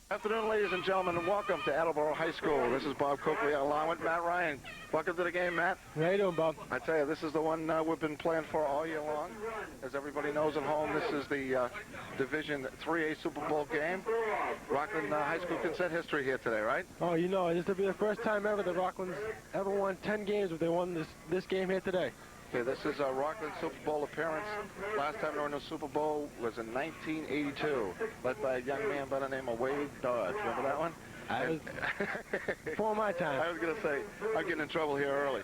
Afternoon, ladies and gentlemen, and welcome to Attleboro High School. This is Bob Coakley along with Matt Ryan. Welcome to the game, Matt. How you doing, Bob? I tell you, this is the one we've been playing for all year long. As everybody knows at home, this is the Division 3A Super Bowl game. Rockland High School can set history here today, right? Oh, you know, this will be the first time ever that Rockland's ever won 10 games if they won this game here today. Okay, this is a Rockland Super Bowl appearance. Last time they were in the Super Bowl was in 1982, led by a young man by the name of Wade Dodge. Remember that one? I was before my time. I was going to say, I'm getting in trouble here early.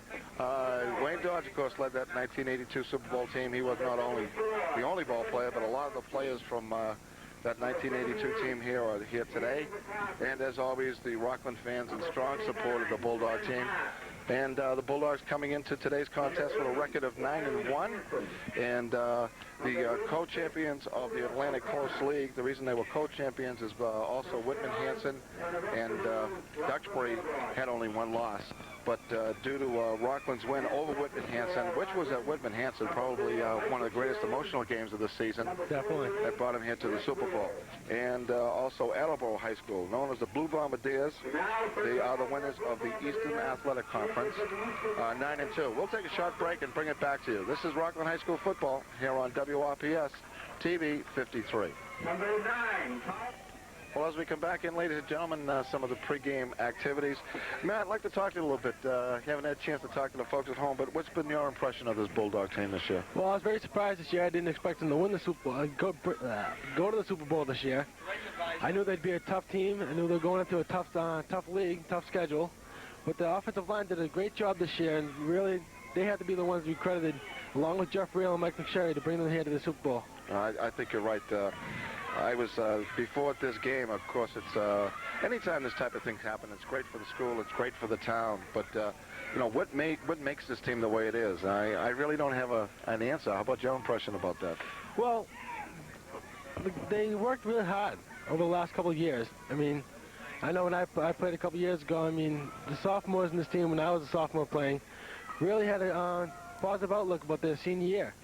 Wayne Dodge, of course, led that 1982 Super Bowl team. He was not only the only ball player, but a lot of the players from that 1982 team here are here today. And as always, the Rockland fans in strong support of the Bulldog team. And the Bulldogs coming into today's contest with a record of 9-1, and the co-champions of the Atlantic Coast League. The reason they were co-champions is also Whitman Hanson and Duxbury had only one loss. But due to Rockland's win over Whitman Hanson, which was at Whitman Hanson probably one of the greatest emotional games of the season. Definitely. That brought him here to the Super Bowl. And also Attleboro High School, known as the Blue Bombardiers. They are the winners of the Eastern Athletic Conference, 9-2. We'll take a short break and bring it back to you. This is Rockland High School football here on WRPS TV 53. Number 9. Well, as we come back in, ladies and gentlemen, some of the pregame activities. Matt, I'd like to talk to you a little bit. You haven't had a chance to talk to the folks at home, but what's been your impression of this Bulldog team this year? Well, I was very surprised this year. I didn't expect them to win the Super Bowl, go to the Super Bowl this year. I knew they'd be a tough team. I knew they were going into a tough league, tough schedule. But the offensive line did a great job this year, and really, they had to be the ones to be credited, along with Jeff Reel and Mike McSherry, to bring them here to the Super Bowl. I think you're right. I was, before this game, of course, it's, anytime this type of things happen, it's great for the school, it's great for the town, but, you know, what makes this team the way it is? I really don't have an answer. How about your impression about that? Well, they worked really hard over the last couple of years. I mean, I know when I played a couple of years ago, I mean, the sophomores in this team, when I was a sophomore playing, really had a positive outlook about their senior year.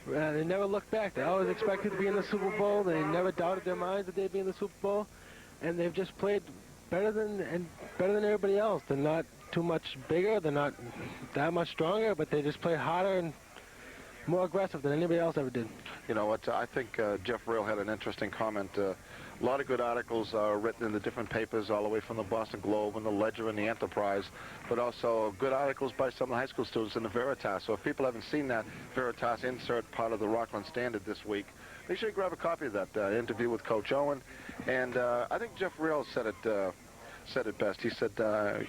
They never looked back. They always expected to be in the Super Bowl. They never doubted their minds that they'd be in the Super Bowl, and they've just played better than everybody else. They're not too much bigger. They're not that much stronger, but they just play harder and more aggressive than anybody else ever did. You know what? I think Jeff Reel had an interesting comment. A lot of good articles are written in the different papers, all the way from the Boston Globe and the Ledger and the Enterprise, but also good articles by some of the high school students in the Veritas. So if people haven't seen that Veritas insert part of the Rockland Standard this week, make sure you grab a copy of that interview with Coach Owen. And I think Jeff Reel said it best. He said,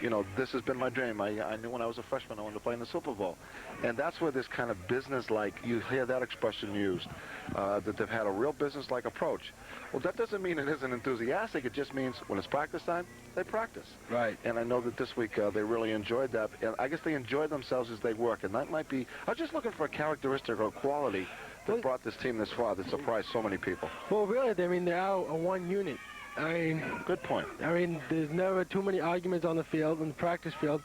you know, this has been my dream. I knew when I was a freshman I wanted to play in the Super Bowl. And that's where this kind of business-like, you hear that expression used, that they've had a real business-like approach. Well, that doesn't mean it isn't enthusiastic. It just means when it's practice time, they practice. Right. And I know that this week they really enjoyed that. And I guess they enjoyed themselves as they work. And that might be, I was just looking for a characteristic or a quality that brought this team this far that surprised so many people. Well, really, I mean, they are a one unit. I mean, good point. I mean, there's never too many arguments on the field, on the practice field.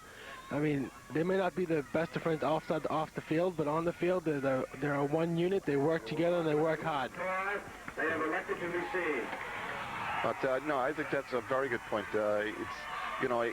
I mean, they may not be the best of friends off the field, but on the field, they're a one unit. They work together and they work hard. They have elected to receive. But no, I think that's a very good point. It's, you know,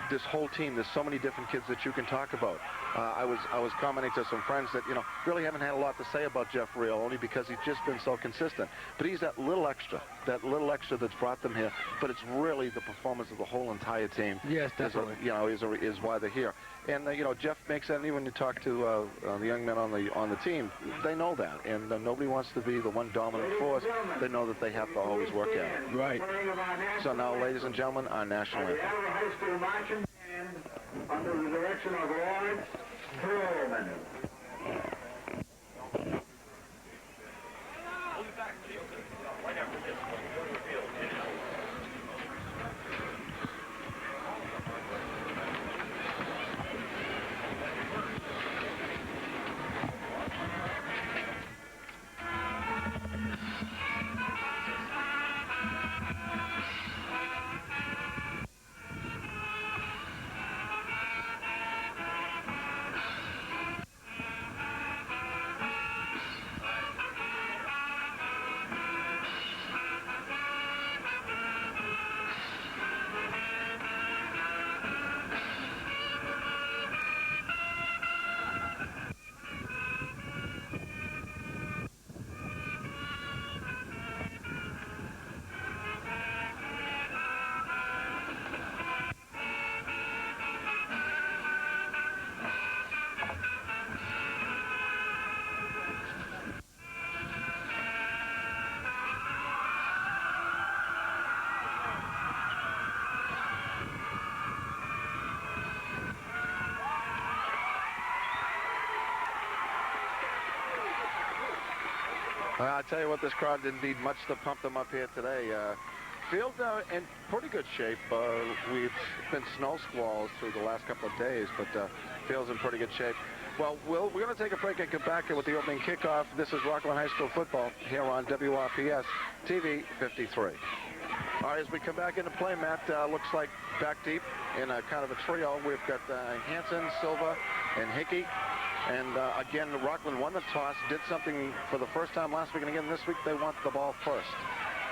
this whole team, there's so many different kids that you can talk about. I was commenting to some friends that, you know, really haven't had a lot to say about Jeff Reel, only because he's just been so consistent. But he's that little extra that's brought them here. But it's really the performance of the whole entire team. Yes, definitely. Is why they're here. And you know, Jeff makes that. Even when you talk to the young men on the team, they know that. And nobody wants to be the one dominant force. They know that they have to always work at it. Right. So now, ladies and gentlemen, our national anthem. High School marching band under the direction of Lawrence Perlman. Well, I'll tell you what, this crowd didn't need much to pump them up here today. Field in pretty good shape. We've been snow squalls through the last couple of days, but field's in pretty good shape. Well, we're going to take a break and come back here with the opening kickoff. This is Rockland High School football here on WRPS TV 53. All right, as we come back into play, Matt, looks like back deep in a kind of a trio. We've got Hanson, Silva, and Hickey. And again, Rockland won the toss, did something for the first time last week, and again this week they want the ball first.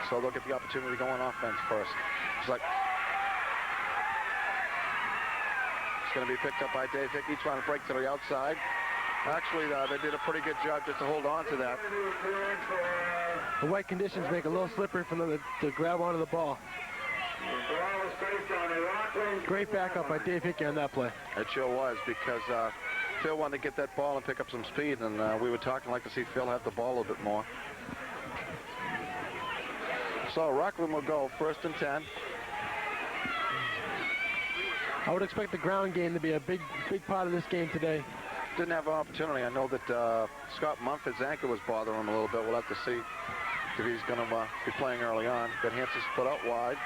So they'll get the opportunity to go on offense first. It's like it's going to be picked up by Dave Hickey, trying to break to the outside. Actually, they did a pretty good job just to hold on to that. The wet conditions make it a little slippery for them to grab onto the ball. Great backup by Dave Hickey on that play. It sure was, because Phil wanted to get that ball and pick up some speed, and we were talking like to see Phil have the ball a little bit more. So Rockland will go 1st and 10. I would expect the ground game to be a big part of this game today. Didn't have an opportunity. I know that Scott Mumford's ankle was bothering him a little bit. We'll have to see if he's going to be playing early on. Got Hanson split out wide.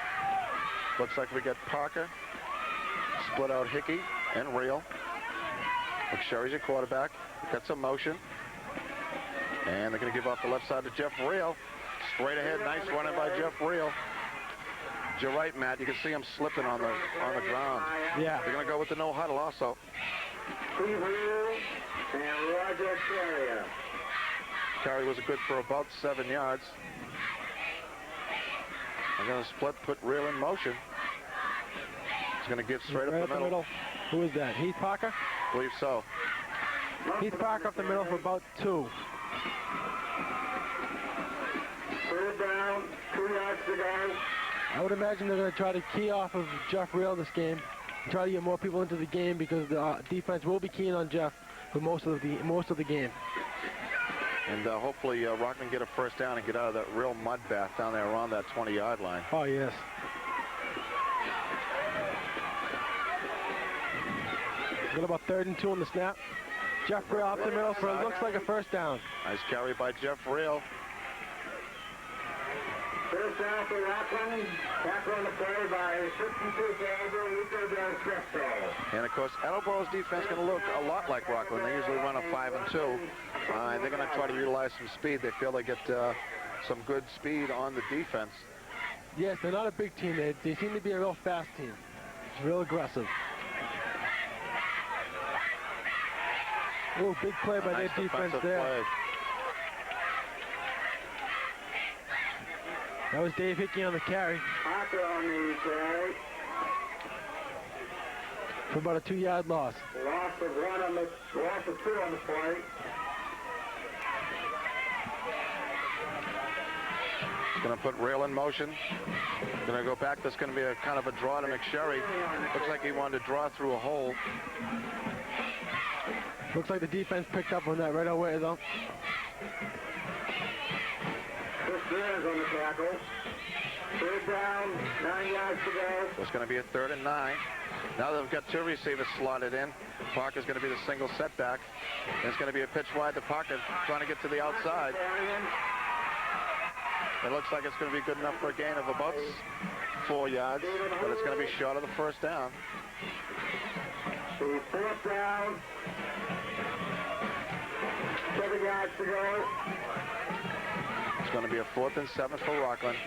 Looks like we got Parker, split out Hickey, and Reel. McSherry's your quarterback. Got some motion. And they're going to give off the left side to Jeff Reel. Straight ahead, nice running by Jeff Reel. You're right, Matt. You can see him slipping on the ground. Yeah. They're going to go with the no huddle also. Steve Reel and Roger Carrier. Carry was good for about 7 yards. They're going to split, put Reel in motion. He's going to give straight up the middle. Who is that? Heath Parker? I believe so. Heath Parker up the middle for about 2. Third down, 2 yards to go. I would imagine they're going to try to key off of Jeff Reel this game and try to get more people into the game, because the defense will be keen on Jeff for most of the game. And hopefully Rockland get a first down and get out of that real mud bath down there around that 20-yard line. Oh, yes. Got about 3rd and 2 on the snap. Jeff Reel up the middle for it looks like a first down. Nice carry by Jeff Reel. First down for Rockland. Back on the play by assistant supervisor Luca Del Sesto. And of course, Attleboro's defense going to look a lot like Rockland. They usually run a 5 and 2. And they're going to try to utilize some speed. They feel they get some good speed on the defense. Yes, they're not a big team. They seem to be a real fast team. It's real aggressive. Oh, big play by their defense there. Play. That was Dave Hickey on the carry. Parker on the carry. For about a 2-yard loss. Loss of 2 on the play. Going to put Reel in motion. Going to go back. There's going to be a kind of a draw to McSherry. Looks like he wanted to draw through a hole. Looks like the defense picked up on that right away, though. Chris Bears on the tackle. 3rd down, 9 yards to go. There's going to be a 3rd and 9. Now they've got 2 receivers slotted in. Parker's going to be the single setback. There's going to be a pitch wide to Parker, trying to get to the outside. It looks like it's going to be good enough for a gain of about 4 yards, but it's going to be short of the first down. The 4th down. 7 yards to go. It's going to be a 4th and 7 for Rockland.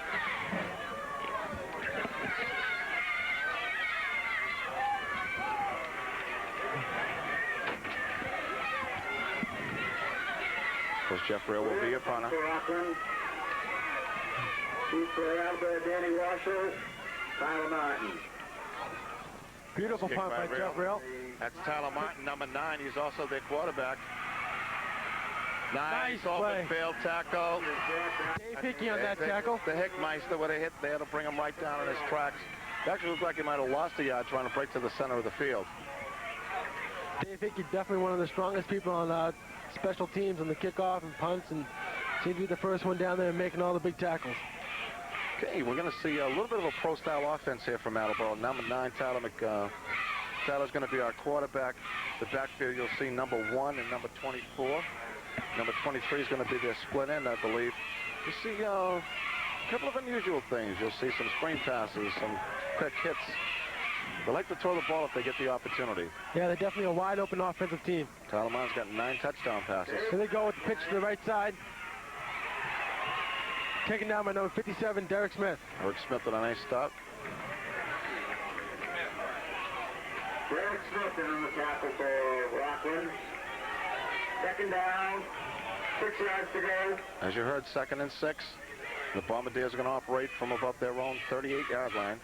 Of course, Jeff Reel will be a punter. He's out there, Danny Washer, Tyler Martin. Beautiful punt by Jeff Reel. That's Tyler Martin, number 9. He's also their quarterback. Nice play. open field tackle. Dave Hickey on that tackle. The Hickmeister would have hit there to bring him right down in his tracks. It actually looked like he might have lost a yard trying to break to the center of the field. Dave Hickey, definitely one of the strongest people on special teams on the kickoff and punts, and seems to be the first one down there making all the big tackles. Okay, we're going to see a little bit of a pro-style offense here from Attleboro. Number 9, Tyler Styler's going to be our quarterback. The backfield, you'll see number 1 and number 24. Number 23 is going to be their split end, I believe. You see a couple of unusual things. You'll see some screen passes, some quick hits. They like to throw the ball if they get the opportunity. Yeah, they're definitely a wide open offensive team. Tyler Miles got 9 touchdown passes. Here they go with the pitch to the right side. Taken down by number 57, Derek Smith. Derek Smith with a nice stop. Derek Smith in on the tackle for Rockland. Second down, 6 yards to go. As you heard, 2nd and 6. The Bombardiers are going to operate from about their own 38-yard line.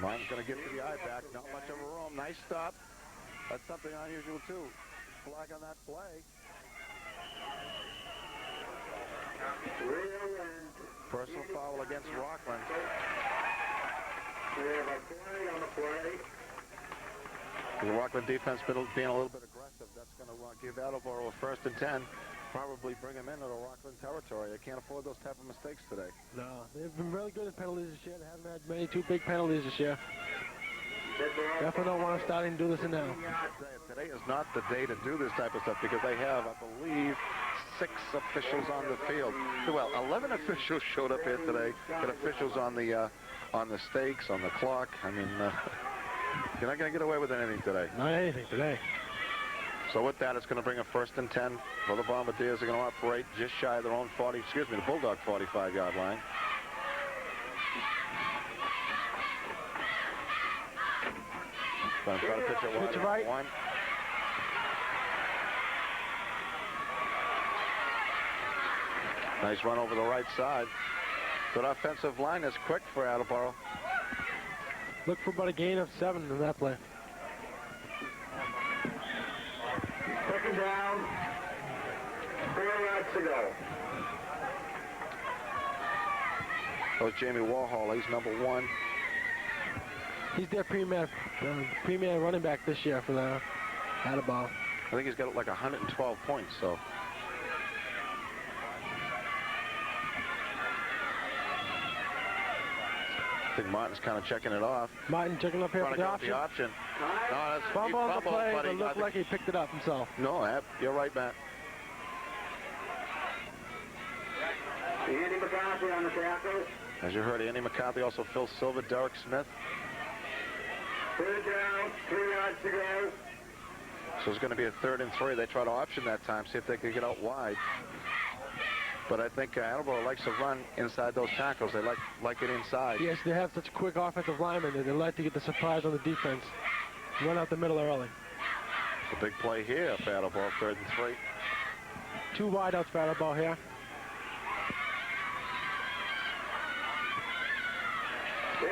Martin's going to get to the eye back. Not much of a room. Nice stop. That's something unusual, too. Flag on that play. Personal foul against Rockland. We have a play on the play. The Rockland defense being a little bit aggressive. That's going to give Attleboro a 1st and 10. Probably bring them into the Rockland territory. They can't afford those type of mistakes today. No, they've been really good at penalties this year. They haven't had many too big penalties this year. Definitely don't want to start and do this now. Today is not the day to do this type of stuff because they have, I believe, 6 officials on the field. Well, 11 officials showed up here today. Got officials on the stakes, on the clock. I mean, you're not going to get away with anything today. Not anything today. So with that, it's going to bring a 1st and 10 for the Bombardiers. They're going to operate just shy of their own the Bulldog 45-yard line. Try to pitch it wide. Pitch right. One. Nice run over the right side. Good offensive line is quick for Attleboro. Look for about a gain of 7 in that play. Second down, 4 yards to go. That was Jamie Warhol. He's number 1. He's their premier running back this year for the Attleboro. I think he's got like 112 points, so. I think Martin's kind of checking it off. Martin checking up here for the option. No, that's Fumble on the play, buddy. but looked like he picked it up himself. No, you're right, Matt. Andy McCarthy on the tackle. As you heard, Andy McCarthy, also Phil Silver, Derek Smith. 3rd down, 3 yards to go. So it's going to be a 3rd and 3. They try to option that time, see if they can get out wide. But I think Attleboro likes to run inside those tackles. They like it inside. Yes, they have such quick offensive linemen that they like to get the surprise on the defense. Run out the middle early. It's a big play here for Attleboro, 3rd and 3. 2 wideouts for Attleboro here.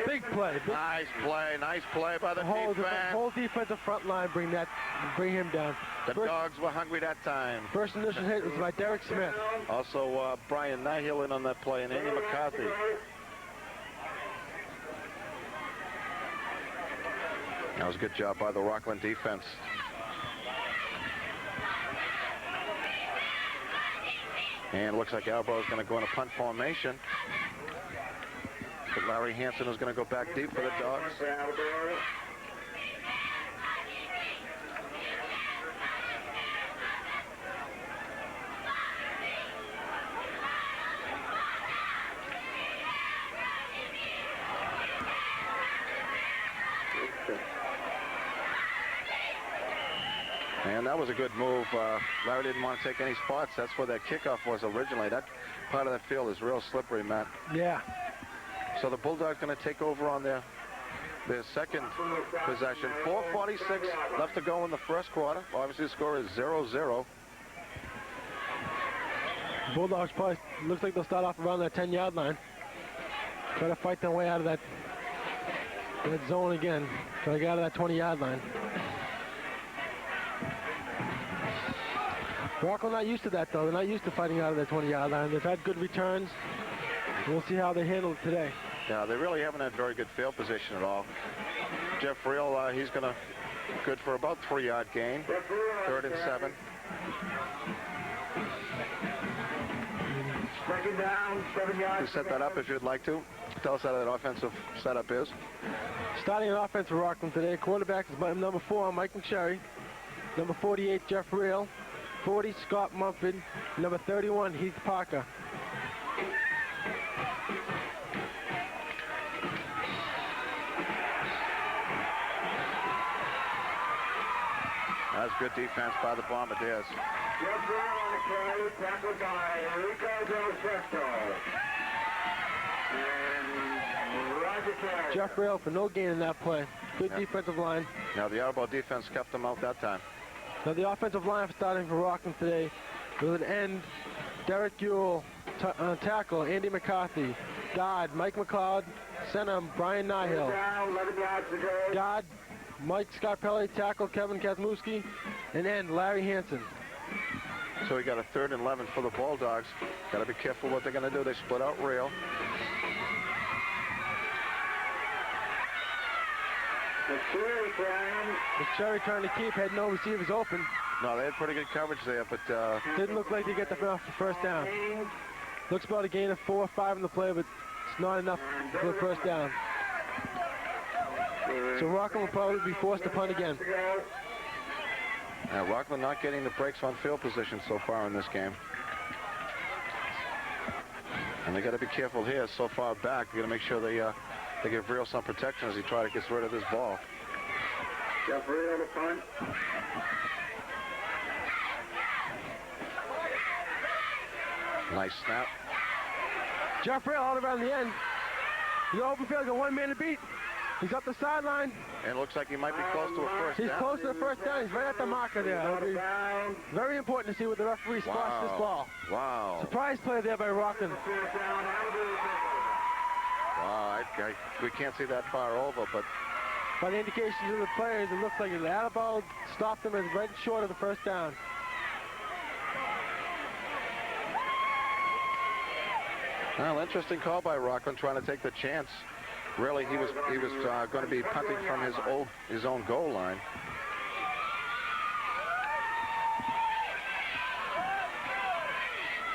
Big play. Nice play by the defense. The whole defensive front line bring him down. The Dogs were hungry that time. First initial hit was by Derek Smith. Also, Brian Nahill in on that play, and Andy McCarthy. That was a good job by the Rockland defense. And it looks like Attleboro's going to go in a punt formation. But Larry Hansen is going to go back deep for the Dogs. And that was a good move. Larry didn't want to take any spots. That's where that kickoff was originally. That part of the field is real slippery, Matt. Yeah. So the Bulldogs going to take over on their second possession. 4:46 left to go in the first quarter. Obviously, the score is 0-0. Bulldogs probably looks like they'll start off around that 10-yard line. Try to fight their way out of that zone again. Try to get out of that 20-yard line. Rockland not used to that, though. They're not used to fighting out of that 20-yard line. They've had good returns. We'll see how they handle it today. Yeah, they really haven't had very good field position at all. Jeff Reel, he's going to Good for about 3-yard gain. 3rd and 7. Second down, 7 yards. You set that up if you'd like to. Tell us how that offensive setup is. Starting an offense for Rockland today, quarterback is number 4, Mike McSherry. Number 48, Jeff Reel. 40, Scott Mumford. Number 31, Heath Parker. That's good defense by the Bombardiers. Jeff Reel on the carry, tackled by Rico Del Sesto. And Roger Carey. Jeff Reel for no gain in that play. Good defensive line. Now the Attleboro defense kept them out that time. Now the offensive line starting for Rockland today with an end, Derek Ewell, tackle, Andy McCarthy, guard, Mike McLeod, center, Brian Nahill, Down, 11 yards to go. guard, Mike Scarpelli, tackle, Kevin Kazmewski, and end, Larry Hansen. So we got a 3rd and 11 for the Bulldogs. Got to be careful what they're going to do. They split out Reel. McSherry trying to keep, had no receivers open. No, they had pretty good coverage there, but Didn't look like they get the first down. Looks about a gain of 4 or 5 in the play, but it's not enough for the first down. So Rockland will probably be forced to punt again. now Rockland not getting the breaks on field position so far in this game. And they got to be careful here. So far back, they got to make sure they give Reel some protection as he tries to get rid of this ball. Jeff Reel to punt. Nice snap. Jeff Reel all around the end. He's open field, got 1 man to beat. He's up the sideline. And it looks like he might be close to a first He's down. close to the first down. He's right at the marker there. It'll be very important to see what the referee spots this ball. Wow. Surprise play there by Rockland. Wow, we can't see that far over, but By the indications of the players, it looks like the Attleboro stopped them as right short of the first down. well, interesting call by Rockland trying to take the chance. Really, he was going to be punting from his own goal line.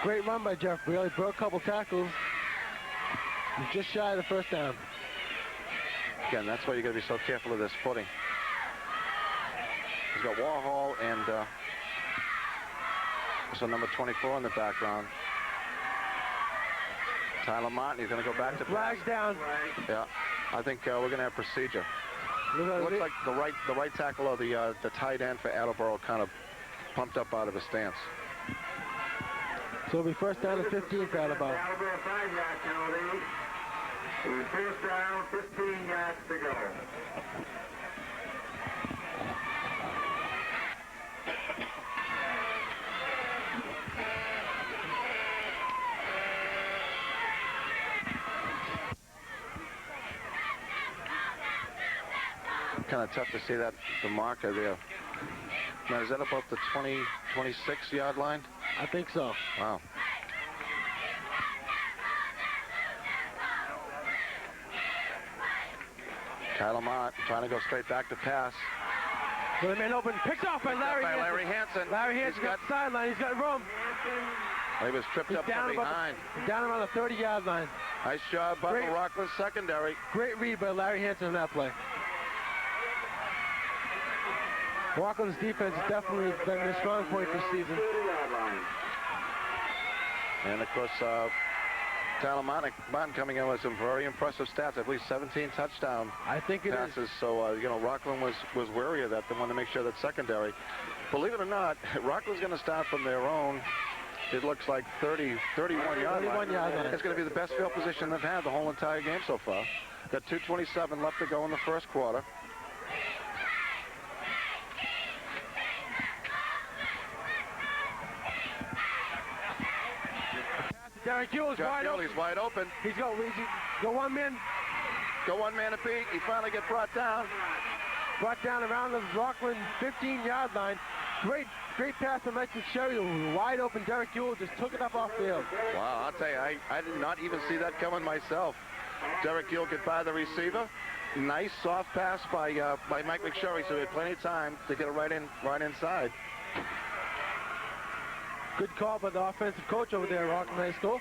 Great run by Jeff Reel. He broke a couple tackles. He's just shy of the first down. Again, that's why you got to be so careful of this footing. He's got Warhol and so number 24 in the background. Tyler Martin, he's going to go back to Flags down. Yeah, I think we're going to have procedure. Looks like the right tackle of the tight end for Attleboro kind of pumped up out of his stance. So it'll be first down and 15 for Attleboro. Attleboro 5-yard penalty. First down, 15 yards to go. Kind of tough to see that the marker there. Now, is that about the 26-yard line? I think so. Wow. Tyler Mott trying to go straight back to pass. With a man open, picked off by Larry Hansen. Larry Hansen got the sideline. He's got room. He was tripped up from behind. Down around the 30-yard line. Nice job by the Rockland secondary. Great read by Larry Hansen on that play. Rockland's defense has definitely been their strong point this season. And of course, Tyler Martin coming in with some very impressive stats. I believe 17 touchdown passes. So you know, Rockland was wary of that. They wanted to make sure that secondary. Believe it or not, Rockland's going to start from their own. It looks like 31 yard line. It's going to be the best field position they've had the whole entire game so far. Got 2:27 left to go in the first quarter. Derek Ewell's wide open. He's wide open. He's go one man. Go one man a beat. He finally gets brought down. Brought down around the Rockland 15-yard line. Great pass from Mike McSherry. Wide open. Derek Ewell just took it up off field. Wow, I'll tell you, I did not even see that coming myself. Derek Ewell get by the receiver, Nice soft pass by Mike McSherry, so he had plenty of time to get it right inside. Good call by the offensive coach over there at Rockland High School.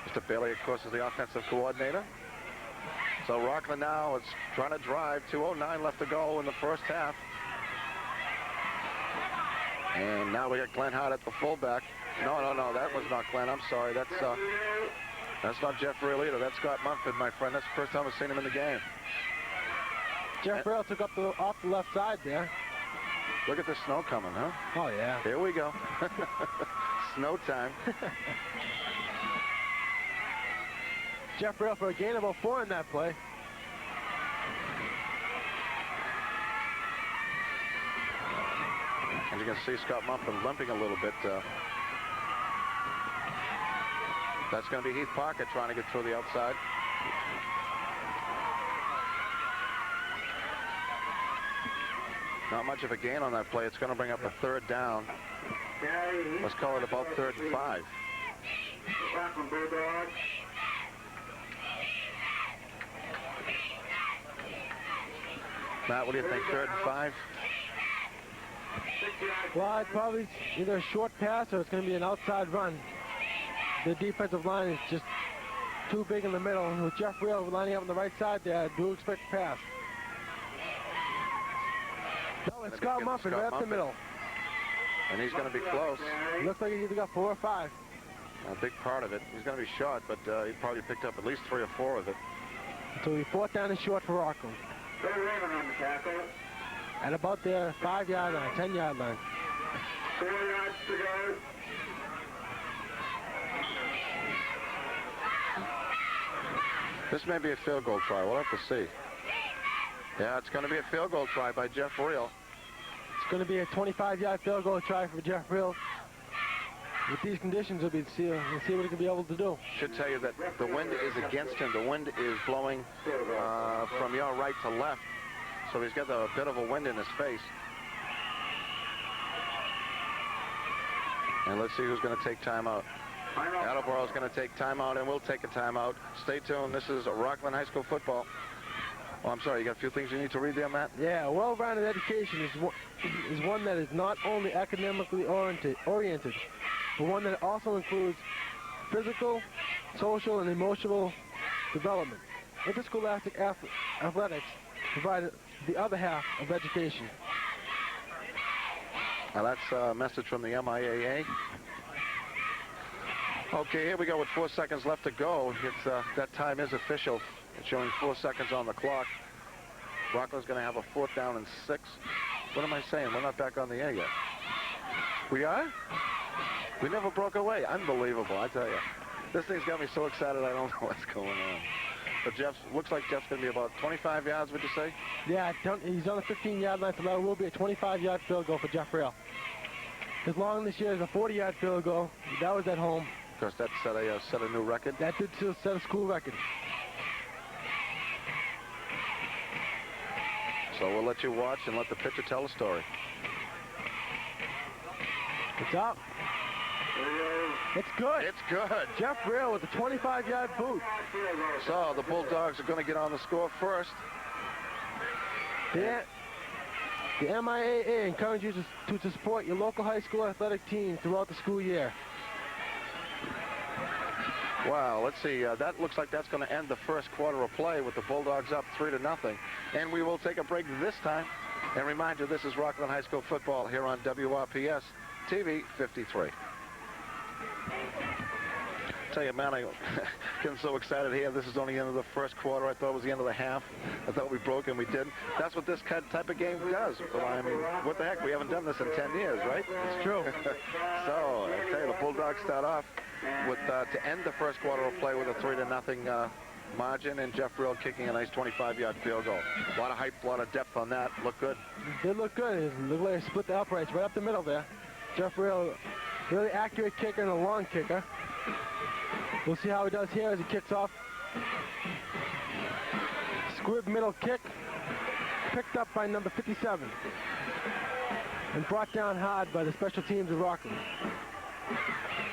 Mr. Bailey, of course, is the offensive coordinator. So Rockland now is trying to drive. 2:09 left to go in the first half. And now we got Glenn Hart at the fullback. No, that was not Glenn. I'm sorry. That's not Jeff Real either. That's Scott Mumford, my friend. That's the first time I've seen him in the game. Jeff Real took up off the left side there. Look at the snow coming, huh? Oh, yeah. Here we go. Snow time. Jeff Real for a gain of about 4 in that play. And you can see Scott Mumford limping a little bit. That's going to be Heath Parker trying to get through the outside. Not much of a gain on that play. It's going to bring up a 3rd down. Let's call it about 3rd and 5. Matt, what do you think? 3rd and 5? Well, it's probably either a short pass or it's going to be an outside run. The defensive line is just too big in the middle. And with Jeff Real lining up on the right side there, I do expect a pass. No, it's Scott Mumford right up the middle. And he's going to be close. Looks like he's either got 4 or 5. A big part of it. He's going to be short, but he probably picked up at least 3 or 4 of it. So we 4th down and short for Rockland. On the tackle. At about the 5-yard line, 10-yard line. 4 yards to go. This may be a field goal try. We'll have to see. Yeah, it's going to be a field goal try by Jeff Real. It's going to be a 25-yard field goal try for Jeff Real. With these conditions, we'll see what he can be able to do. Should tell you that the wind is against him. The wind is blowing from your right to left. So he's got a bit of a wind in his face. And let's see who's going to take timeout. Attleboro is going to take timeout, and we'll take a timeout. Stay tuned. This is Rockland High School football. Oh, I'm sorry. You got a few things you need to read there, Matt? Yeah, a well-rounded education is one that is not only academically oriented, but one that also includes physical, social, and emotional development. Interscholastic athletics provide the other half of education. Now that's a message from the MIAA. Okay, here we go with 4 seconds left to go. That time is official. It's showing 4 seconds on the clock. Rockland's going to have a 4th down and 6. What am I saying? We're not back on the air yet. We are? We never broke away. Unbelievable, I tell you. This thing's got me so excited I don't know what's going on. But looks like Jeff's going to be about 25 yards, would you say? Yeah, he's on the 15-yard line, so that will be a 25-yard field goal for Jeff Real. His long this year is a 40-yard field goal. That was at home. Because that set a new record. That did set a school record. So we'll let you watch and let the pitcher tell the story. It's up. It's good. It's good. Jeff Real with a 25-yard boot. So the Bulldogs are going to get on the score first. The MIAA encourages you to support your local high school athletic teams throughout the school year. Wow, let's see. That looks like that's going to end the first quarter of play with the Bulldogs up 3-0. And we will take a break this time. And remind you, this is Rockland High School football here on WRPS TV 53. Tell you, man, I'm getting so excited here. This is only the end of the first quarter. I thought it was the end of the half. I thought we broke and we didn't. That's what this type of game does. Well, I mean, what the heck? We haven't done this in 10 years, right? It's true. So, I tell you, the Bulldogs start off with to end the first quarter of play with a 3-0 margin, and Jeff Real kicking a nice 25-yard field goal. A lot of height, a lot of depth on that. Look good. They look good. It looked like they split the uprights right up the middle there. Jeff Real, really accurate kicker and a long kicker. We'll see how he does here as he kicks off. Squib middle kick, picked up by number 57, and brought down hard by the special teams of Rockland.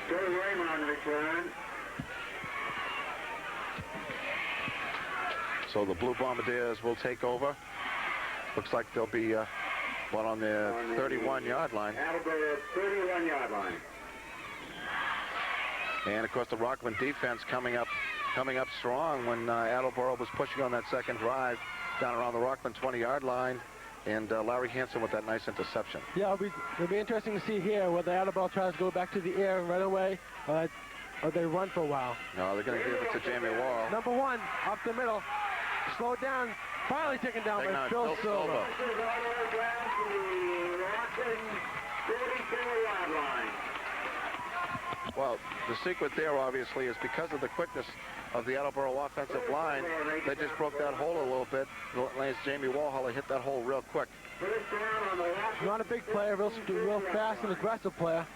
Joe Raymond on the return. So the Blue Bombardiers will take over. Looks like they'll be one on the 31-yard line. Attleboro 31-yard line. And of course the Rockland defense coming up strong when Attleboro was pushing on that second drive down around the Rockland 20-yard line, and Larry Hansen with that nice interception. Yeah, it'll be interesting to see here whether Attleboro tries to go back to the air right away, or they run for a while. No, they're going to give it to Jamie Wall. Number 1, up the middle, slowed down, finally taken down by Phil Silva. Well, the secret there, obviously, is because of the quickness of the Attleboro offensive line. They just broke that hole a little bit. Jamie Warholler hit that hole real quick. Not a big player, real fast and aggressive player.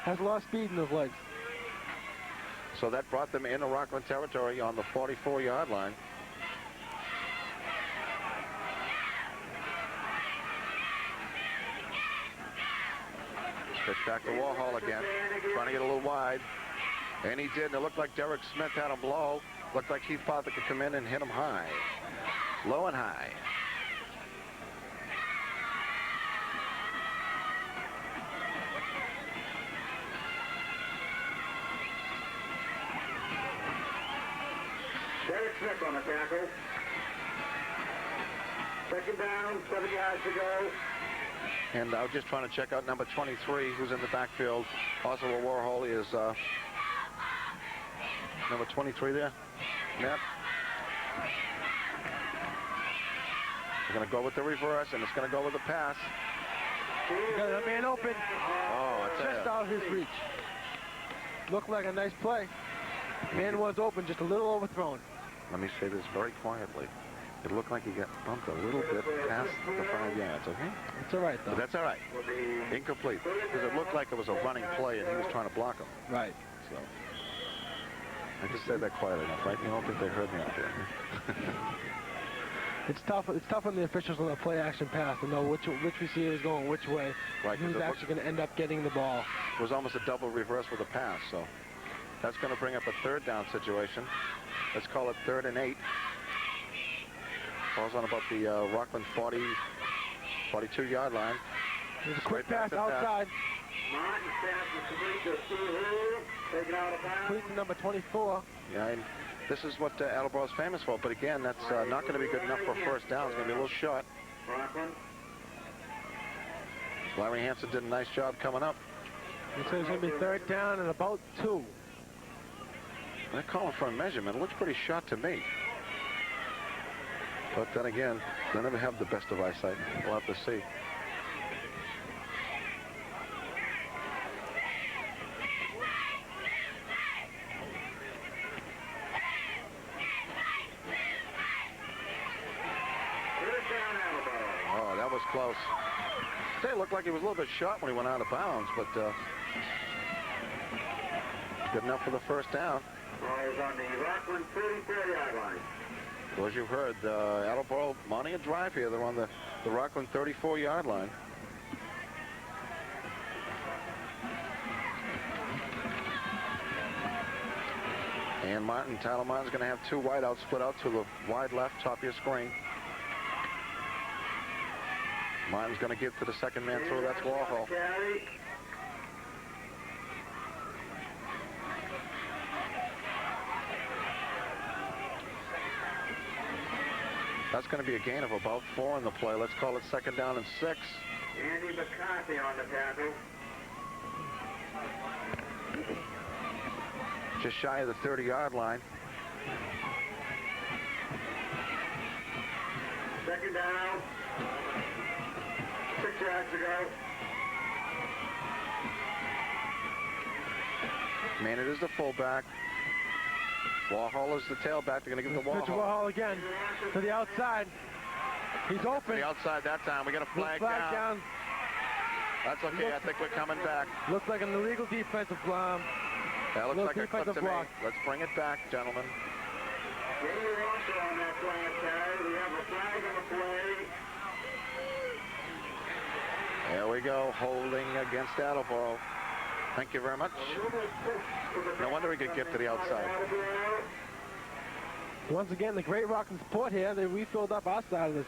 Has a lot of speed in his legs. So that brought them into Rockland territory on the 44-yard line. Pitch back to Warhol again, trying to get a little wide. And he did, and it looked like Derek Smith had him low. Looked like Keith Potter could come in and hit him high. Low and high. Derek Smith on the tackle. Second down, 7 yards to go. And I was just trying to check out number 23, who's in the backfield. Also a Warhol is number 23 there. Matt. We're going to go with the reverse, and it's going to go with the pass. Got a man open. Oh, just out of his reach. Looked like a nice play. Man was open, just a little overthrown. Let me say this very quietly. It looked like he got bumped a little bit past the 5 yards, okay? It's all right, though. But that's all right. Incomplete. Because it looked like it was a running play, and he was trying to block him. Right. So I just said that quietly enough, right? You don't think they heard me out there. It's tough on the officials on the play action pass to know which receiver is going which way. Right. Who's actually going to end up getting the ball. It was almost a double reverse with a pass, so that's going to bring up a third down situation. Let's call it 3rd and 8. Falls on about the Rockland 42-yard line. There's a quick pass outside. Martin passes to Steve Hill, taken out of bounds. Complete to number 24. Yeah, and this is what Attleboro is famous for, but again, that's not going to be good enough for a first down. It's going to be a little short. Rockland. Larry Hansen did a nice job coming up. Looks like it's going to be 3rd down and about 2. They're calling for a measurement. It looks pretty short to me. But then again, they never have the best of eyesight. We'll have to see. Oh, that was close. It looked like he was a little bit short when he went out of bounds, but good enough for the first down. Ball is on the Rockland 34-yard line. Well, as you've heard, Attleboro mounting a drive here. They're on the Rockland 34-yard line. And Tyler Martin's going to have 2 wideouts split out to the wide left, top of your screen. Martin's going to give to the second man through. That's Warhol. That's going to be a gain of about 4 in the play. Let's call it 2nd down and 6. Andy McCarthy on the tackle. Just shy of the 30-yard line. 2nd down. 6 yards to go. Man, it is the fullback. Warhol is the tailback. They're going to give it to Pitch Warhol. again to the outside. He's open. To the outside that time. We got a flag down. That's okay. I think we're coming back. Looks like an illegal defensive block. That looks like a clip to me. Let's bring it back, gentlemen. Jamie Walker on that flag tag. We have a flag on the play. There we go. Holding against Attleboro. Thank you very much. No wonder he could get to the outside. Once again, the great rocking support here. They refilled up our side of this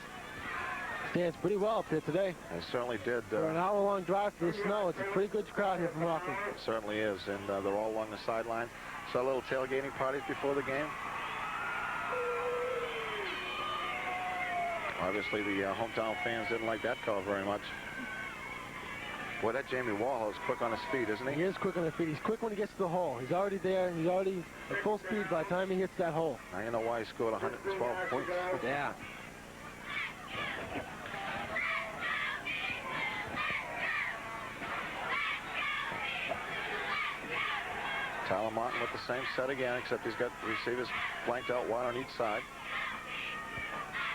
stands pretty well up here today. They certainly did. For an hour-long drive through the snow, it's a pretty good crowd here from Rockland. It certainly is, and they're all along the sideline. Saw little tailgating parties before the game. Obviously, the hometown fans didn't like that call very much. Boy, that Jamie Warhol is quick on his feet, isn't he? He is quick on his feet. He's quick when he gets to the hole. He's already there. He's already at full speed by the time he hits that hole. Now you know why he scored 112 points. Yeah. Tyler Martin with the same set again, except he's got receivers flanked out wide on each side.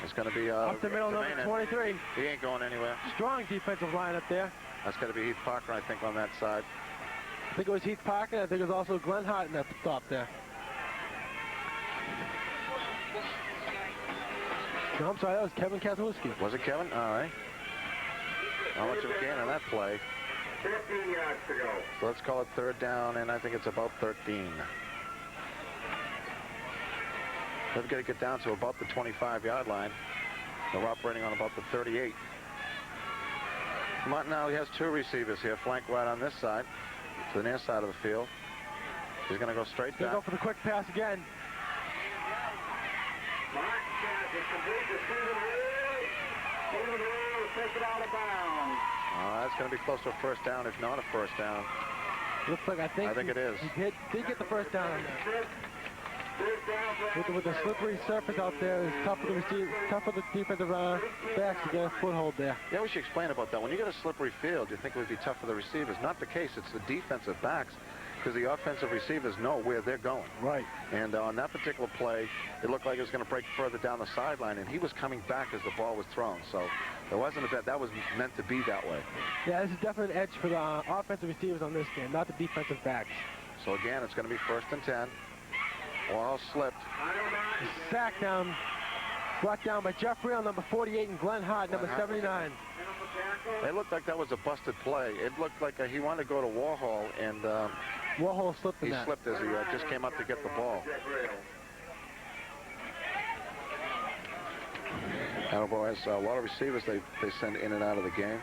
It's going to be up the middle, number 23. He ain't going anywhere. Strong defensive line up there. That's going to be Heath Parker, I think, on that side. I think it was Heath Parker. I think it was also Glenn Houghton at the top there. No, I'm sorry, that was Kevin Kazowski. Was it Kevin? All right. How much of a gain on that play? 15 yards to go. So let's call it third down, and I think it's about 13. They've got to get down to about the 25-yard line. They're operating on about the 38. Martin now, he has two receivers here, flanked right on this side, to the near side of the field. He's going to go straight He's back. going to go for the quick pass again. Martin is complete to Stephen Wood. Stephen Wood takes it out of bounds. That's going to be close to a first down, if not a first down. Looks like I think it is. He did get the first down on that. With the slippery surface out there, it's tough for the defensive backs to get a foothold there. Yeah, we should explain about that. When you get a slippery field, you think it would be tough for the receivers. Not the case. It's the defensive backs, because the offensive receivers know where they're going. Right. And on that particular play, it looked like it was going to break further down the sideline, and he was coming back as the ball was thrown. So there wasn't a bet. That was meant to be that way. Yeah, this is definitely an edge for the offensive receivers on this game, not the defensive backs. So again, it's going to be 1st and 10. Warhol slipped. Sack down, brought down by Jeff Real, number 48, and Glenn Hart, number 79. It looked like that was a busted play. It looked like he wanted to go to Warhol, and Warhol slipped in he that. slipped as he just came up to get the ball. Attleboro has a lot of receivers they send in and out of the game.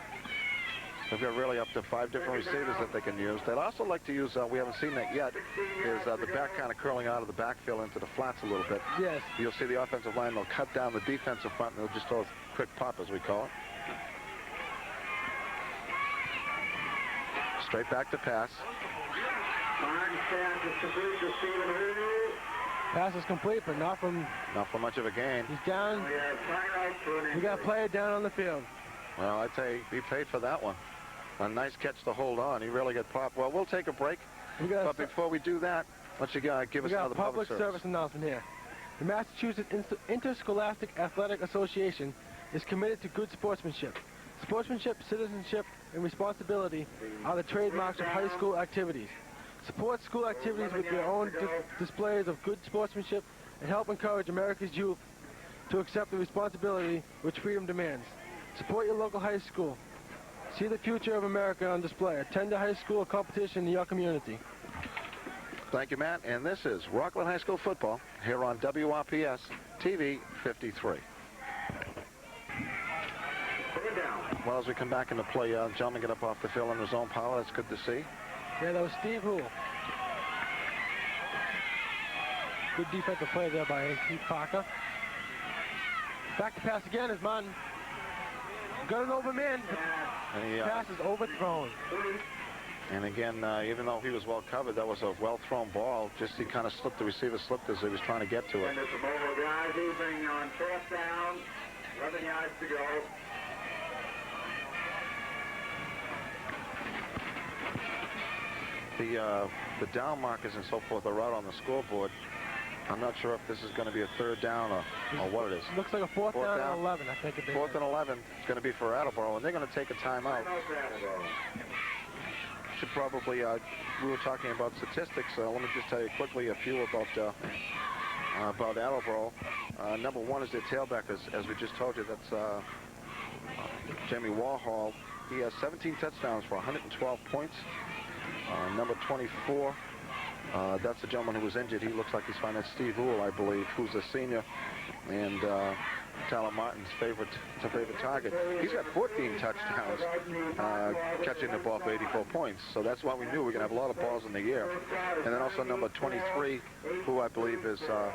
They've got really up to 5 different receivers that they can use. They'd also like to use, we haven't seen that yet, is the back kind of curling out of the backfield into the flats a little bit. Yes. You'll see the offensive line, they'll cut down the defensive front, and they'll just throw a quick pop, as we call it. Straight back to pass. Pass is complete, but not for much of a gain. He's down. We got a player down on the field. Well, I'd say he paid for that one. A nice catch to hold on. He really got popped. Well, we'll take a break. But before we do that, why don't you give us another public service announcement here. The Massachusetts Interscholastic Athletic Association is committed to good sportsmanship. Sportsmanship, citizenship, and responsibility are the trademarks of high school activities. Support school activities with your own displays of good sportsmanship and help encourage America's youth to accept the responsibility which freedom demands. Support your local high school. See the future of America on display. Attend a high school competition in your community. Thank you, Matt. And this is Rockland High School football here on WRPS TV 53. Well, as we come back into play, gentlemen get up off the field in his own power. That's good to see. Yeah, that was Steve Hoole. Good defensive play there by Heath Parker. Back to pass again is Martin. Got an over man. Pass is overthrown. And again, even though he was well covered, that was a well-thrown ball. Just he kind of slipped, the receiver slipped as he was trying to get to it. And it's a mobile guy moving on 4th down, 11 yards to go. The down markers and so forth are out on the scoreboard. I'm not sure if this is going to be a 3rd down or what it is. Looks like a 4th down and 11, I think. 4th and 11 is going to be for Attleboro, and they're going to take a timeout. Should probably, we were talking about statistics. Let me just tell you quickly a few about Attleboro. Number 1 is their tailback, as we just told you. That's Jamie Warhol. He has 17 touchdowns for 112 points. Number 24 That's the gentleman who was injured. He looks like he's fine. That's Steve Uhl, I believe, who's a senior, and Tyler Martin's favorite target. He's got 14 touchdowns, catching the ball for 84 points. So that's why we knew we're going to have a lot of balls in the air. And then also number 23, who I believe is that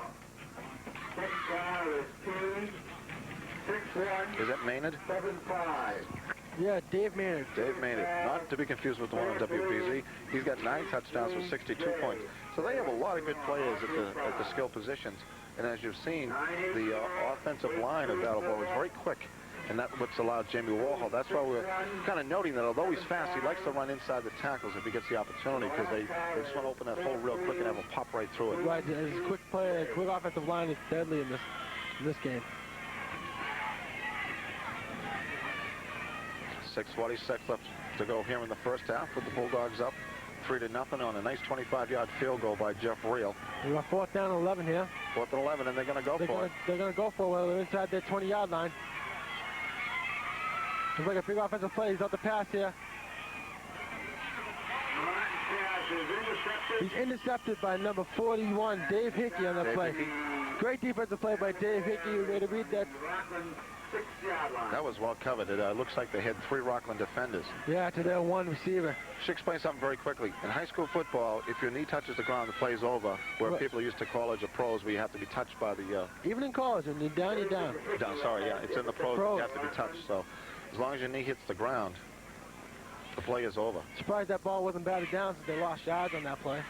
Maynard? Yeah, Dave Maynard. Dave Maynard, not to be confused with the one on WPZ. He's got 9 touchdowns with 62 points. So they have a lot of good players at the skill positions. And as you've seen, the offensive line of Attleboro is very quick. And that's what's allowed Jamie Warhol. That's why we're kind of noting that although he's fast, he likes to run inside the tackles if he gets the opportunity, because they just want to open that hole real quick and have him pop right through it. Right, his quick play, quick offensive line is deadly in this game. 6:46 left to go here in the first half with the Bulldogs up 3-0 on a nice 25-yard field goal by Jeff Reel. We got 4th down and 11 here. 4th and 11, and they're going to go for it. They're going to go for it while they're inside their 20-yard line. Looks like a big offensive play. He's out the pass here. He's intercepted by number 41, Dave Hickey, on that play. Great defensive play by Dave Hickey. We're going to read that. That was well covered. It looks like they had 3 Rockland defenders. Yeah, to their 1 receiver. Should explain something very quickly. In high school football, if your knee touches the ground, the play's over. Where people used to college or pros, where you have to be touched by the... Even in college, when you're down, you're down. Down, sorry, yeah. It's in the pros. You have to be touched. So as long as your knee hits the ground, the play is over. Surprised that ball wasn't batted down since they lost yards on that play.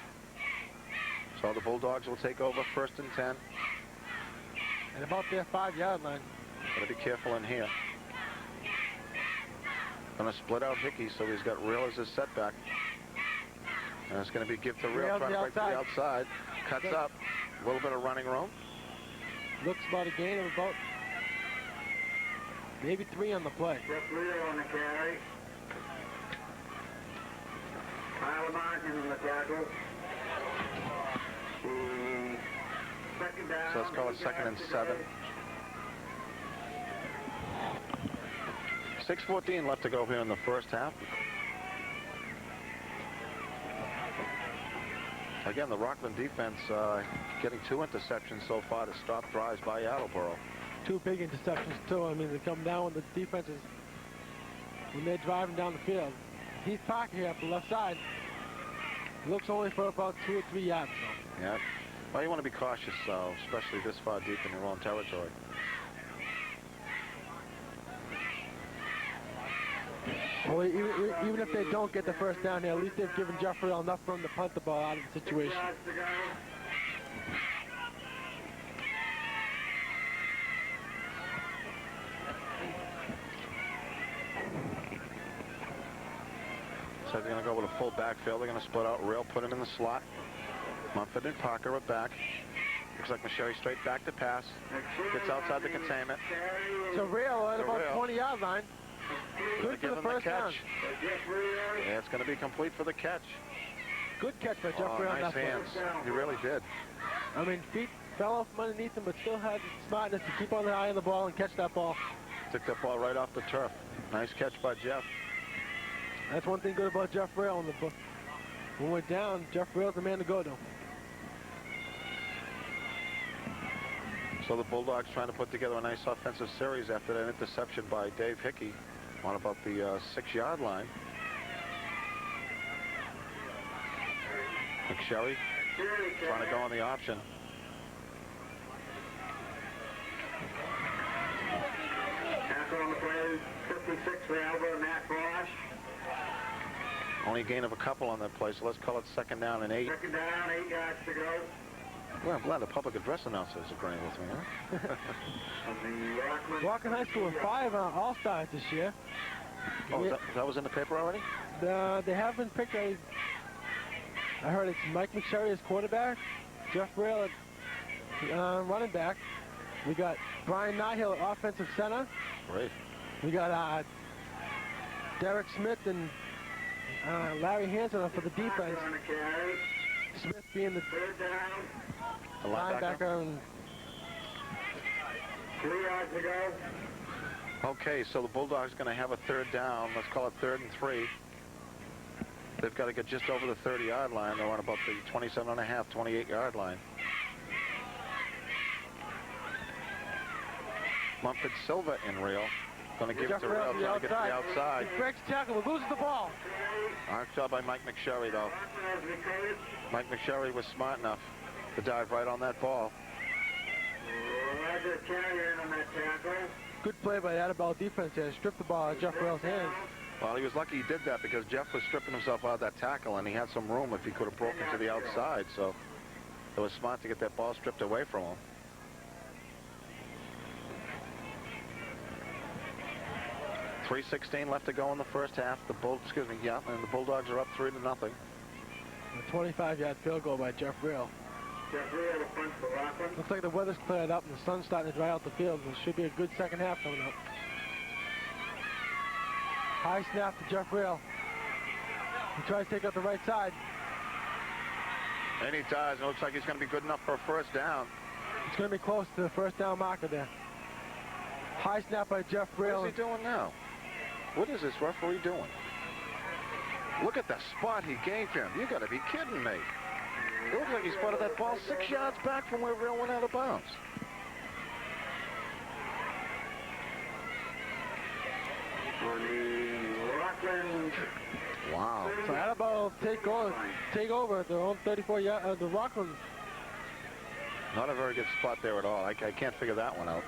So the Bulldogs will take over 1st and 10. And about their 5-yard line. Gotta be careful in here. Gonna split out Hickey, so he's got Reel as his setback. And it's gonna be give to Reel, trying to break to the outside. Cuts up. A little bit of running room. Looks about a gain of about maybe 3 on the play. Jeff Reel on the carry. Tyler Martin on the tackle. Second down. So let's call it 2nd and 7. 6:14 left to go here in the first half. Again, the Rockland defense getting 2 interceptions so far to stop drives by Attleboro. 2 big interceptions, too. I mean, they come down with the defenses when they're driving down the field. He's parking here up the left side. Looks only for about 2 or 3 yards, though. Yeah. Well, you want to be cautious, especially this far deep in your own territory. Well, even if they don't get the first down here, at least they've given Jeffrey enough room to punt the ball out of the situation. So they're going to go with a full backfield. They're going to split out Reel, put him in the slot. Mumford and Parker are back. Looks like Michelle straight back to pass. Gets outside the containment. So Reel at about 20-yard line. Good for the first down. Yeah, it's going to be complete for the catch. Good catch by Jeffrey on nice that hands. He really did. I mean, feet fell off from underneath him, but still had the smartness to keep on the eye on the ball and catch that ball. Took that ball right off the turf. Nice catch by Jeff. That's one thing good about Jeff Reel in the book. When we're down, Jeff Reel's the man to go to. So the Bulldogs trying to put together a nice offensive series after that interception by Dave Hickey on about the 6-yard line. McSherry trying to go on the option. Tackle on the play, 56 for Alva, Matt Frosh. Only a gain of a couple on that play, so let's call it 2nd down and 8. 2nd down, 8 yards to go. Well, I'm glad the public address announcers are agreeing with me, huh? Rockland High School with 5 All-Stars this year. Oh, that was in the paper already? They have been picked. I heard it's Mike McSherry as quarterback, Jeff Reel at running back. We got Brian Nihill at offensive center. Great. We got Derek Smith and Larry Hanson for the defense. Smith being the linebacker. And 3 yards to go. Okay, so the Bulldogs going to have a 3rd down. Let's call it 3rd and 3. They've got to get just over the 30-yard line. They're on about the 27.5, 28-yard line. Mumford Silva in Real. Going to give it to Real, trying to get to the outside. He breaks tackle, but loses the ball. Nice job by Mike McSherry, though. Mike McSherry was smart enough to dive right on that ball. Good play by the Attleboro defense there. Stripped the ball out of Jeff Rail's hands. Well, he was lucky he did that because Jeff was stripping himself out of that tackle, and he had some room if he could have broken to the outside. So it was smart to get that ball stripped away from him. .3:16 left to go in the first half. And the Bulldogs are up 3-0. A 25-yard field goal by Jeff Rail. Looks like the weather's cleared up and the sun's starting to dry out the field. There should be a good second half coming up. High snap to Jeff Rail. He tries to take out the right side. And he does. It looks like he's going to be good enough for a first down. It's going to be close to the first down marker there. High snap by Jeff Rail. What is he doing now? What is this referee doing? Look at the spot he gave him. You got to be kidding me. It looks like he spotted that ball 6 yards back from where Rail went out of bounds. Wow. So Attleboro take over at their own 34-yard, the Rockland. Not a very good spot there at all. I can't figure that one out.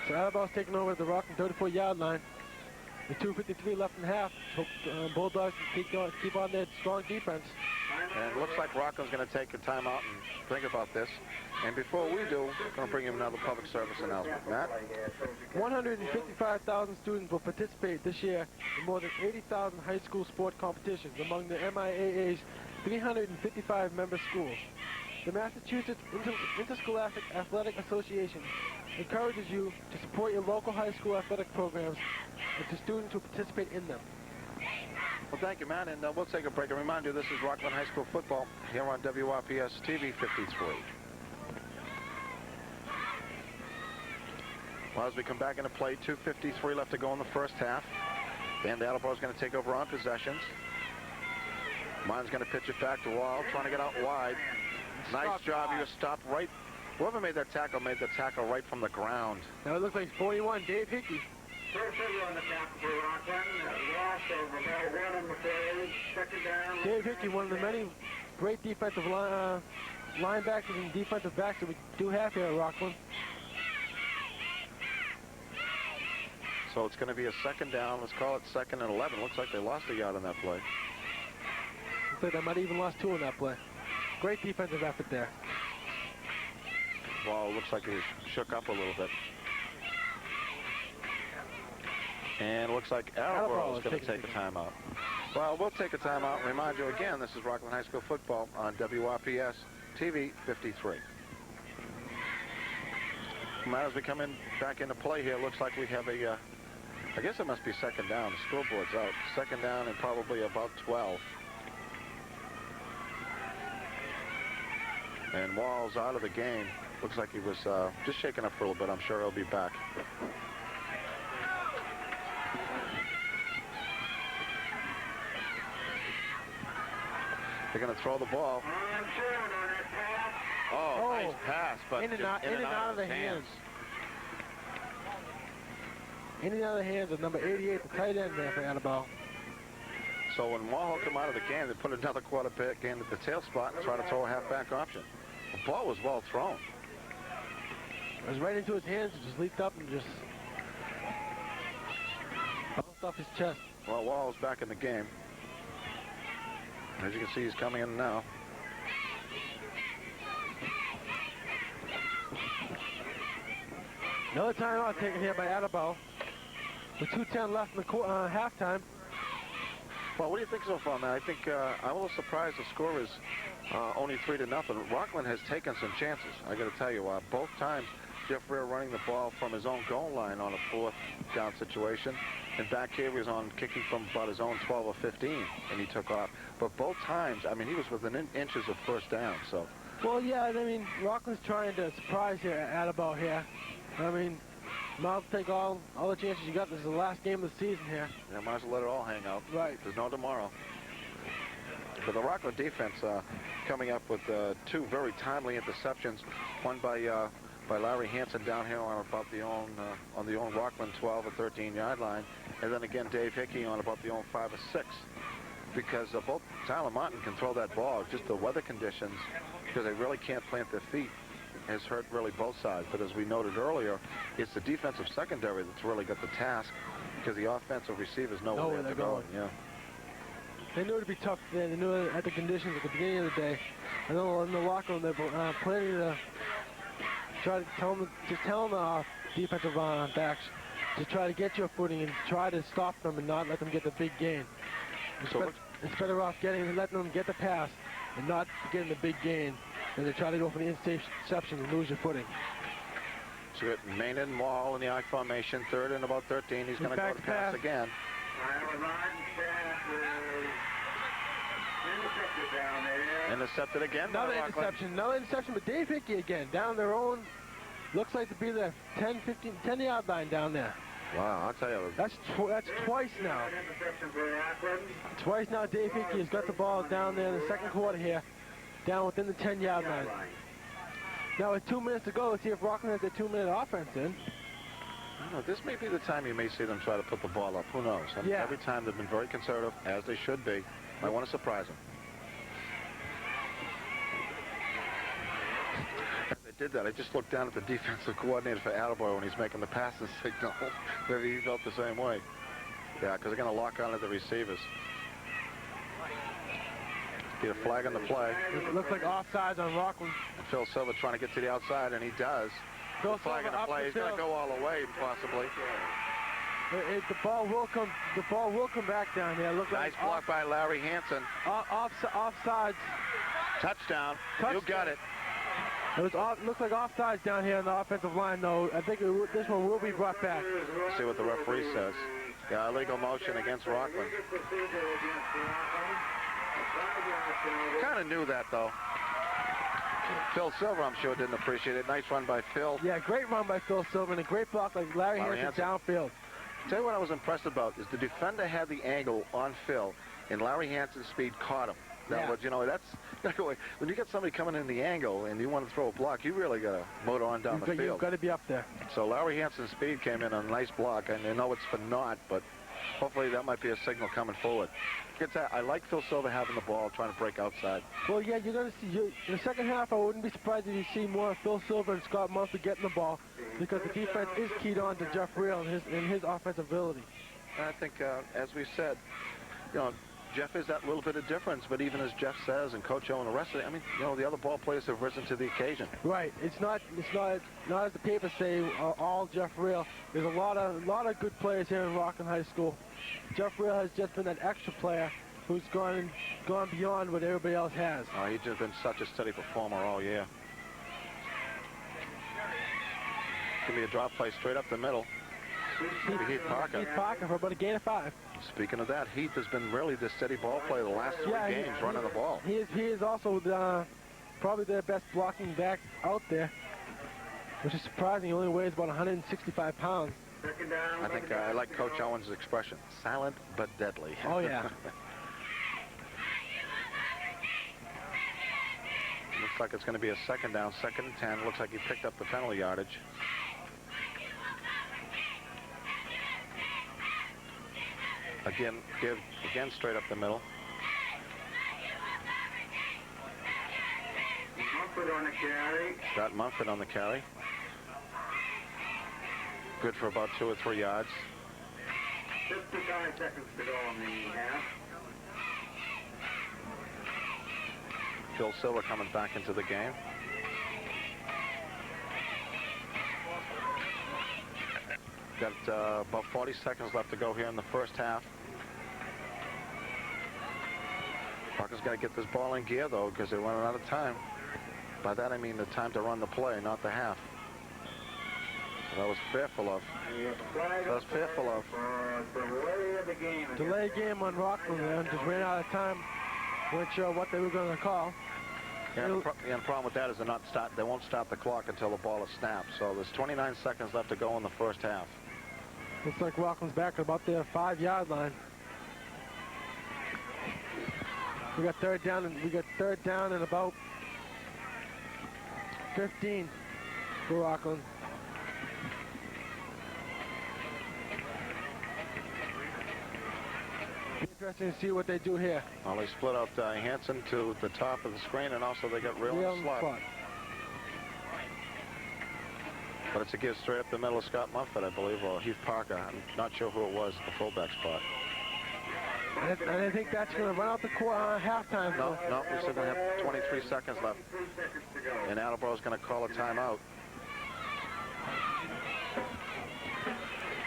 So Attleboro's taking over at the Rockland 34-yard line. With 2:53 left in half. Hope Bulldogs can keep on their strong defense. And it looks like Rockland's going to take a timeout and think about this. And before we do, we're going to bring you another public service announcement. Matt? 155,000 students will participate this year in more than 80,000 high school sport competitions among the MIAA's 355 member schools. The Massachusetts Interscholastic Athletic Association encourages you to support your local high school athletic programs and to students who participate in them. Well, thank you, Matt, and we'll take a break. And remind you, this is Rockland High School football here on WRPS TV 53. Well, as we come back into play, 2:53 left to go in the first half. And Attleboro's going to take over on possessions. Mine's going to pitch it back to Wall, trying to get out wide. Nice job. He was stopped right. Whoever made the tackle right from the ground. Now it looks like 41, Dave Hickey. Dave Hickey, one of the many great defensive linebackers and defensive backs that we do have here at Rockland. So it's going to be a second down. Let's call it 2nd and 11. Looks like they lost a yard on that play. Looks like they might have even lost 2 on that play. Great defensive effort there. Ball looks like he shook up a little bit. And it looks like Attleboro is going to take a timeout. Well, we'll take a timeout. Remind you again, this is Rockland High School football on WRPS TV 53. Now, as we come back into play here, looks like we have a, I guess it must be second down. The scoreboard's out. Second down and probably about 12. And Wall's out of the game. Looks like he was just shaken up for a little bit. I'm sure he'll be back. They're going to throw the ball. Oh, nice pass, but in and out of the hands. In and out of the hands of number 88, the tight end there for Attleboro. So when Wall come out of the game, they put another quarterback in at the tail spot and try to throw a halfback option. The ball was well thrown. It was right into his hands. It just leaped up and just bounced off his chest. Well, Wall's back in the game. As you can see, he's coming in now. Another timeout taken here by Attleboro. With 2:10 left in the halftime. Well, what do you think so far, man? I think I'm a little surprised the score is only 3-0. Rockland has taken some chances. I got to tell you, both times Jeff Rear running the ball from his own goal line on a 4th down situation, and back here he was on kicking from about his own 12 or 15, and he took off. But both times, I mean, he was within inches of first down. So. Well, yeah, I mean, Rockland's trying to surprise here at Attleboro here. I mean, Might as well take all the chances you got. This is the last game of the season here. Yeah, might as well let it all hang out. Right. There's no tomorrow. But the Rockland defense coming up with two very timely interceptions. One by Larry Hansen down here on about the own Rockland 12 or 13-yard line, and then again Dave Hickey on about the own 5 or 6. Because both Tyler Martin can throw that ball, just the weather conditions, because they really can't plant their feet, has hurt really both sides. But as we noted earlier, it's the defensive secondary that's really got the task, because the offensive receivers know where they're going. Yeah. They knew it'd be tough then. They knew at the conditions at the beginning of the day. I know in the locker room they're planning to try to tell them the defensive backs to try to get your footing and try to stop them and not let them get the big gain. It's better off letting them get the pass and not getting the big gain than to try to go for the interception and lose your footing. So we got Maynard Wall in the I formation, 3rd and about 13. He's going to go to pass again. Intercepted again. Another interception, but Dave Hickey again, down their own, looks like to be the 10-yard line down there. Wow, I'll tell you. That's twice now. Twice now Dave Hickey has got the ball down there in the second quarter here, down within the 10-yard line. Now with 2 minutes to go, let's see if Rockland has their 2-minute offense in. I don't know, this may be the time you may see them try to put the ball up. Who knows? I mean, every time they've been very conservative, as they should be. Might want to surprise them. As they did that, I just looked down at the defensive coordinator for Attleboro when he's making the passing signal. Maybe he felt the same way. Yeah, because they're going to lock on to the receivers. Get a flag on the play. It looks like offsides on Rockland. And Phil Silver trying to get to the outside, and he does. Phil flag on the play. He's going to go all the way, possibly. The ball will come back down here. Nice block by Larry Hansen. Offsides. Touchdown. You got it. Looks like offsides down here on the offensive line, though. I think this one will be brought back. Let's see what the referee says. Yeah, illegal motion against Rockland. Kind of knew that, though. Phil Silver, I'm sure, didn't appreciate it. Nice run by Phil. Yeah, great run by Phil Silver and a great block like Larry Hansen downfield. Tell you what I was impressed about is the defender had the angle on Phil, and Larry Hansen's speed caught him. That was, you know, that's when you get somebody coming in the angle and you want to throw a block, you really got to motor on down the field. You've got to be up there. So Larry Hansen's speed came in on a nice block, and I know it's for naught, but hopefully that might be a signal coming forward. I like Phil Silver having the ball, trying to break outside. Well, yeah, you're going to see in the second half. I wouldn't be surprised if you see more of Phil Silver and Scott Murphy getting the ball, because the defense is keyed on to Jeff Reel and his offensive ability. I think, as we said, you know, Jeff is that little bit of difference, but even as Jeff says and Coach O and the rest of it, I mean, you know, the other ball players have risen to the occasion. Right. It's not as the papers say, all Jeff Reel. There's a lot of good players here in Rockland High School. Jeff Reel has just been that extra player who's gone beyond what everybody else has. Oh, he's just been such a steady performer all year. Give me a drop play straight up the middle. Heath Parker for about a gain of 5. Speaking of that, Heath has been really the steady ball player the last 3 games, running the ball. He is also probably their best blocking back out there, which is surprising. He only weighs about 165 pounds. I think I like Coach Owens' expression, silent but deadly. Oh, yeah. Looks like it's going to be a second down, 2nd and 10. Looks like he picked up the penalty yardage. Again, straight up the middle. Mumford on the carry. Got Mumford on the carry. Good for about 2 or 3 yards. 55 seconds to go on the half. Phil Silver coming back into the game. Got about 40 seconds left to go here in the first half. Parker's got to get this ball in gear, though, because they're running out of time. By that, I mean the time to run the play, not the half. So that was fearful of. Delay game on Rockland there. Just ran out of time. Weren't sure what they were going to call. Yeah, the problem with that is they won't start the clock until the ball is snapped. So there's 29 seconds left to go in the first half. Looks like Rockland's back at about their 5-yard line. We got third down and about 15 for Rockland. Interesting to see what they do here. Well, they split out Hansen to the top of the screen, and also they got Real in the slot. But it's a give straight up the middle of Scott Muffet, I believe, or Heath Parker. I'm not sure who it was at the fullback spot. And I think that's going to run out the halftime. No, we still going to have 23 seconds left. And Attleboro's going to call a timeout.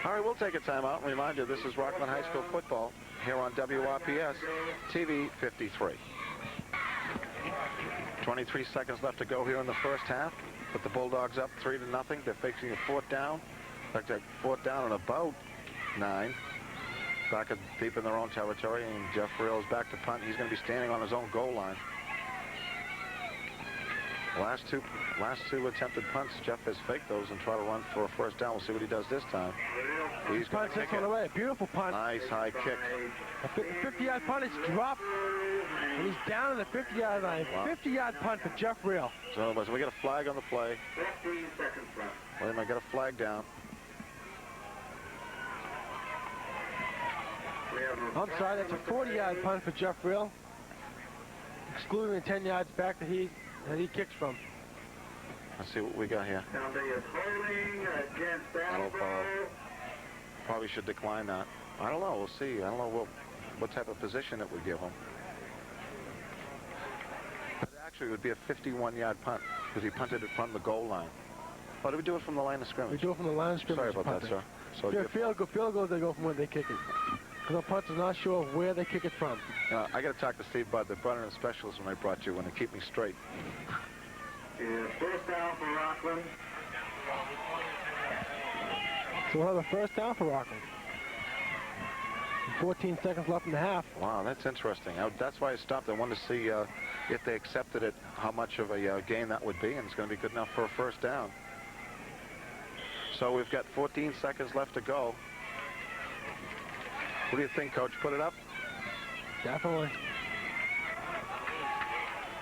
All right, we'll take a timeout and remind you this is Rockland High School football here on WRPS TV 53. 23 seconds left to go here in the first half. Put the Bulldogs up 3-0. They're facing a fourth down. In fact, a fourth down and about 9. Back deep in their own territory, and Jeff Real is back to punt. He's going to be standing on his own goal line. Last two attempted punts, Jeff has faked those and try to run for a first down. We'll see what he does this time. He's going to kick it away. Beautiful punt. Nice high kick. A 50-yard punt is dropped, and he's down on the 50-yard line. Wow. 50-yard punt for Jeff Real. So we get a flag on the play. 15 seconds left. Well, they might get a flag down. I'm sorry, that's a 40-yard punt for Jeff Real, excluding the 10 yards back that he kicks from. Let's see what we got here. Attleboro. Probably should decline that. I don't know. We'll see. I don't know what type of position it would give him. But actually, it would be a 51-yard punt because he punted it from the goal line. Or do we do it from the line of scrimmage? We do it from the line of scrimmage. Sorry about that, sir. So if field goals, they go from where they kick it. Because the punter's not sure where they kick it from. I got to talk to Steve Budd, the Brennan specialist, when I brought you, when they keep me straight. First down for Rockland. So we'll have a first down for Rockland. 14 seconds left in the half. Wow, that's interesting. That's why I stopped. I wanted to see if they accepted it, how much of a gain that would be, and it's going to be good enough for a first down. So we've got 14 seconds left to go. What do you think, Coach? Put it up? Definitely.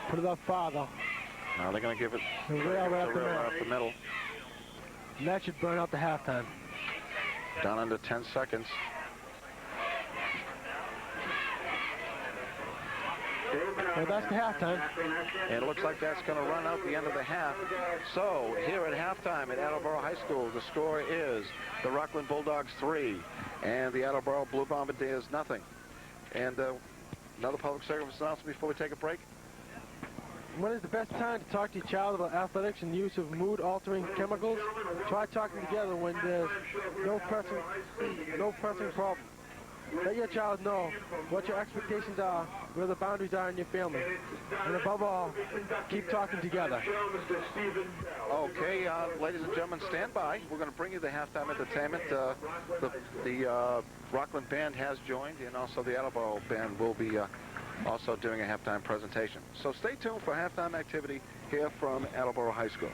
Put it up far, though. Now they're going to give it right up the middle. And that should burn out the halftime. Down under 10 seconds. Well, that's the halftime. And it looks like that's going to run out the end of the half. So here at halftime at Attleboro High School, the score is the Rockland Bulldogs 3 and the Attleboro Blue Bombardiers nothing. And another public service announcement before we take a break. When is the best time to talk to your child about athletics and the use of mood-altering chemicals? Try talking together when there's no pressing problem. Let your child know what your expectations are, where the boundaries are in your family. And above all, keep talking together. Okay, ladies and gentlemen, stand by. We're going to bring you the halftime entertainment. The Rockland band has joined, and also the Attleboro band will be also doing a halftime presentation. So stay tuned for halftime activity here from Attleboro High School.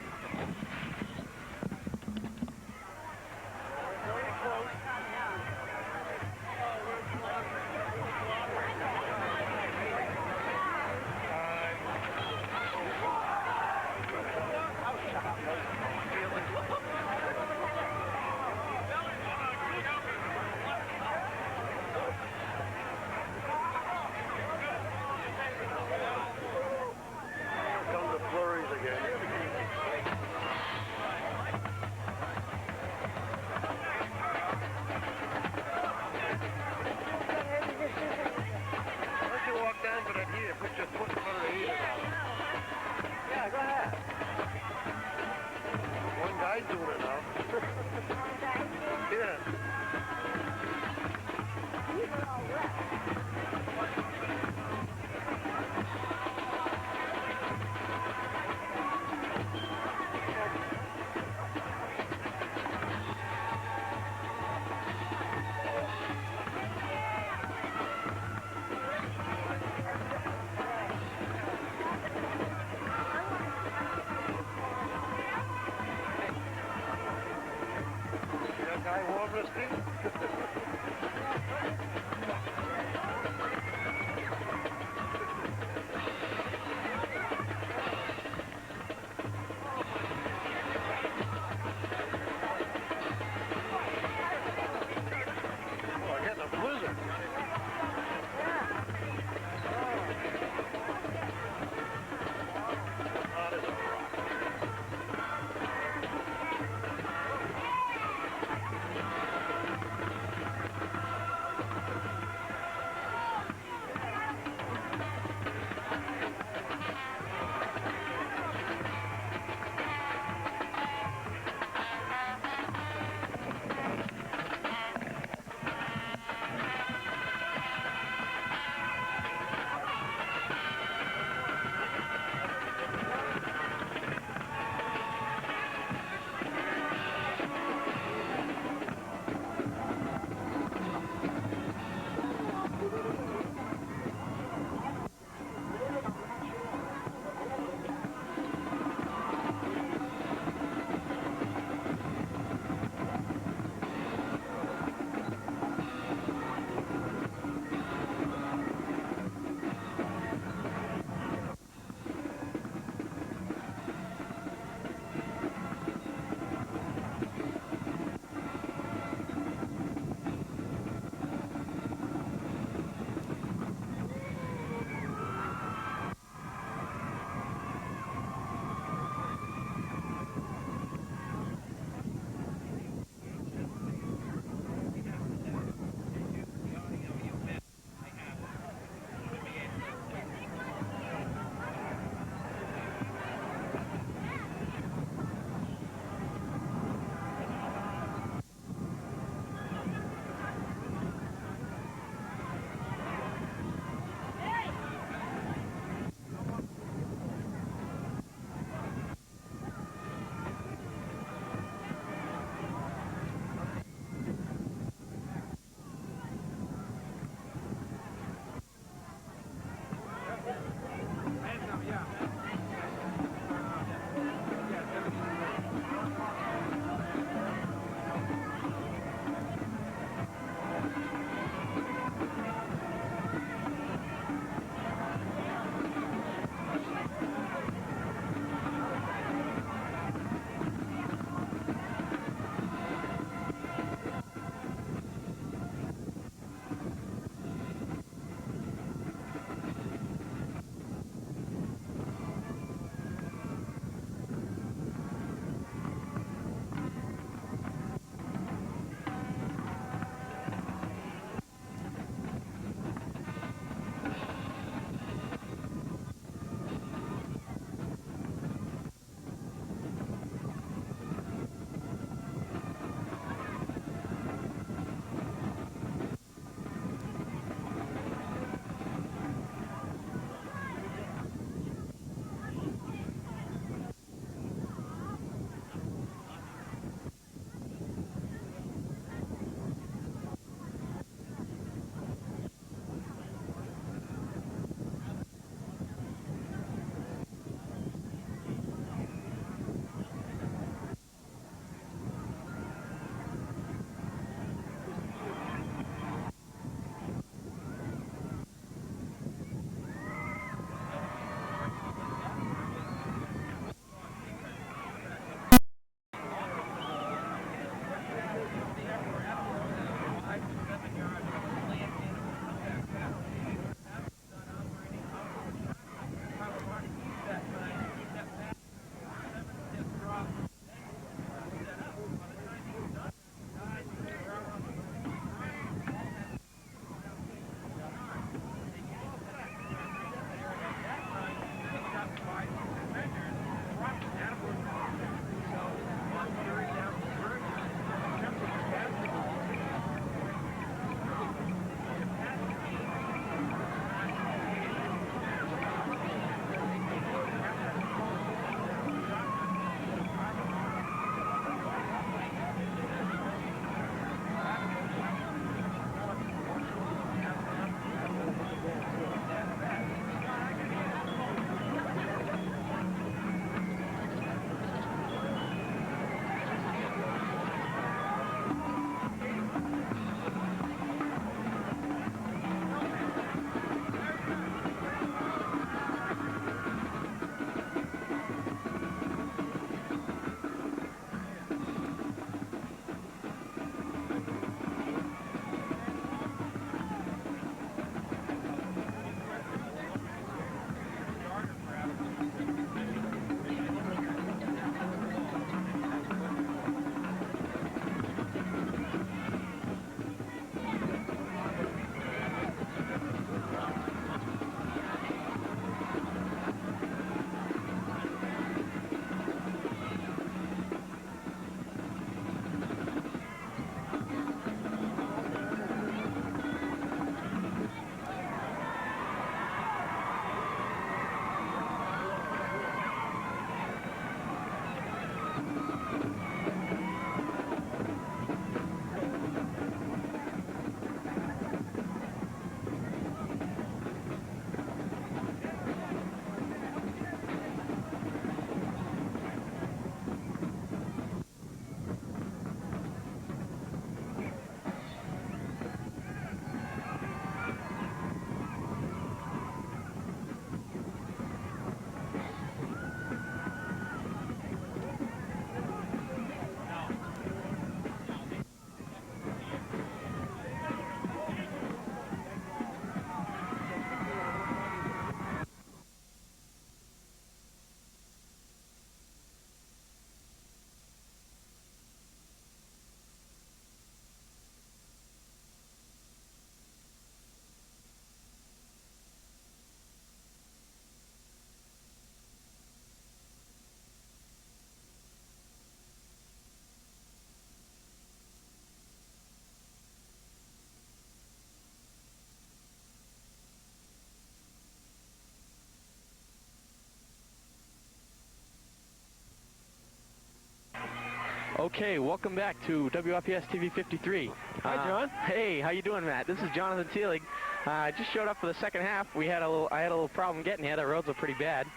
Okay, welcome back to WRPS TV 53. Hi, John. Hey, how you doing, Matt? This is Jonathan Seelig. I just showed up for the second half. I had a little problem getting here. The roads are pretty bad.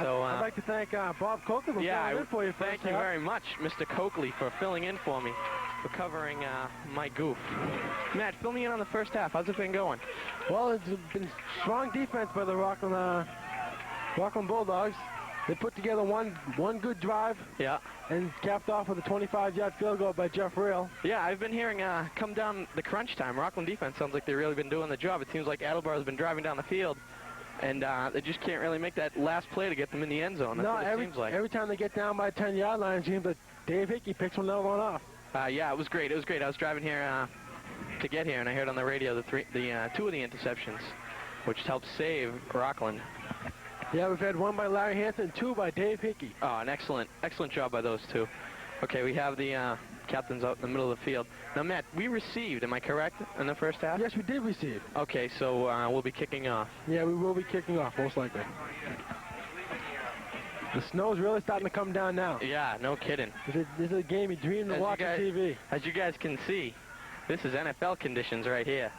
So I'd like to thank Bob Coakley for filling in for you. Thank you very much, Mr. Coakley, for filling in for me, for covering my goof. Matt, fill me in on the first half. How's it been going? Well, it's been strong defense by the Rockland Bulldogs. They put together one good drive. Yeah. And capped off with a 25-yard field goal by Jeff Reel. Yeah, I've been hearing come down the crunch time. Rockland defense sounds like they've really been doing the job. It seems like Attleboro has been driving down the field, and they just can't really make that last play to get them in the end zone. That's what it seems like. Every time they get down by 10-yard line, it seems that Dave Hickey picks one off. Yeah, it was great. It was great. I was driving here to get here, and I heard on the radio two of the interceptions, which helped save Rockland. Yeah, we've had one by Larry Hansen and two by Dave Hickey. Oh, an excellent job by those two. Okay, we have the captains out in the middle of the field. Now, Matt, we received, am I correct, in the first half? Yes, we did receive. Okay, so we'll be kicking off. Yeah, we will be kicking off, most likely. The snow's really starting to come down now. Yeah, no kidding. This is a game you dream to watch on TV. As you guys can see, this is NFL conditions right here.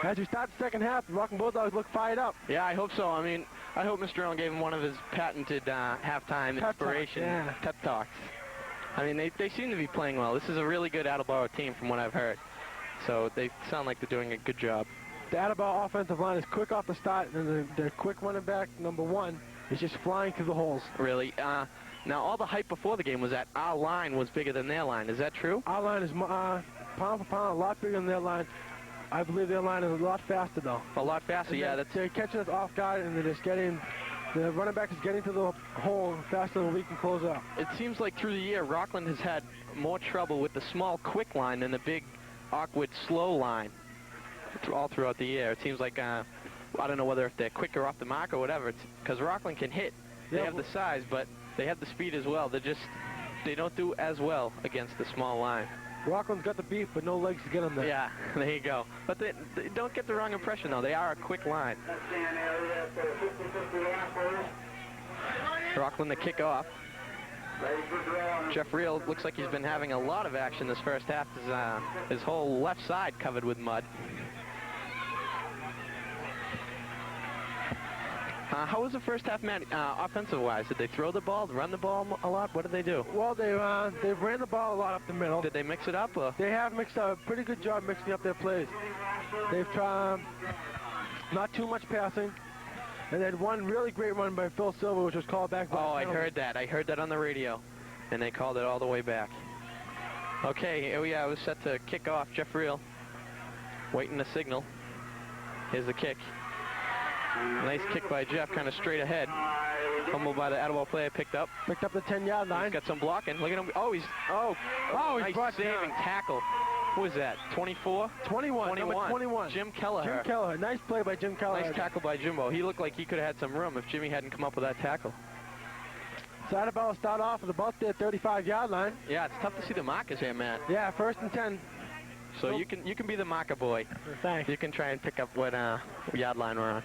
As we start the second half, the Rockland Bulldogs look fired up. Yeah, I hope so. I mean, I hope Mr. Allen gave him one of his patented halftime inspiration pep talks. I mean, they seem to be playing well. This is a really good Attleboro team from what I've heard. So they sound like they're doing a good job. The Attleboro offensive line is quick off the start, and the quick running back, number 1, is just flying through the holes. Really? Now, all the hype before the game was that our line was bigger than their line. Is that true? Our line is pound for pound a lot bigger than their line. I believe their line is a lot faster, though. A lot faster, yeah. They're catching us off guard, and they're just the running back is getting to the hole faster than we can close out. It seems like through the year, Rockland has had more trouble with the small, quick line than the big, awkward, slow line all throughout the year. It seems like, I don't know whether if they're quicker off the mark or whatever, because Rockland can hit. They have the size, but they have the speed as well. They don't do as well against the small line. Rockland's got the beef, but no legs to get them there. Yeah, there you go. But they don't get the wrong impression, though. They are a quick line. Rockland the kickoff. Jeff Reel looks like he's been having a lot of action this first half. His whole left side covered with mud. How was the first half, Matt, offensive-wise? Did they throw the ball, run the ball a lot? What did they do? Well, they ran the ball a lot up the middle. Did they mix it up? Or? They have mixed a pretty good job mixing up their plays. They've tried not too much passing. And they had one really great run by Phil Silver, which was called back by I heard that. I heard that on the radio. And they called it all the way back. Okay, here we are. We're set to kick off. Jeff Reel waiting the signal. Here's the kick. Nice kick by Jeff, kind of straight ahead. Fumble by the Attleboro player, picked up. Picked up the 10-yard line. He's got some blocking. Look at him. He's nice saving tackle. Who is that? 24? 21. Number 21. Jim Kelleher. Jim Kelleher. Nice play by Jim Kelleher. Nice tackle by Jimbo. He looked like he could have had some room if Jimmy hadn't come up with that tackle. So Attleboro start off at about their 35-yard line. Yeah, it's tough to see the markers here, Matt. Yeah, 1st and 10. So you can be the marker boy. Thanks. You can try and pick up what yard line we're on.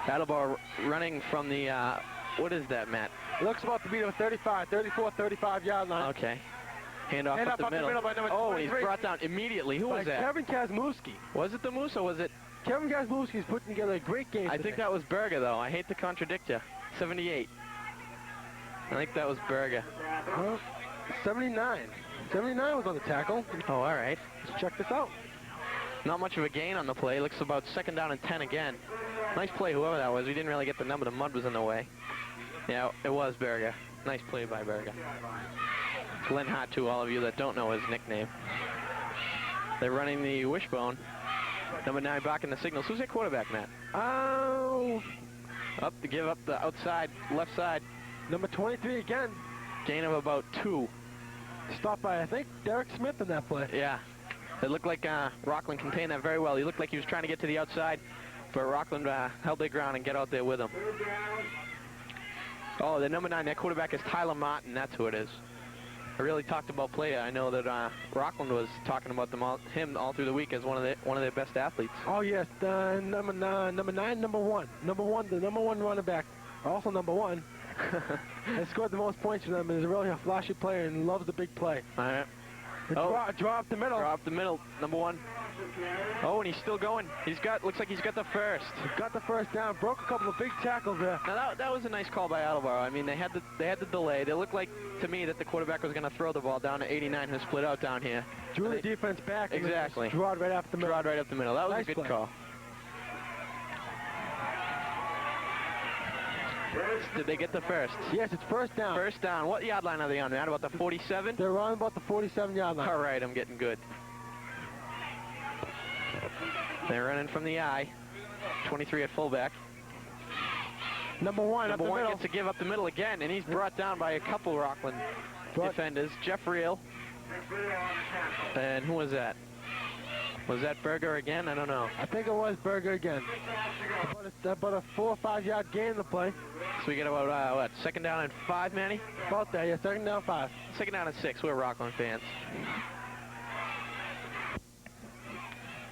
Attleboro running from the, what is that, Matt? It looks about to be the 35-yard line. Okay. Hand off up the middle by number 23. He's brought down immediately. Who was that? Kevin Kazmowski. Was it the Moose or was it? Kevin Kazmowski's putting together a great game I think that was Berger, though. I hate to contradict you. 78. I think that was Berger. Well, 79. 79 was on the tackle. Oh, all right. Let's check this out. Not much of a gain on the play. Looks about 2nd down and 10 again. Nice play, whoever that was. We didn't really get the number. The mud was in the way. Yeah, it was Berger. Nice play by Berger. Glenn Hart, to all of you that don't know his nickname. They're running the wishbone. Number 9 blocking the signals. Who's their quarterback, Matt? Oh. Up to give up the outside, left side. Number 23 again. Gain of about 2. Stopped by, I think, Derek Smith in that play. Yeah. It looked like Rockland contained that very well. He looked like he was trying to get to the outside, but Rockland held their ground and get out there with him. Oh, the number 9, their quarterback is Tyler Martin. That's who it is. I really talked about player. I know that Rockland was talking about him all through the week as one of their best athletes. Oh yes, the number 9, number 1, the number 1 running back, also number 1, He scored the most points for them, and is really a flashy player and loves the big play. All right. Draw up the middle. Draw up the middle, number 1. Oh, and he's still going. Looks like he's got the first. He got the first down, broke a couple of big tackles there. Now that was a nice call by Attleboro. I mean, they had the delay. They looked like to me that the quarterback was going to throw the ball down to 89 and split out down here. Drew the defense back. Exactly. And drawed right up the middle. Drawed right up the middle. That was nice a good play. call. Did they get the first? Yes, it's first down. First down. What yard line are they on, Matt? About the 47? They're on about the 47-yard line. All right, I'm getting good. They're running from the I. 23 at fullback. Number 1 Number up the 1 middle. gets to give up the middle again, and he's brought down by a couple Rockland defenders. Jeff Reel. And who was that? Was that Berger again? I don't know. I think it was Berger again. About a 4 or 5 yard gain in the play. So we get about, what, 2nd down and 5, Manny? About that, yeah, 2nd down 5. 2nd down and 6. We're Rockland fans.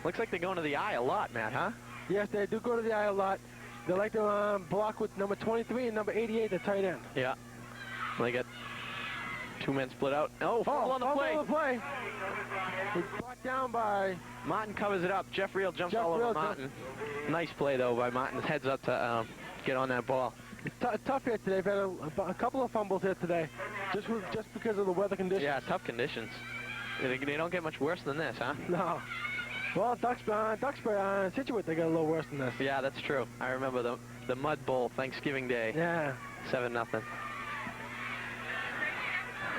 Looks like they're going to the I a lot, Matt, huh? Yes, they do go to the I a lot. They like to block with number 23 and number 88, the tight end. Yeah. They got 2 men split out. Oh, fumble on the play. On the play. He's brought down by... Martin covers it up. Jeff Reel jumps all over Martin. Nice play, though, by Martin. Heads up to get on that ball. It's tough here today. They've had a couple of fumbles here today, just because of the weather conditions. Yeah, tough conditions. They don't get much worse than this, huh? No. Well, Duxbury, Situate, they got a little worse than this. Yeah, that's true. I remember the Mud Bowl Thanksgiving Day. Yeah. 7-0.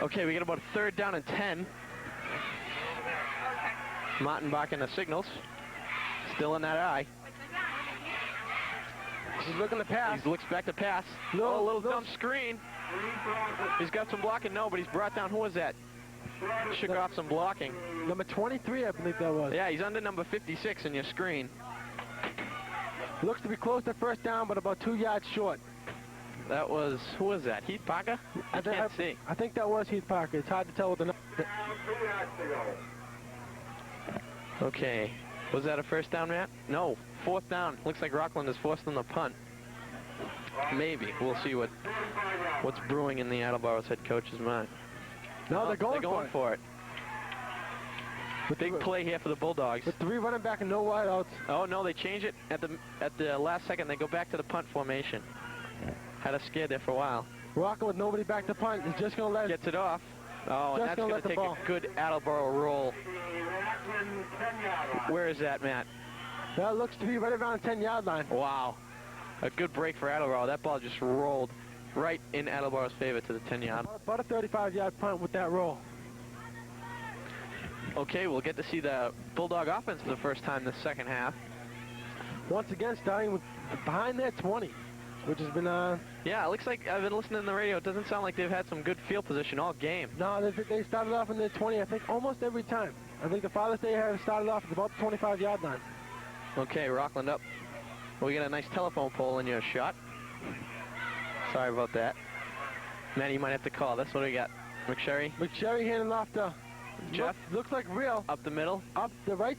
Okay, we get about 3rd down and 10. Martin barking the signals. Still in that eye. He's looking to pass. He looks back to pass. No, a little dumb screen. He's got some blocking. No, but he's brought down. Who was that? Shook off some blocking. Number 23, I believe that was. Yeah, he's under number 56 in your screen. Looks to be close to first down, but about 2 yards short. That was, who was that? Heath Parker? I can't see. I think that was Heath Parker. It's hard to tell with the number. Okay. Was that a first down, Matt? No. 4th down. Looks like Rockland is forced on the punt. Maybe. We'll see what's brewing in the Attleboro's head coach's mind. No, they're going for it. Big play here for the Bulldogs. With 3 running back and no wideouts. Oh, no, they change it at the last second. They go back to the punt formation. Had us scared there for a while. Rockland with nobody back to punt is just going to let Gets it off. Oh, and that's going to take a good Attleboro roll. Where is that, Matt? That looks to be right around the 10-yard line. Wow. A good break for Attleboro. That ball just rolled right in Attleboro's favor to the 10-yard. About a 35-yard punt with that roll. Okay, we'll get to see the Bulldog offense for the first time this 2nd half. Once again, starting with behind their 20, which has been... Yeah, it looks like I've been listening to the radio. It doesn't sound like they've had some good field position all game. No, they started off in their 20, I think, almost every time. I think the farthest they have started off is about the 25-yard line. Okay, Rockland up. We got a nice telephone pole in your shot. Sorry about that. Manny, you might have to call this. What do we got? McSherry? McSherry handing off to Jeff? Looks like Real. Up the middle? Up the right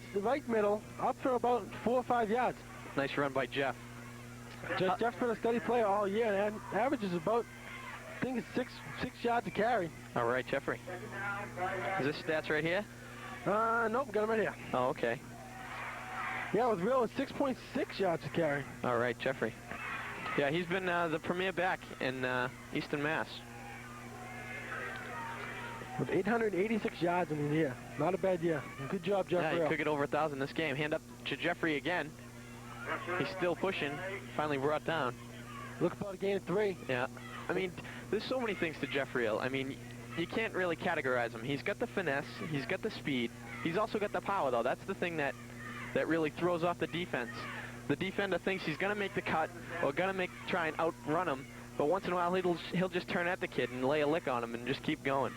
middle, up for about 4 or 5 yards. Nice run by Jeff. Jeff's been a steady player all year, and averages about, I think it's 6 yards a carry. All right, Jeffrey. Is this stats right here? Nope, got him right here. Oh, okay. Yeah, with Real, it's 6.6 yards a carry. All right, Jeffrey. Yeah, he's been the premier back in Eastern Mass. With 886 yards in the year. Not a bad year. Good job, Jeff Yeah, Real. he could get over 1,000 this game. Hand up to Jeffrey again. He's still pushing. Finally brought down. Look about a gain of 3. Yeah. I mean, there's so many things to Jeff Real. I mean, you can't really categorize him. He's got the finesse. He's got the speed. He's also got the power, though. That's the thing that really throws off the defense. The defender thinks he's going to make the cut or going to try and outrun him, but once in a while he'll just turn at the kid and lay a lick on him and just keep going.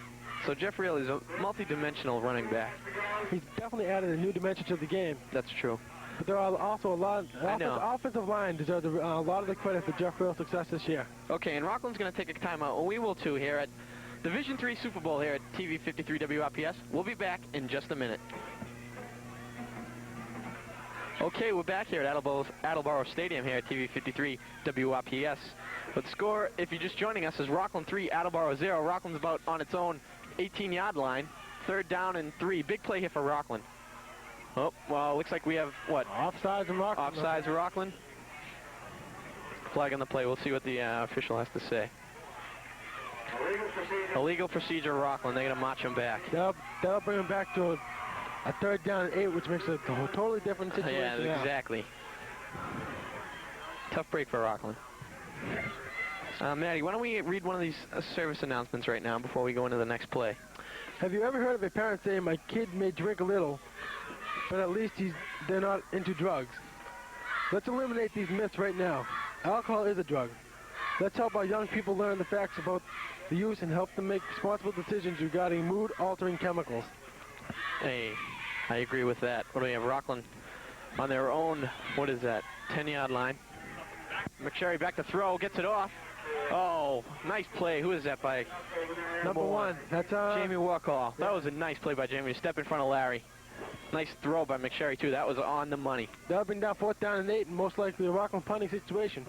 So Jeff Reel is a multi-dimensional running back. He's definitely added a new dimension to the game. That's true. But there are also a lot of offensive line deserves a lot of the credit for Jeff Reel's success this year. Okay, and Rockland's going to take a timeout, and we will too here at Division III Super Bowl here at TV 53 WRPS. We'll be back in just a minute. Okay, we're back here at Attleboro Stadium here at TV 53 WRPS. But the score, if you're just joining us, is Rockland 3, Attleboro 0. Rockland's about on its own 18-yard line. 3rd down and 3. Big play here for Rockland. Oh, well, looks like we have, what? Offsides and Rockland. Offsides of Rockland. Flag on the play. We'll see what the official has to say. Illegal procedure, Rockland. They're going to march him back. That'll bring him back to a 3rd down and 8, which makes it a totally different situation. Yeah, exactly. Tough break for Rockland. Maddie, why don't we read one of these service announcements right now before we go into the next play? Have you ever heard of a parent saying, my kid may drink a little, but at least they're not into drugs? Let's eliminate these myths right now. Alcohol is a drug. Let's help our young people learn the facts about the use and help them make responsible decisions regarding mood-altering chemicals. Hey, I agree with that. What do we have? Rockland on their own, what is that, 10-yard line. McSherry back to throw, gets it off. Oh, nice play. Who is that by? Number 1. That's Jamie Warcall. That was a nice play by Jamie to step in front of Larry. Nice throw by McSherry, too. That was on the money. That'll bring down 4th down and 8, and most likely a Rockland punting situation.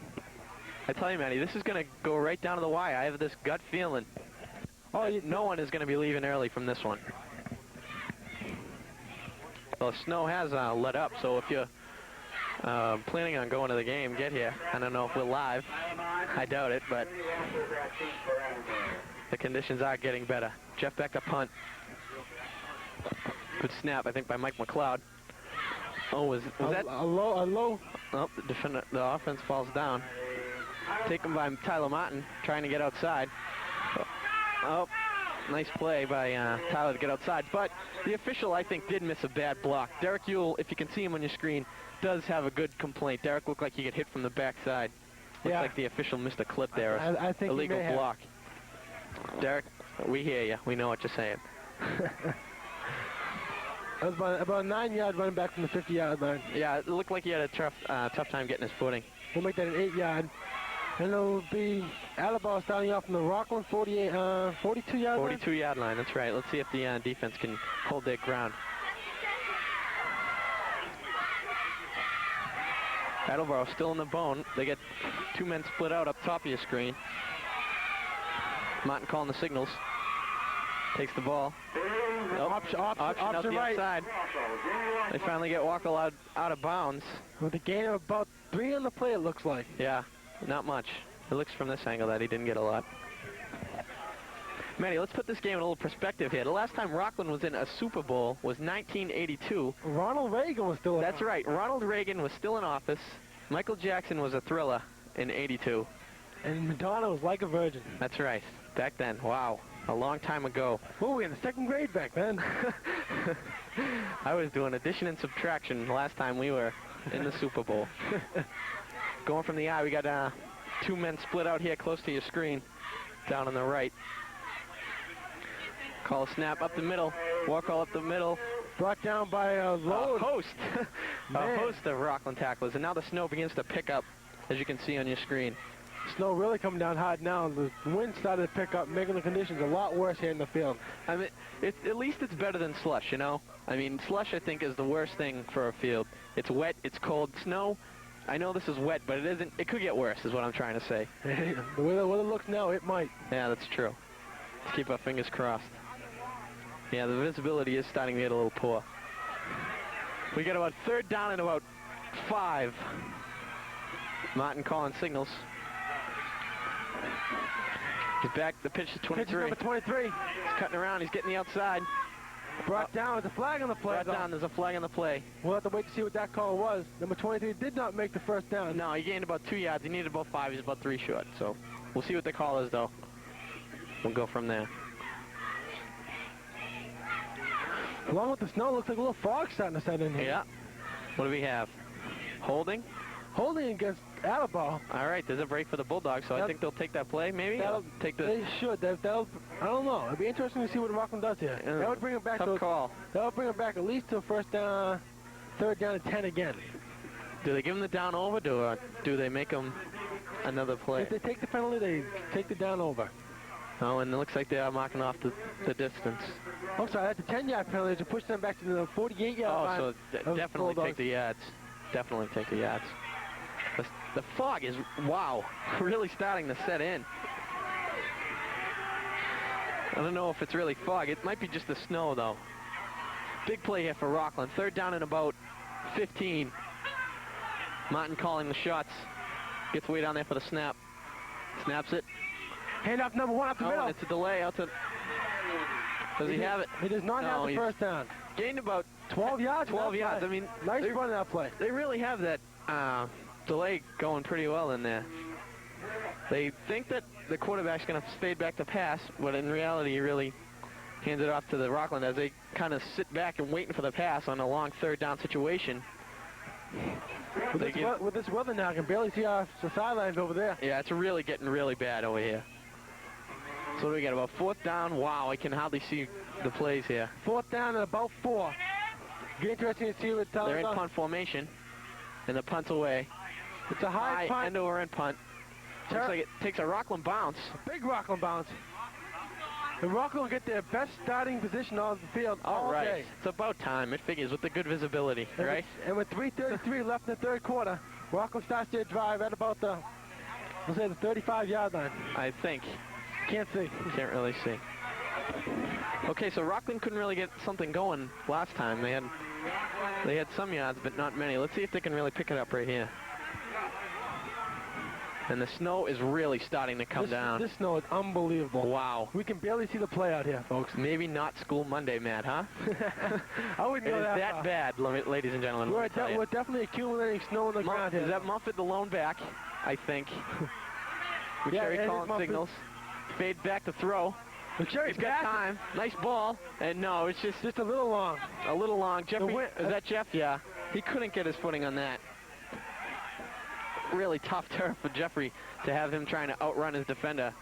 I tell you, Matty, this is going to go right down to the wire. I have this gut feeling. No one is going to be leaving early from this one. Well, snow has let up, so if you're planning on going to the game, get here. I don't know if we're live. I doubt it, but the conditions are getting better. Jeff Beck to punt. Good snap, I think, by Mike McLeod. Oh, was that? A low. Oh, the offense falls down. Taken by Tyler Martin, trying to get outside. Oh, nice play by Tyler to get outside. But the official, I think, did miss a bad block. Derek Ewell, if you can see him on your screen, does have a good complaint. Derek looked like he got hit from the backside. Looks like the official missed a clip there. I think illegal block. Derek, we hear you. We know what you're saying. That was about a 9-yard running back from the 50-yard line. Yeah, it looked like he had a tough time getting his footing. We'll make that an 8-yard. And it'll be Attleboro starting off from the Rockland 42-yard line? 42-yard line, that's right. Let's see if the defense can hold their ground. Attleboro still in the bone. They get 2 men split out up top of your screen. Martin calling the signals. Takes the ball. Nope. Option out the right. outside. They finally get Walker out of bounds. With a gain of about 3 on the play, it looks like. Yeah, not much. It looks from this angle that he didn't get a lot. Matty, let's put this game in a little perspective here. The last time Rockland was in a Super Bowl was 1982. Ronald Reagan was still in That's right. Ronald Reagan was still in office. Michael Jackson was a thriller in '82. And Madonna was like a virgin. That's right. Back then. Wow. A long time ago. Oh, we were in the 2nd grade back then. I was doing addition and subtraction last time we were in the Super Bowl. Going from the eye, we got 2 men split out here close to your screen, down on the right. Call a snap up the middle. Walk all up the middle. Brought down by a host. A host of Rockland tacklers. And now the snow begins to pick up, as you can see on your screen. Snow really coming down hard now. The wind started to pick up, making the conditions a lot worse here in the field. I mean, at least it's better than slush, you know? I mean, slush, I think, is the worst thing for a field. It's wet, it's cold. Snow, I know this is wet, but it isn't. It could get worse, is what I'm trying to say. The way it looks now, it might. Yeah, that's true. Let's keep our fingers crossed. Yeah, the visibility is starting to get a little poor. We got about 3rd down and about 5. Martin calling signals. He's back. The pitch is 23. Pitch is number 23. He's cutting around. He's getting the outside. Brought down. There's a flag on the play. Brought down. There's a flag on the play. We'll have to wait to see what that call was. Number 23 did not make the 1st down. No, he gained about 2 yards. He needed about 5. He's about 3 short. So we'll see what the call is, though. We'll go from there. Along with the snow, looks like a little fog starting to set in here. Yeah. What do we have? Holding? Holding against Attleboro. All right, there's a break for the Bulldogs, so I think they'll take that play, maybe? They should. I don't know. It'd be interesting to see what Rockland does here. That would bring it back tough call. That would bring it back at least to a 1st down, 3rd down and 10 again. Do they give them the down over, or do they make them another play? If they take the penalty, they take the down over. Oh, and it looks like they are marking off the distance. I'm sorry, that's a 10-yard penalty to push them back to the 48-yard line. Oh, so definitely take the yards. definitely take the yards. The fog is, wow, really starting to set in. I don't know if it's really fog. It might be just the snow, though. Big play here for Rockland. 3rd down and about 15. Martin calling the shots. Gets way down there for the snap. Snaps it. Hand off number 1 up the middle. And it's a delay out to... Does he have it? He does not have the first down. Gained about 12 yards. 12 yards. I mean, nice run that play. They really have that delay going pretty well in there. They think that the quarterback's going to fade back to pass, but in reality, he really hands it off to the Rockland as they kind of sit back and waiting for the pass on a long 3rd down situation. With this weather now, I can barely see the sidelines over there. Yeah, it's really getting really bad over here. So what do we got? About 4th down. Wow, I can hardly see the plays here. 4th down and about 4. Be interesting to see what they're in punt formation, and the punt's away. It's a high punt. End over end punt. Looks like it takes a Rockland bounce. A big Rockland bounce. And Rockland will get their best starting position on the field all day. It's about time. It figures with the good visibility, right? And with 3:33 left in the 3rd quarter, Rockland starts their drive at about the, let's say, the 35-yard line. I think. Can't see. Can't really see. Okay, so Rockland couldn't really get something going last time. They had some yards, but not many. Let's see if they can really pick it up right here. And the snow is really starting to come down. This snow is unbelievable. Wow. We can barely see the play out here, folks. Maybe not school Monday, Matt, huh? I wouldn't go that far. Bad, ladies and gentlemen. We're definitely accumulating snow on the ground here. Is that Muffet the lone back? I think. McSherry calling signals. Fade back to throw. McSherry's got time. Nice ball. And no, it's just a little long. A little long. Jeffrey, is that Jeff? Yeah. He couldn't get his footing on that. Really tough turf for Jeffrey to have him trying to outrun his defender.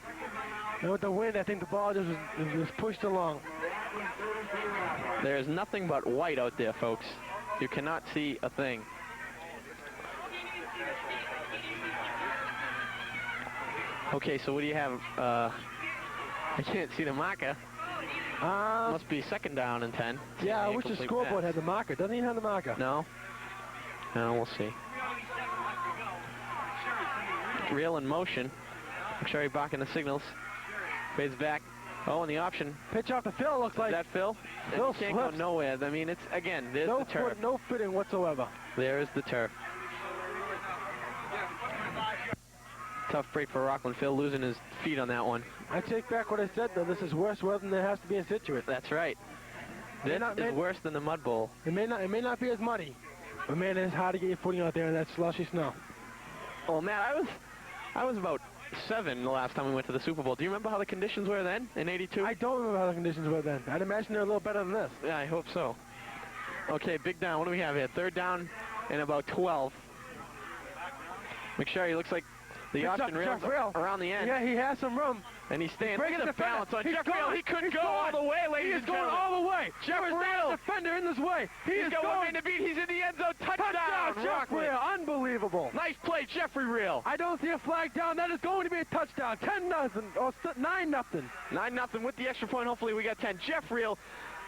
And with the wind, I think the ball just was pushed along. There's nothing but white out there, folks. You cannot see a thing. Okay, so what do you have? I can't see the marker. Must be 2nd down and 10. Yeah, I wish the scoreboard had the marker. Doesn't even have the marker. No? No, we'll see. Reel in motion. McSherry barking the signals. Fades back. Oh, and the option. Pitch off the Phil, looks like. Is that Phil? Phil can't go nowhere. I mean, it's, again, there's the turf. No fitting whatsoever. There's the turf. Tough break for Rockland. Phil losing his feet on that one. I take back what I said, though. This is worse weather than there has to be in Scituate. That's right. This is worse than the Mud Bowl. It may not be as muddy, but man, it's hard to get your footing out there in that slushy snow. Oh, Matt, I was about 7 the last time we went to the Super Bowl. Do you remember how the conditions were then in '82? I don't remember how the conditions were then. I'd imagine they're a little better than this. Yeah, I hope so. Okay, big down. What do we have here? 3rd down and about 12. McSherry looks like the option rails around the end. Yeah, he has some room. And he's staying. Look at the balance on Jeff Reel. He couldn't go all the way, ladies and gentlemen. He's going all the way. Jeff Reel. Defender in this way. He's got one man to beat. He's in the end zone. Touchdown, Jeff Reel. Unbelievable. Nice play, Jeffrey Reel. I don't see a flag down. That is going to be a touchdown. 10-0 or 9-0. 9-0 with the extra point. Hopefully we got 10. Jeff Reel,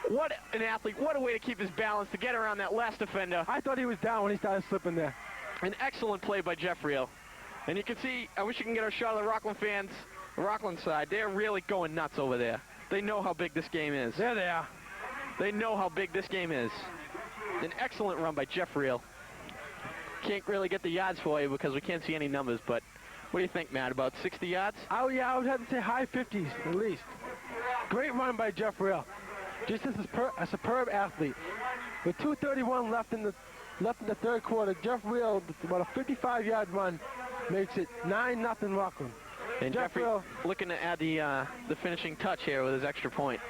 what an athlete. What a way to keep his balance to get around that last defender. I thought he was down when he started slipping there. An excellent play by Jeff Reel. And you can see, I wish you can get a shot of the Rockland fans, the Rockland side. They're really going nuts over there. They know how big this game is. There they are. They know how big this game is. An excellent run by Jeff Reel. Can't really get the yards for you because we can't see any numbers, but what do you think, Matt? About 60 yards? Oh, yeah, I would have to say high 50s at least. Great run by Jeff Reel. Just as a superb athlete. With 2:31 left in the 3rd quarter, Jeff Reel, about a 55-yard run, makes it 9-0 Rockland. And Jeffrey looking to add the finishing touch here with his extra point.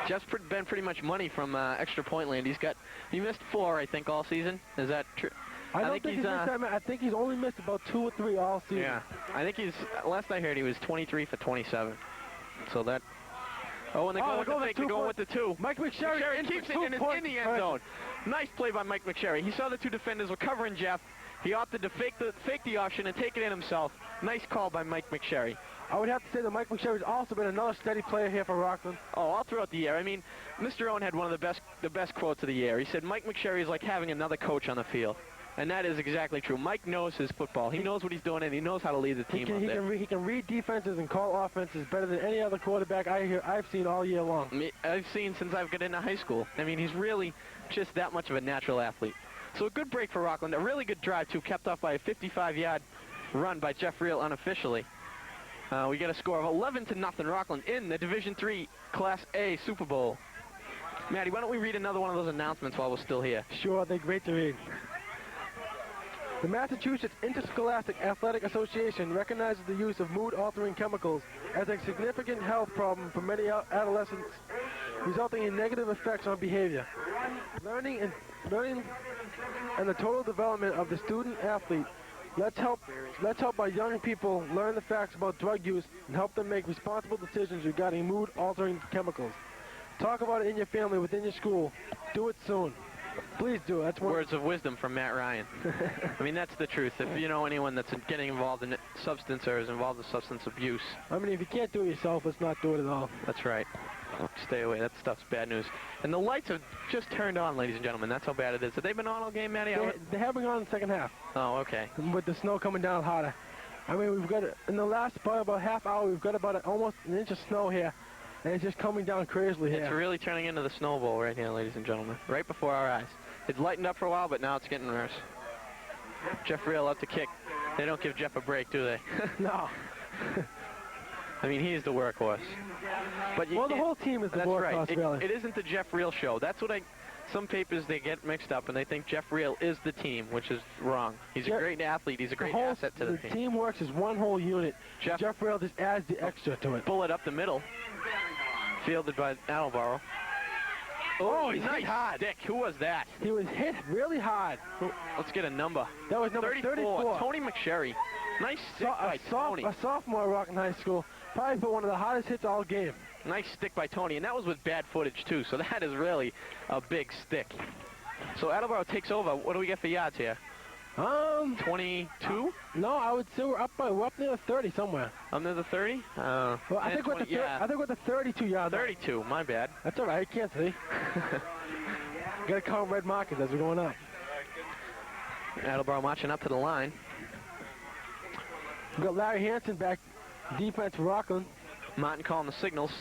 Jeff's been pretty much money from extra point land. He missed 4, I think, all season. Is that true? I think he's missed that. I think he's only missed about 2 or 3 all season. Yeah, I think last I heard he was 23 for 27. So that. Oh, and they're going with the 2. Mike McSherry keeps it and is in the end zone. Nice play by Mike McSherry. He saw the 2 defenders were covering Jeff. He opted to fake the option and take it in himself. Nice call by Mike McSherry. I would have to say that Mike McSherry's also been another steady player here for Rockland. Oh, all throughout the year. I mean, Mr. Owen had one of the best quotes of the year. He said, Mike McSherry is like having another coach on the field. And that is exactly true. Mike knows his football. He knows what he's doing, and he knows how to lead the team out there. He can read defenses and call offenses better than any other quarterback I've seen all year long. I've seen since I've got into high school. I mean, he's really just that much of a natural athlete. So a good break for Rockland. A really good drive, too, capped off by a 55-yard run by Jeff Reel unofficially. We get a score of 11-0 Rockland in the Division III Class A Super Bowl. Maddie, why don't we read another one of those announcements while we're still here? Sure, they're great to read. The Massachusetts Interscholastic Athletic Association recognizes the use of mood-altering chemicals as a significant health problem for many adolescents, resulting in negative effects on behavior, learning and the total development of the student-athlete. Let's help our young people learn the facts about drug use and help them make responsible decisions regarding mood-altering chemicals. Talk about it in your family, within your school. Do it soon. Please do. That's words of wisdom from Matt Ryan. I mean, that's the truth. If you know anyone that's getting involved in substance or is involved in substance abuse. I mean, if you can't do it yourself, let's not do it at all. That's right. Stay away. That stuff's bad news. And the lights have just turned on, ladies and gentlemen. That's how bad it is. Have they been on all game, Maddie? They have been on in the second half. Oh, okay. With the snow coming down harder. I mean, we've got, in the last about half hour, we've got about almost an inch of snow here. And it's just coming down crazily here. It's really turning into the snowball right here, ladies and gentlemen. Right before our eyes. It's lightened up for a while, but now it's getting worse. Jeff Reel up to kick. They don't give Jeff a break, do they? No. I mean, he's the workhorse. But well, the whole team is the workhorse, right. really. It isn't the Jeff Reel show. That's what some papers, they get mixed up, and they think Jeff Reel is the team, which is wrong. He's a great athlete. He's a great asset to the team. The team works as one whole unit. Jeff Reel just adds the extra to it. Bullet up the middle. Fielded by Attleboro. Oh, he's nice hard. Dick, who was that? He was hit really hard. Let's get a number. That was number 34. Tony McSherry. Nice stick by Tony. A sophomore at Rockland High School. Probably put one of the hardest hits all game. Nice stick by Tony, and that was with bad footage, too, so that is really a big stick. So Attleboro takes over. What do we get for yards here? 22? No, I would say we're up near the 30 somewhere. Up near the 30? Well, I think we're the 32 yard. 32, my bad. That's all right, I can't see. Gotta count red markers as we're going up. Attleboro marching up to the line. We've got Larry Hansen back, defense for Rockland. Martin calling the signals.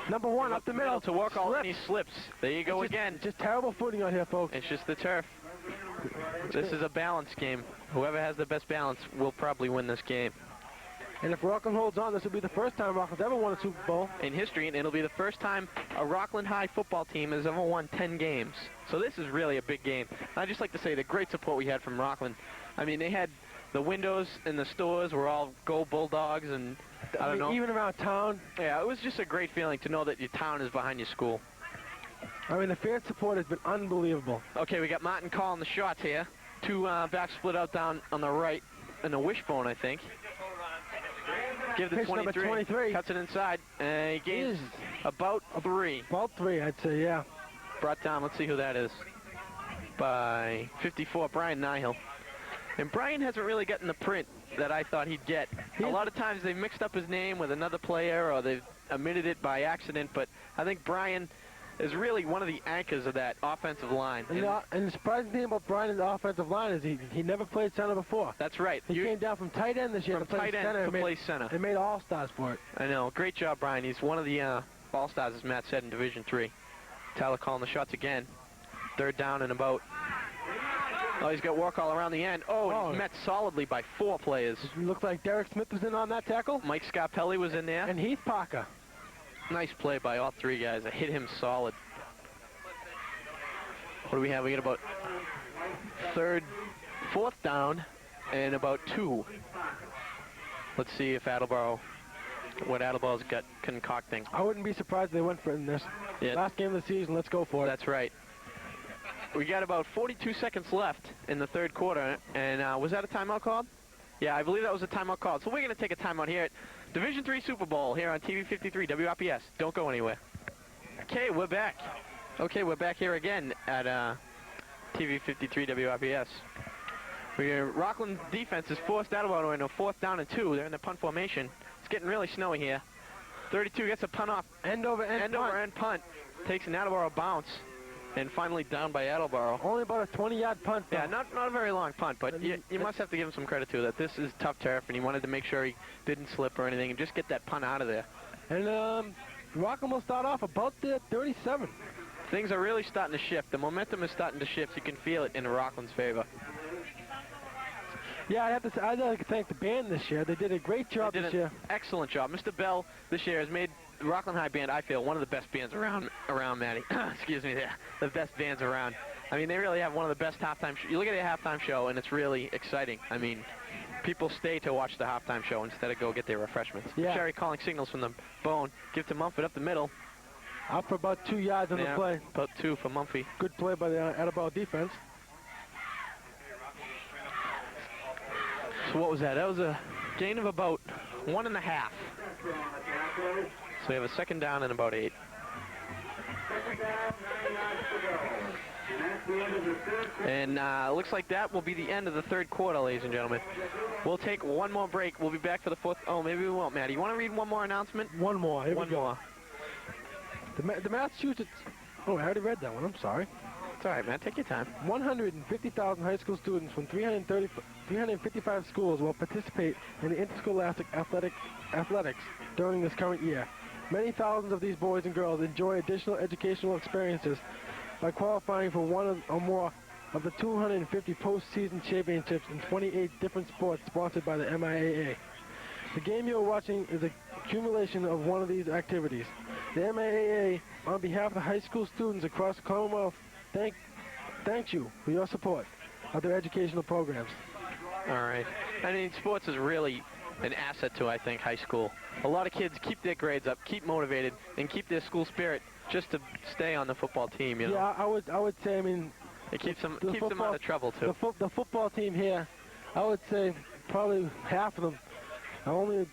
Number one up the middle to work all, and he slips. There you go again. Just terrible footing out here, folks. It's just the turf. This is a balance game. Whoever has the best balance will probably win this game. And if Rockland holds on, this will be the first time Rockland's ever won a Super Bowl. In history, and it'll be the first time a Rockland High football team has ever won 10 games. So this is really a big game. I'd just like to say the great support we had from Rockland. I mean, they had the windows in the stores were all Go Bulldogs, and I don't know. Even around town. Yeah, it was just a great feeling to know that your town is behind your school. I mean, the fan support has been unbelievable. Okay, we got Martin calling the shots here. Two back split out down on the right in the wishbone, I think. Give the Pitch 23. Number 23. Cuts it inside. And he gains about 3. About 3, I'd say, yeah. Brought down, let's see who that is, by 54, Brian Nihill. And Brian hasn't really gotten the print that I thought he'd get. A lot of times they've mixed up his name with another player or they've omitted it by accident, but I think Brian is really one of the anchors of that offensive line. And the surprising thing about Brian in the offensive line is he never played center before. That's right. He came down from tight end this year to play center. They made all-stars for it. I know. Great job, Brian. He's one of the all-stars, as Matt said, in Division III. Tyler calling the shots again. Third down and about. Oh, he's got work all around the end. Oh, he's met solidly by 4 players. It looked like Derek Smith was in on that tackle. Mike Scarpelli was in there. And Heath Parker. Nice play by all 3 guys. I hit him solid. What do we have? We got about 4th down and about 2. Let's see if what Attleboro's got concocting. I wouldn't be surprised if they went for it in this. Yeah. Last game of the season, let's go for it. That's right. We got about 42 seconds left in the 3rd quarter, and was that a timeout called? Yeah, I believe that was a timeout called. So we're going to take a timeout here at Division III Super Bowl here on TV 53 WRPS. Don't go anywhere. Okay, we're back. Okay, we're back here again at TV 53 WRBS. Rockland's defense has forced Attleboro into a 4th down and 2. They're in the punt formation. It's getting really snowy here. 32 gets a punt off. End over end punt. Takes an Attleboro bounce. And finally down by Attleboro. Only about a 20-yard punt, though. Yeah, not a very long punt, but you must have to give him some credit, too, that this is tough turf, and he wanted to make sure he didn't slip or anything and just get that punt out of there. And Rockland will start off about the 37. Things are really starting to shift. The momentum is starting to shift. You can feel it in Rockland's favor. Yeah, I'd like to thank the band this year. They did a great job this year. Excellent job. Mr. Bell this year has made the Rockland High Band, I feel, one of the best bands around Matty. Excuse me there. The best bands around. I mean, they really have one of the best halftime shows. You look at the halftime show, and it's really exciting. I mean, people stay to watch the halftime show instead of go get their refreshments. Yeah. Sherry calling signals from the bone. Give to Mumford up the middle. Out for about 2 yards on the play. About 2 for Mumphy. Good play by the Attleboro defense. So what was that? That was a gain of about 1.5. So we have a 2nd down and about 8. And it looks like that will be the end of the 3rd quarter, ladies and gentlemen. We'll take one more break. We'll be back for the 4th. Oh, maybe we won't, Maddie. You want to read one more announcement? One more. Here one we go. more. The Massachusetts... Oh, I already read that one. I'm sorry. It's all right, man. Take your time. 150,000 high school students from 355 schools will participate in the interscholastic athletics during this current year. Many thousands of these boys and girls enjoy additional educational experiences by qualifying for one or more of the 250 postseason championships in 28 different sports sponsored by the MIAA. The game you're watching is a accumulation of one of these activities. The MIAA, on behalf of the high school students across the Commonwealth, thanks you for your support of their educational programs. All right. I mean, sports is really an asset to, I think, high school. A lot of kids keep their grades up, keep motivated, and keep their school spirit just to stay on the football team, you know? Yeah, I would say, I mean... It keeps them out of trouble, too. The football team here, I would say probably half of them are only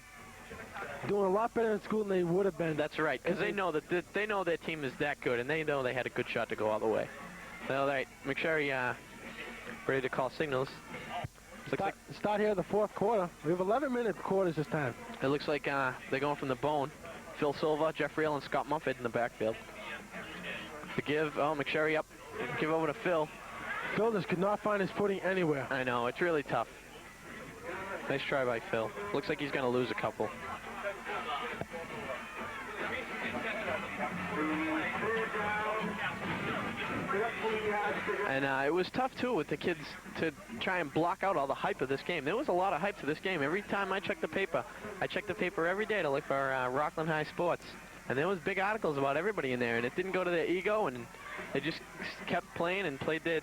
doing a lot better in school than they would have been. That's right, because they know their team is that good, and they know they had a good shot to go all the way. All right, McSherry ready to call signals. Start here the 4th quarter. We have 11-minute quarters this time. It looks like they're going from the bone. Phil Silva, Jeff Reel, and Scott Mumford in the backfield. The give, McSherry up. Give over to Phil. Phil just could not find his footing anywhere. I know, it's really tough. Nice try by Phil. Looks like he's going to lose a couple. And it was tough, too, with the kids to try and block out all the hype of this game. There was a lot of hype to this game. Every time I checked the paper every day to look for Rockland High sports. And there was big articles about everybody in there, and it didn't go to their ego, and they just kept playing and played their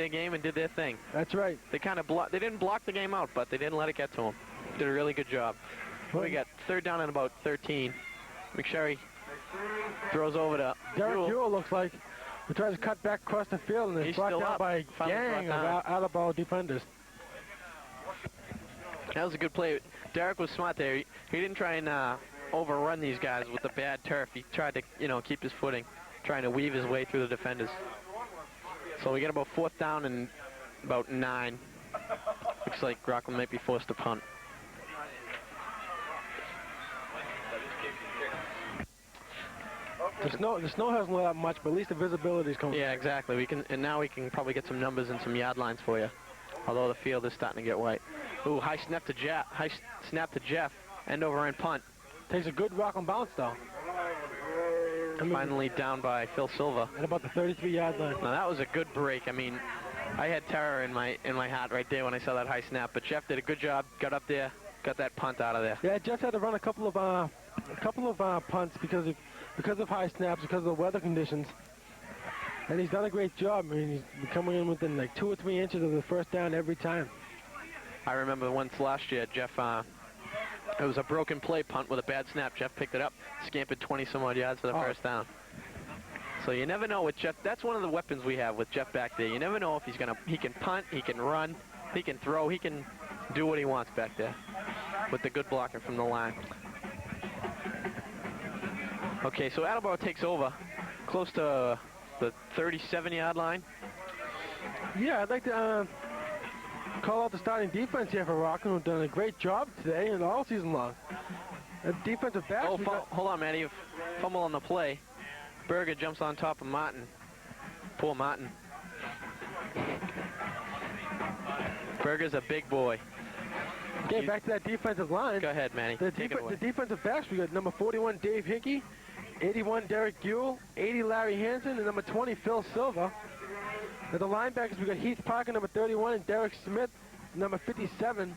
game and did their thing. That's right. They kind of they didn't block the game out, but they didn't let it get to them. Did a really good job. We got 3rd down and about 13. McSherry throws over to Derek Ewell, looks like. He tries to cut back across the field, and it's brought down by a gang of Attleboro defenders. That was a good play. Derek was smart there. He didn't try and overrun these guys with the bad turf. He tried to, keep his footing, trying to weave his way through the defenders. So we get about 4th down and about 9. Looks like Rockland might be forced to punt. The snow hasn't let up much, but at least the visibility is coming. Yeah, exactly. Now we can probably get some numbers and some yard lines for you. Although the field is starting to get white. Ooh, high snap to Jeff. End over end punt. Takes a good Rockland bounce though. Finally down by Phil Silva. At about the 33-yard line. Now that was a good break. I mean, I had terror in my heart right there when I saw that high snap. But Jeff did a good job. Got up there, got that punt out of there. Yeah, Jeff had to run a couple of punts because of high snaps, because of the weather conditions. And he's done a great job. I mean, he's coming in within like 2 or 3 inches of the 1st down every time. I remember once last year, Jeff, it was a broken play punt with a bad snap. Jeff picked it up, scampered 20-some-odd yards for the 1st down. So you never know with Jeff. That's one of the weapons we have with Jeff back there. You never know if he can punt, he can run, he can throw, he can do what he wants back there with the good blocking from the line. Okay, so Attleboro takes over close to the 37-yard line. Yeah, I'd like to call out the starting defense here for Rockland, who've done a great job today and all season long. Defensive backs. Oh, hold on, Matty. Fumble on the play. Berger jumps on top of Martin. Poor Martin. Berger's a big boy. Okay, back to that defensive line. Go ahead, Manny. The defensive backs, we got number 41, Dave Hickey, 81, Derek Buell, 80, Larry Hansen, and number 20, Phil Silva. At the linebackers, we got Heath Parker, number 31, and Derek Smith, number 57.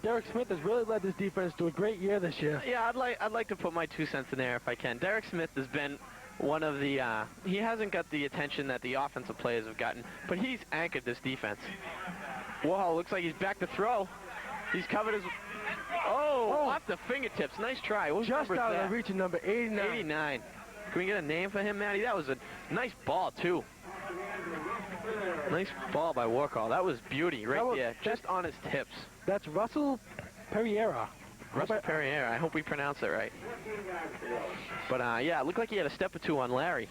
Derek Smith has really led this defense to a great year this year. Yeah, I'd like to put my 2 cents in there if I can. Derek Smith has been one of the, he hasn't got the attention that the offensive players have gotten, but he's anchored this defense. Whoa, looks like he's back to throw. He's covered his, off the fingertips. Nice try. What just out of the reach of number 89. 89. Can we get a name for him, Matty? That was a nice ball, too. Nice ball by Warcall. That was beauty right there, just on his tips. That's Russell Pereira. Russell Pereira. I hope we pronounce it right. But, yeah, it looked like he had a step or two on Larry.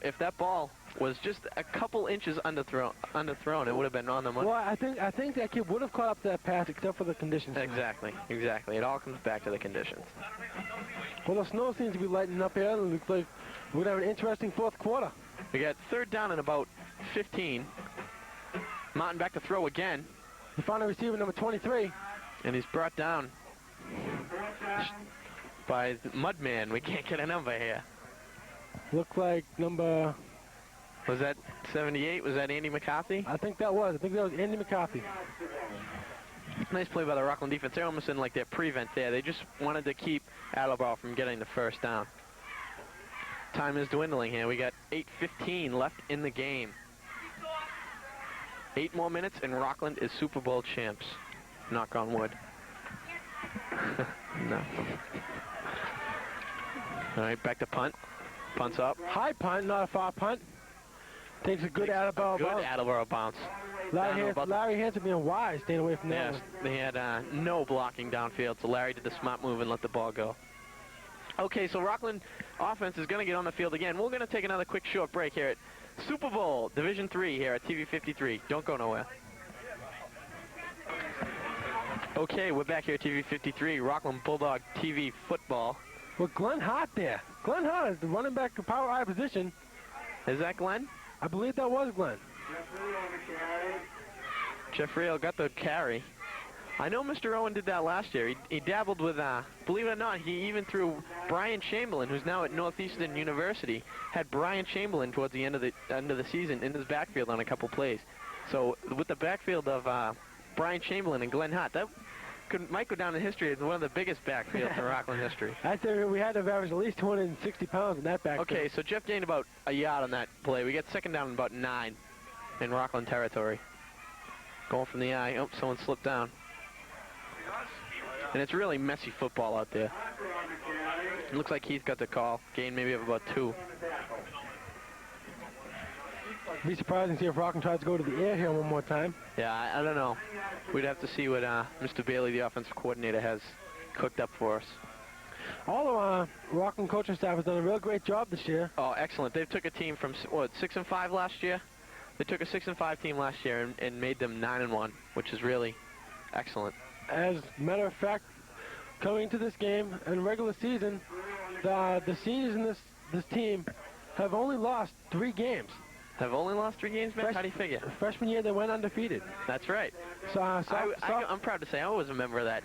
If that ball was just a couple inches underthrown, it would have been on the money. Well, I think that kid would have caught up to that pass except for the conditions. Exactly. It all comes back to the conditions. Well, the snow seems to be lightening up here. It looks like we're going to have an interesting fourth quarter. We got 3rd down and about 15. Martin back to throw again. He found a receiver, number 23. And he's brought down by the Mudman. We can't get a number here. Looked like number... Was that 78? Was that Andy McCarthy? I think that was Andy McCarthy. Nice play by the Rockland defense. They're almost in like their prevent there. They just wanted to keep Attleboro from getting the first down. Time is dwindling here. We got 8:15 left in the game. 8 more minutes and Rockland is Super Bowl champs. Knock on wood. No. All right, back to punt. Punt's up. High punt, not a far punt. Takes a good Attleboro bounce. Good Attleboro bounce. Larry Hansen being wise, staying away from that one. They had no blocking downfield, so Larry did the smart move and let the ball go. Okay, so Rockland offense is going to get on the field again. We're going to take another quick short break here at Super Bowl Division 3 here at TV 53. Don't go nowhere. Okay, we're back here at TV 53, Rockland Bulldog TV football. Well, Glenn Hart there. Glenn Hart is the running back in power high position. Is that Glenn? I believe that was Glenn. Jeff Real got the carry. I know Mr. Owen did that last year. He dabbled with, believe it or not, he even threw Brian Chamberlain, who's now at Northeastern University, had Brian Chamberlain towards the end of the season in his backfield on a couple plays. So with the backfield of Brian Chamberlain and Glenn Hart, that might go down in history as one of the biggest backfields in Rockland history. I think we had to average at least 260 pounds in that backfield. Okay, so Jeff gained about a yard on that play. We get 2nd down and about 9 in Rockland territory. Going from the eye. Oh, someone slipped down. And it's really messy football out there. It looks like Heath got the call. Gain maybe of about 2. Be surprising to see if Rockland tries to go to the air here one more time. Yeah, I don't know. We'd have to see what Mr. Bailey, the offensive coordinator, has cooked up for us. All of Rockland coaching staff has done a real great job this year. Oh, excellent. They took a team from, 6-5 last year? They took a 6-5 team last year and made them 9-1, which is really excellent. As a matter of fact, coming into this game in regular season, the seniors in this team have only lost 3 games. Have only lost 3 games, man? How do you figure? Freshman year, they went undefeated. That's right. I'm proud to say I was a member of that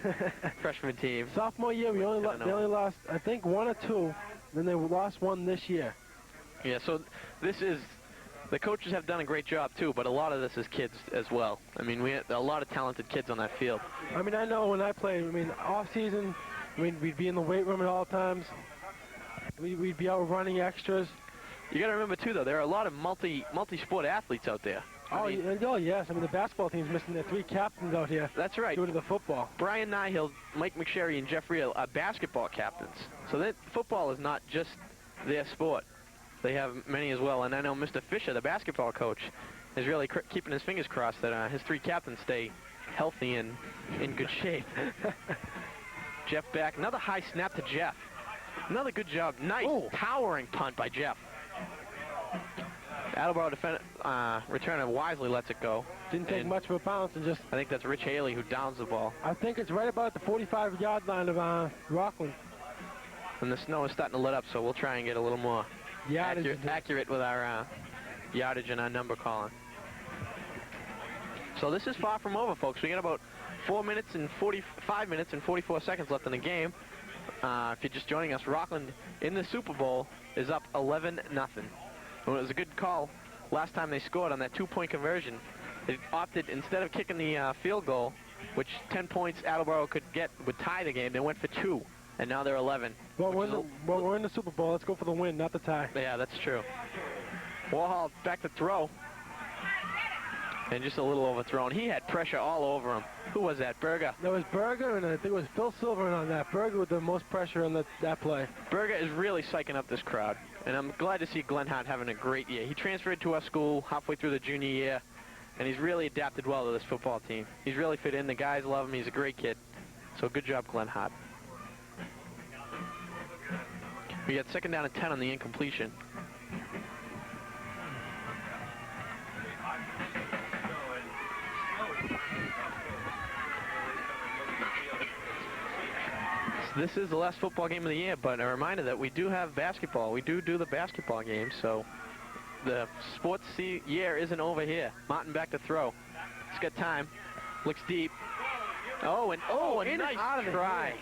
freshman team. Sophomore year, they only lost, I think, 1 or 2. Then they lost 1 this year. Yeah, so the coaches have done a great job, too, but a lot of this is kids as well. I mean, we had a lot of talented kids on that field. I mean, I know when I played, off-season, we'd be in the weight room at all times. We'd be out running extras. You got to remember, too, though, there are a lot of multi-sport athletes out there. Oh, yes. I mean, the basketball team's missing their 3 captains out here. That's right. Due to the football. Brian Nyhill, Mike McSherry, and Jeff Reel are basketball captains. So that football is not just their sport. They have many as well. And I know Mr. Fisher, the basketball coach, is really keeping his fingers crossed that his 3 captains stay healthy and in good shape. Jeff back. Another high snap to Jeff. Another good job. Nice, towering punt by Jeff. Attleboro returner wisely lets it go. Didn't take much of a bounce and just... I think that's Rich Haley who downs the ball. I think it's right about the 45-yard line of Rockland. And the snow is starting to let up, so we'll try and get a little more accurate with our yardage and our number calling. So this is far from over, folks. We got about 5 minutes and 44 seconds left in the game. If you're just joining us, Rockland in the Super Bowl is up 11-0. It was a good call last time they scored on that 2-point conversion. They opted, instead of kicking the field goal, which 10 points Attleboro could get would tie the game, they went for 2, and now they're 11. Well, we're in the Super Bowl. Let's go for the win, not the tie. Yeah, that's true. Warhol back to throw. And just a little overthrown. He had pressure all over him. Who was that? Berger. That was Berger, and I think it was Phil Silver on that. Berger with the most pressure on that play. Berger is really psyching up this crowd, and I'm glad to see Glenn Hart having a great year. He transferred to our school halfway through the junior year, and he's really adapted well to this football team. He's really fit in. The guys love him. He's a great kid. So good job, Glenn Hart. We got 2nd down and 10 on the incompletion. This is the last football game of the year, but a reminder that we do have basketball. We do the basketball game, so the sports year isn't over here. Martin back to throw. He's got time. Looks deep. A nice try.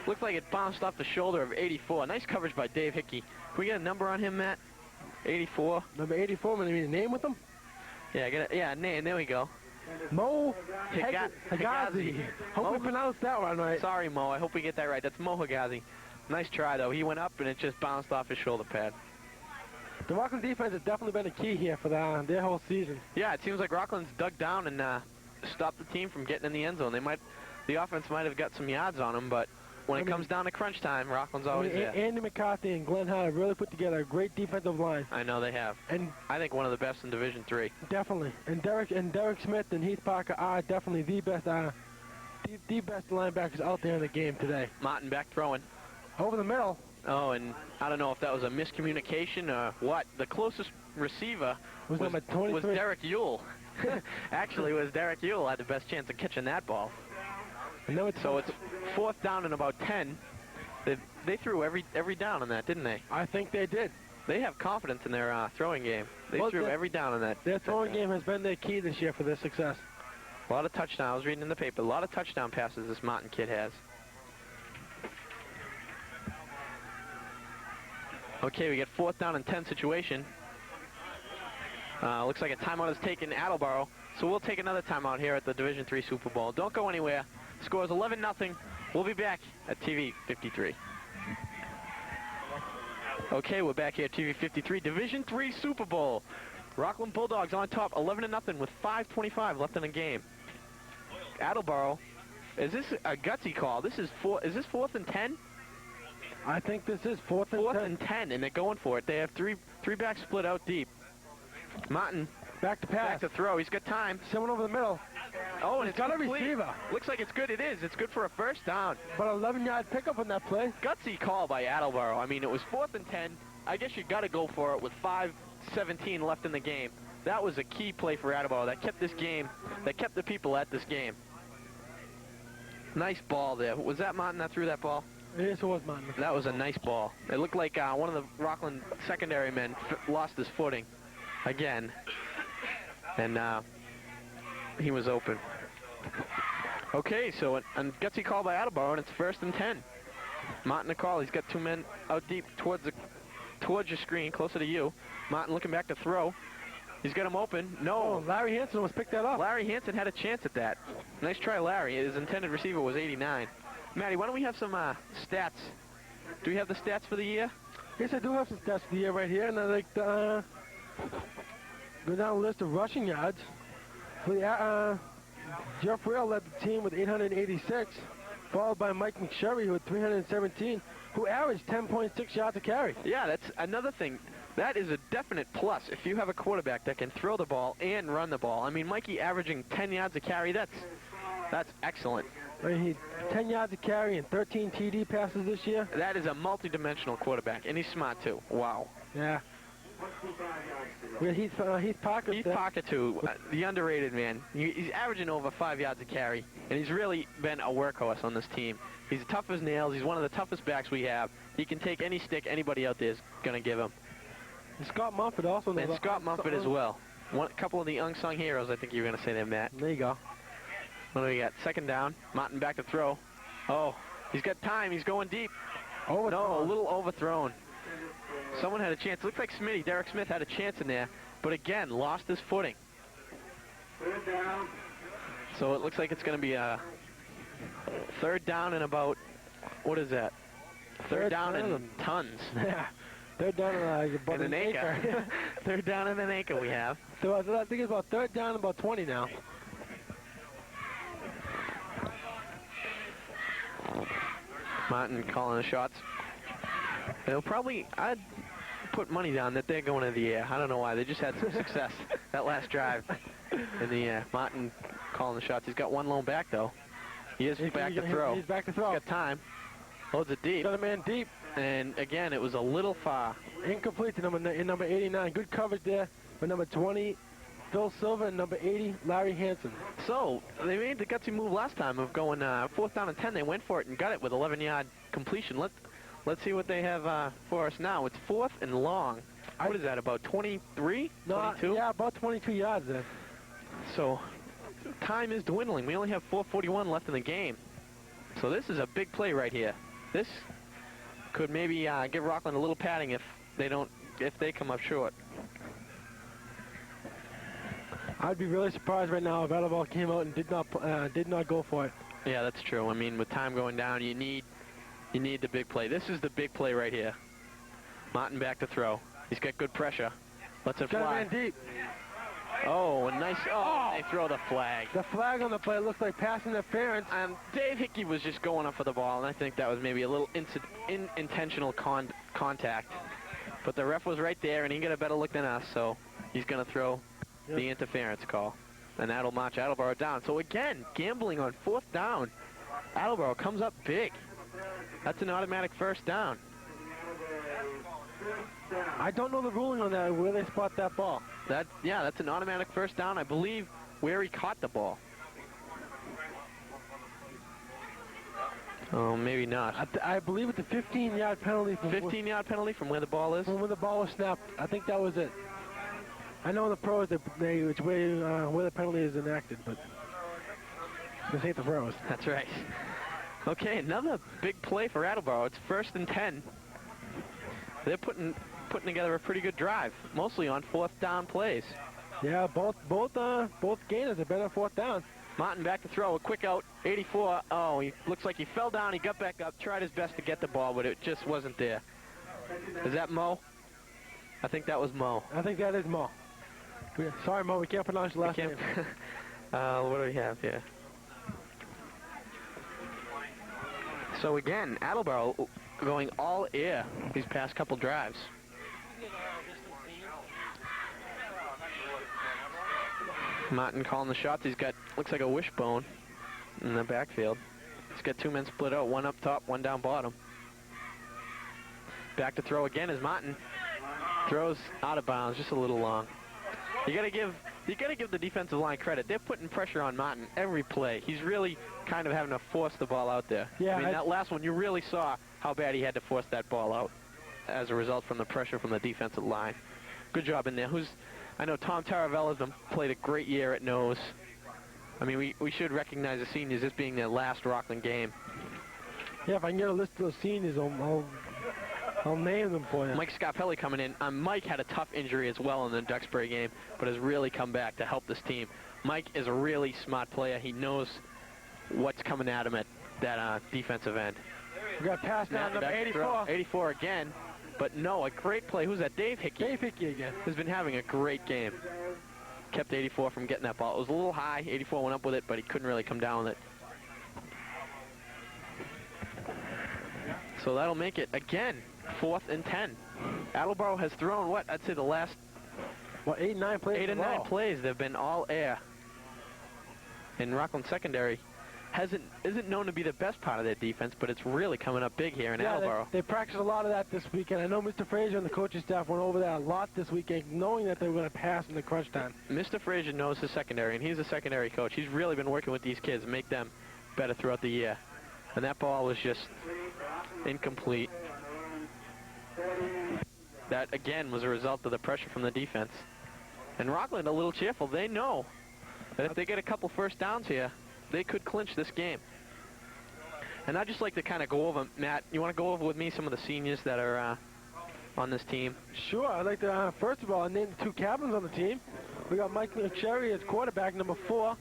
Looked like it bounced off the shoulder of 84. Nice coverage by Dave Hickey. Can we get a number on him, Matt? 84. Number 84, want to need a name with him? Yeah, name. There we go. Mo Higazi. Hope we pronounced that one right. Sorry, Mo. I hope we get that right. That's Mo Higazi. Nice try, though. He went up, and it just bounced off his shoulder pad. The Rockland defense has definitely been a key here for their whole season. Yeah, it seems like Rockland's dug down and stopped the team from getting in the end zone. The offense might have got some yards on them, but when it comes down to crunch time, Rockland's always there. Andy McCarthy and Glenn Hart have really put together a great defensive line. I know they have. And I think one of the best in Division III. Definitely. And Derek Smith and Heath Parker are definitely the best linebackers out there in the game today. Martin back throwing. Over the middle. Oh, and I don't know if that was a miscommunication or what. The closest receiver was Derek Ewell. Actually, it was Derek Ewell had the best chance of catching that ball. So it's 4th down and about 10. They threw every down on that, didn't they? I think they did. They have confidence in their throwing game. They threw every down on that. Their throwing game has been their key this year for their success. A lot of touchdowns. I was reading in the paper. A lot of touchdown passes this Martin kid has. Okay, we get 4th down and 10 situation. Looks like a timeout is taken Attleboro. So we'll take another timeout here at the Division III Super Bowl. Don't go anywhere. Scores 11-0. We'll be back at TV 53. Okay, we're back here at TV 53, Division III Super Bowl. Rockland Bulldogs on top, 11-0 with 5:25 left in the game. Attleboro, is this a gutsy call? Is this 4th and 10? I think this is 4th and 10. And they're going for it. They have three backs split out deep. Martin back to pass. Back to throw. He's got time. Someone over the middle. Oh, and it's got complete. A receiver. Looks like it's good. It is. It's good for a 1st down. But 11-yard pickup on that play. Gutsy call by Attleboro. I mean, it was 4th and 10. I guess you got to go for it with 5:17 left in the game. That was a key play for Attleboro. That kept the people at this game. Nice ball there. Was that Martin that threw that ball? Yes, it was Martin. That was a nice ball. It looked like one of the Rockland secondary men lost his footing again. And he was open. Okay, so a gutsy call by Attleboro, and it's 1st and 10. Martin the call. He's got 2 men out deep towards your screen, closer to you. Martin looking back to throw. He's got him open. No. Oh, Larry Hansen almost picked that up. Larry Hansen had a chance at that. Nice try, Larry. His intended receiver was 89. Matty, why don't we have some stats? Do we have the stats for the year? Yes, I do have some stats for the year right here, and I'd like to go down a list of rushing yards. For the, Jeff Real led the team with 886, followed by Mike McSherry, who had 317, who averaged 10.6 yards a carry. Yeah, that's another thing. That is a definite plus if you have a quarterback that can throw the ball and run the ball. I mean, Mikey averaging 10 yards a carry, that's excellent. I mean, he 10 yards a carry and 13 TD passes this year. That is a multi-dimensional quarterback, and he's smart too. Wow. Yeah. Yeah, Heath Parker. Heath Parker, too, the underrated man. He's averaging over 5 yards a carry, and he's really been a workhorse on this team. He's tough as nails. He's one of the toughest backs we have. He can take any stick anybody out there is going to give him. And Scott Mumford also. And Scott Mumford as well. A couple of the unsung heroes, I think you were going to say there, Matt. There you go. What do we got? Second down. Martin back to throw. Oh, he's got time. He's going deep. Overthrown. No, a little overthrown. Someone had a chance. Looks like Smitty, Derek Smith, had a chance in there, but again, lost his footing. So it looks like it's going to be a third down and about, what is that? Third down and tons. Yeah. Third down and about an acre. Third down and an acre we have. So I think it's about third down and about 20 now. Martin calling the shots. They'll probably, I'd put money down that they're going to the air. I don't know why. They just had some success that last drive in the air. Martin calling the shots. He's got one lone back, though. He is back to throw. He's back to throw. He's got time. Loads it deep. Got a man deep. And, again, it was a little far. Incomplete to number 89. Good coverage there for number 20, Phil Silver, and number 80, Larry Hansen. So, they made the gutsy move last time of going fourth down and 10. They went for it and got it with 11-yard completion. Let's see what they have for us now. It's fourth and long. What is that, about 23? No, 22? yeah, about 22 yards there. So, time is dwindling. We only have 4:41 left in the game. So this is a big play right here. This could maybe give Rockland a little padding if they come up short. I'd be really surprised right now if Attleboro came out and did not go for it. Yeah, that's true. I mean, with time going down, you need the big play. This is the big play right here. Martin back to throw. He's got good pressure. Lets it fly. Got a man deep. Oh, a nice. Oh, they throw the flag. The flag on the play looks like pass interference. Dave Hickey was just going up for the ball, and I think that was maybe a little intentional contact. But the ref was right there, and he got a better look than us, so he's going to throw the interference call. And that'll march Attleboro down. So again, gambling on fourth down. Attleboro comes up big. That's an automatic first down. I don't know the ruling on that, where they spot that ball. That's an automatic first down, I believe, where he caught the ball. Oh, maybe not. I believe it's a 15-yard penalty. 15-yard penalty from where the ball is? From where the ball was snapped. I think that was it. I know in the pros it's where the penalty is enacted, but this ain't the pros. That's right. Okay, another big play for Attleboro. It's first and 10. They're putting together a pretty good drive, mostly on fourth down plays. Yeah, both gainers have been on fourth down. Martin back to throw, a quick out, 84. Oh, he looks like he fell down. He got back up, tried his best to get the ball, but it just wasn't there. Is that Mo? I think that was Mo. I think that is Mo. Sorry, Mo, we can't pronounce your last name. What do we have here? So again, Attleboro going all air these past couple drives. Martin calling the shots. He's got, looks like a wishbone in the backfield. He's got two men split out, one up top, one down bottom. Back to throw again as Martin throws out of bounds, just a little long. You gotta give the defensive line credit. They're putting pressure on Martin every play. He's really kind of having to force the ball out there. Yeah, I mean, that last one, you really saw how bad he had to force that ball out as a result from the pressure from the defensive line. Good job in there. I know Tom Taravella's played a great year at nose. I mean, we should recognize the seniors as being their last Rockland game. Yeah, if I can get a list of those seniors, I'll name them for you. Mike Scarpelli coming in. Mike had a tough injury as well in the Duxbury game, but has really come back to help this team. Mike is a really smart player. He knows what's coming at him at that defensive end. We got passed down number 84. 84 again, but no, a great play. Who's that? Dave Hickey. Dave Hickey again. Has been having a great game. Kept 84 from getting that ball. It was a little high. 84 went up with it, but he couldn't really come down with it. So that'll make it, again, 4th and 10. Attleboro has thrown, what? I'd say the last... 8 and 9 plays. 8 and 9 plays. They've been all air. And Rockland secondary isn't known to be the best part of their defense, but it's really coming up big here in Attleboro. They practiced a lot of that this weekend. I know Mr. Frazier and the coaching staff went over that a lot this weekend, knowing that they were going to pass in the crunch time. Mr. Frazier knows his secondary, and he's a secondary coach. He's really been working with these kids and make them better throughout the year. And that ball was just incomplete. That, again, was a result of the pressure from the defense. And Rockland a little cheerful. They know that if they get a couple first downs here, they could clinch this game. And I'd just like to kind of go over, Matt, you want to go over with me some of the seniors that are on this team? Sure. I'd like to, first of all, name the two captains on the team. We got Mike McSherry as quarterback, number 4.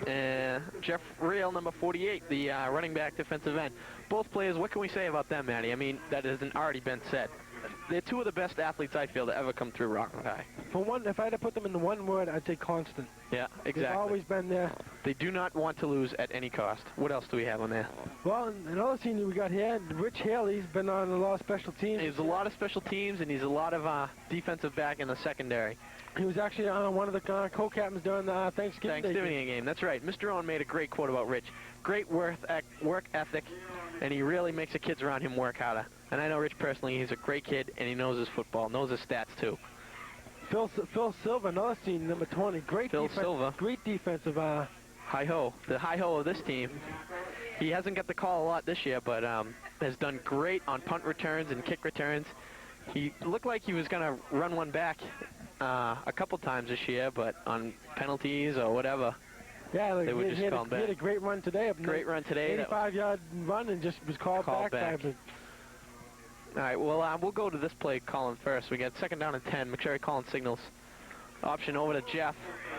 And Jeff Reel, number 48, the running back defensive end. Both players, what can we say about them, Matty? I mean, that hasn't already been said. They're two of the best athletes I feel to ever come through Rockland High. For one, if I had to put them in one word, I'd say constant. Yeah, exactly. They've always been there. They do not want to lose at any cost. What else do we have on there? Well, another senior we got here, Rich Haley's been on a lot of special teams. He's a lot of special teams, and he's a lot of defensive back in the secondary. He was actually one of the co-captains during the Thanksgiving game. That's right. Mr. Owen made a great quote about Rich. Great work ethic, and he really makes the kids around him work harder. And I know Rich personally, he's a great kid, and he knows his football, knows his stats too. Phil Silva, another senior, number 20. Phil Silva. Great defensive. Hi-ho. The hi-ho of this team. He hasn't got the call a lot this year, but has done great on punt returns and kick returns. He looked like he was going to run one back a couple times this year, but on penalties or whatever, yeah, they would just call him back. He had a great run today. 85-yard run and just was called back. All right, well, we'll go to this play calling first. We got second down and 10. McSherry calling signals. Option over to Jeff.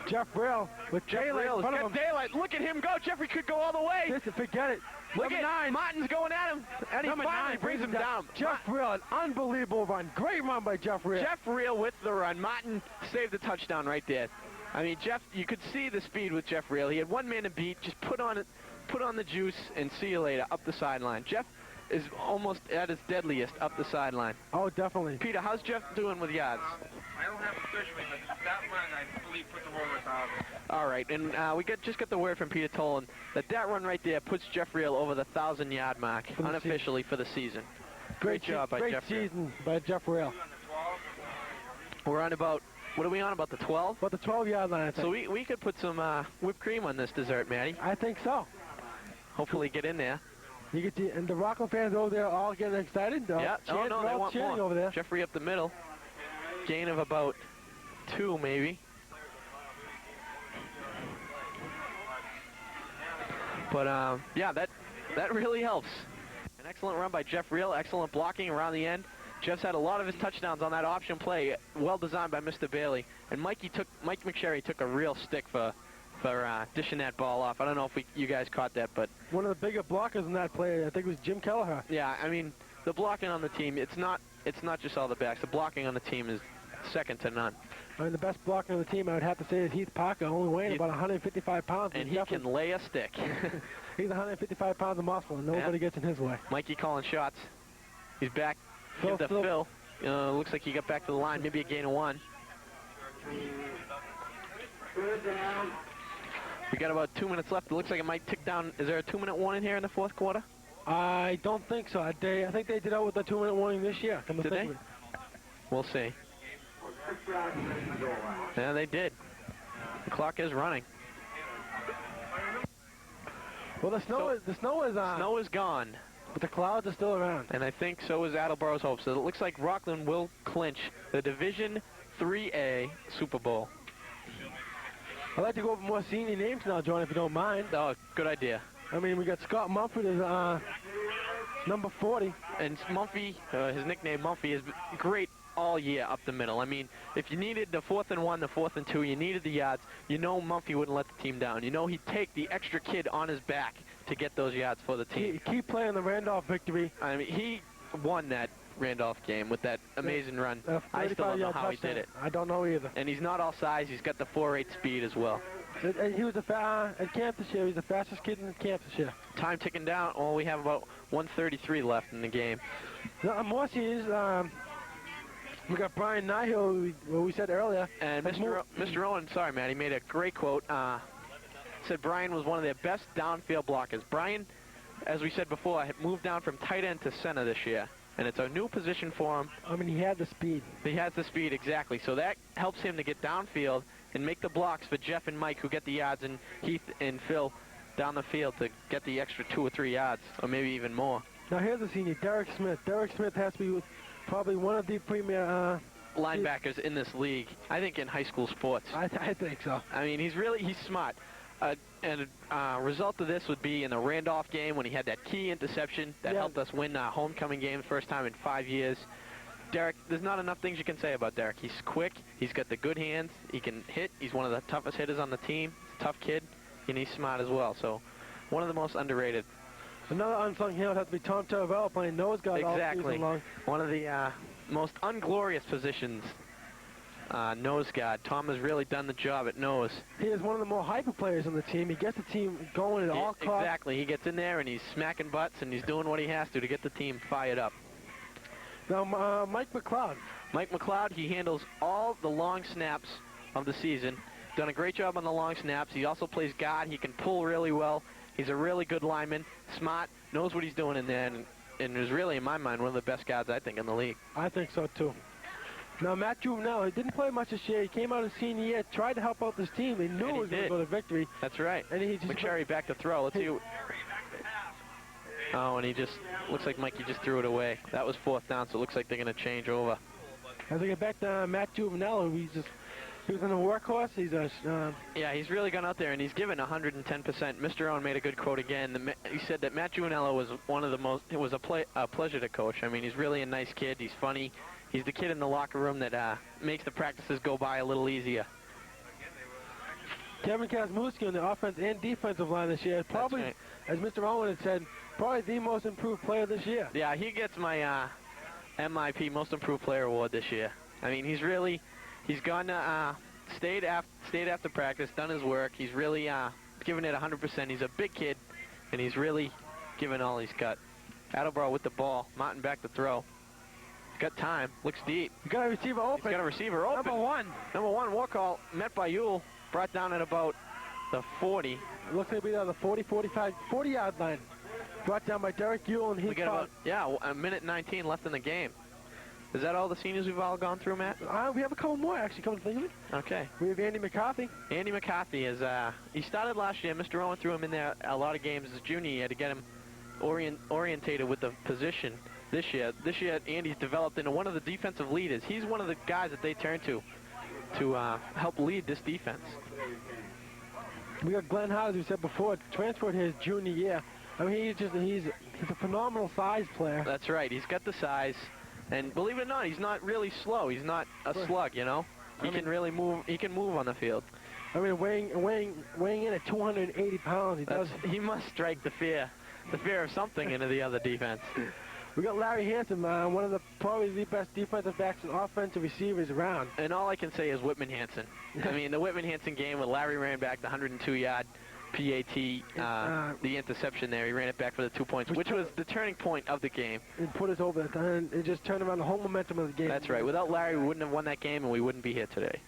Jeff Reel with daylight in front of him. Daylight. Look at him go. Jeffrey could go all the way. Listen, forget it. Look at 9. Martin's going at him, and he finally brings him down. Jeff Reel, an unbelievable run. Great run by Jeff Reel. Jeff Reel with the run. Martin saved the touchdown right there. I mean, Jeff, you could see the speed with Jeff Reel. He had one man to beat. Just put on the juice and see you later up the sideline. Jeff is almost at his deadliest up the sideline. Oh, definitely. Peter, how's Jeff doing with yards? I don't have officially, but that run, I believe, puts him over 1,000. All right, and we just got the word from Peter Tolan that run right there puts Jeff Reel over the 1,000-yard mark unofficially for the season. Great job by Jeff Reel. Great season by Jeff Reel. We're on about, what are we on, about the 12? About the 12-yard line, I think. So we could put some whipped cream on this dessert, Matty. I think so. Hopefully get in there. And the Rockland fans over there all getting excited. Yeah, they want more. Over there. Jeffrey up the middle. Gain of about 2, maybe. But, yeah, that really helps. An excellent run by Jeff Reel. Excellent blocking around the end. Jeff's had a lot of his touchdowns on that option play. Well designed by Mr. Bailey. And Mike McSherry took a real stick for dishing that ball off. I don't know if you guys caught that, but one of the bigger blockers in that play, I think, was Jim Kelleher. Yeah, I mean, the blocking on the team, it's not just all the backs. The blocking on the team is second to none. I mean, the best blocker on the team, I would have to say, is Heath Parker, only weighing about 155 pounds. And he can lay a stick. He's 155 pounds of muscle, and nobody gets in his way. Mikey calling shots. He's back. Phil. Looks like he got back to the line. Maybe a gain of 1. We got about 2 minutes left. It looks like it might tick down. Is there a 2-minute warning here in the fourth quarter? I don't think so. I think they did out with the 2-minute warning this year. Did they? We'll see. Yeah, they did. The clock is running. Well, the snow is gone. But the clouds are still around. And I think so is Attleboro's hope. So it looks like Rockland will clinch the Division 3A Super Bowl. I'd like to go over more senior names now, John, if you don't mind. Oh, good idea. I mean, we got Scott Mumford as number 40. And Mumphy, his nickname Mumphy, is great all year up the middle. I mean, if you needed the 4th and 1, the 4th and 2, you needed the yards, you know Mumphy wouldn't let the team down. You know he'd take the extra kid on his back to get those yards for the team. Keep playing the Randolph victory. I mean, he won that Randolph game with that amazing run. I still don't know how he did it. I don't know either. And he's not all size. He's got the 4.8 speed as well. And he was at camp this year. He was the fastest kid in camp this year. Time ticking down. Oh, we have about 1:33 left in the game. More seniors. We got Brian Nihil, who we said earlier. And Mr. Owen, sorry, man, he made a great quote. said Brian was one of their best downfield blockers. Brian, as we said before, had moved down from tight end to center this year, and it's a new position for him. I mean, he had the speed. He has the speed, exactly. So that helps him to get downfield and make the blocks for Jeff and Mike, who get the yards, and Heath and Phil down the field to get the extra 2 or 3 yards, or maybe even more. Now here's the senior, Derek Smith. Derek Smith has to be probably one of the premier linebackers in this league, I think, in high school sports. I think so. I mean, he's smart. And a result of this would be in the Randolph game when he had that key interception that helped us win our homecoming game first time in 5 years. Derek, there's not enough things you can say about Derek. He's quick. He's got the good hands. He can hit. He's one of the toughest hitters on the team. He's a tough kid, and he's smart as well. So one of the most underrated. Another unsung hero has to be Tom Taravello playing nose guard all season long. One of the most unglorious positions, nose guard. Tom has really done the job at nose. He is one of the more hyper players on the team. He gets the team going at all costs. Exactly. He gets in there and he's smacking butts and he's doing what he has to get the team fired up. Now, Mike McLeod. Mike McLeod, he handles all the long snaps of the season. Done a great job on the long snaps. He also plays guard. He can pull really well. He's a really good lineman, smart, knows what he's doing in there, and is really, in my mind, one of the best guards, I think, in the league. I think so, too. Now, Matt Juvenile, he didn't play much this year. He came out his senior year, tried to help out this team. He knew he was going to go to victory. That's right. And he just McSherry back to throw. Let's see. Oh, and he just, looks like Mikey just threw it away. That was 4th down, so it looks like they're going to change over. As we get back to Matt Juvenile, he was in a workhorse. Yeah, he's really gone out there, and he's given 110%. Mr. Owen made a good quote again. He said that Matt Juvenile was one of the most, it was a pleasure to coach. I mean, he's really a nice kid. He's funny. He's the kid in the locker room that makes the practices go by a little easier. Kevin Kazmuski on the offense and defensive line this year. Probably, right. As Mr. Owen had said, probably the most improved player this year. Yeah, he gets my MIP, Most Improved Player Award this year. I mean, he's gone to, stayed after practice, done his work. He's really given it 100%. He's a big kid, and he's really given all he's got. Attleboro with the ball. Martin back to throw. Got time. Looks deep. You got a receiver open. He's got a receiver open. Number one, walk call, met by Yule. Brought down at about the 40. It looks like we're on the 40, 45, 40-yard line. Brought down by Derek Yule, and we got about, a minute 19 left in the game. Is that all the seniors we've all gone through, Matt? We have a couple more, actually, come to think of it. Okay. We have Andy McCarthy. Andy McCarthy is, he started last year. Mr. Owen threw him in there a lot of games as a junior year to get him orientated with the position. This year, Andy's developed into one of the defensive leaders. He's one of the guys that they turn to help lead this defense. We got Glenn Howard, as we said before, transferred his junior year. I mean, he's a phenomenal size player. That's right. He's got the size, and believe it or not, he's not really slow. He's not a slug, you know. He can really move. He can move on the field. I mean, weighing in at 280 pounds, he must strike the fear of something into the other defense. We got Larry Hansen, one of probably the best defensive backs and offensive receivers around. And all I can say is Whitman Hansen. I mean, the Whitman Hansen game when Larry ran back the 102-yard PAT, the interception there, he ran it back for the 2 points, which was the turning point of the game. It put us over, and it just turned around the whole momentum of the game. That's right. Without Larry, we wouldn't have won that game, and we wouldn't be here today.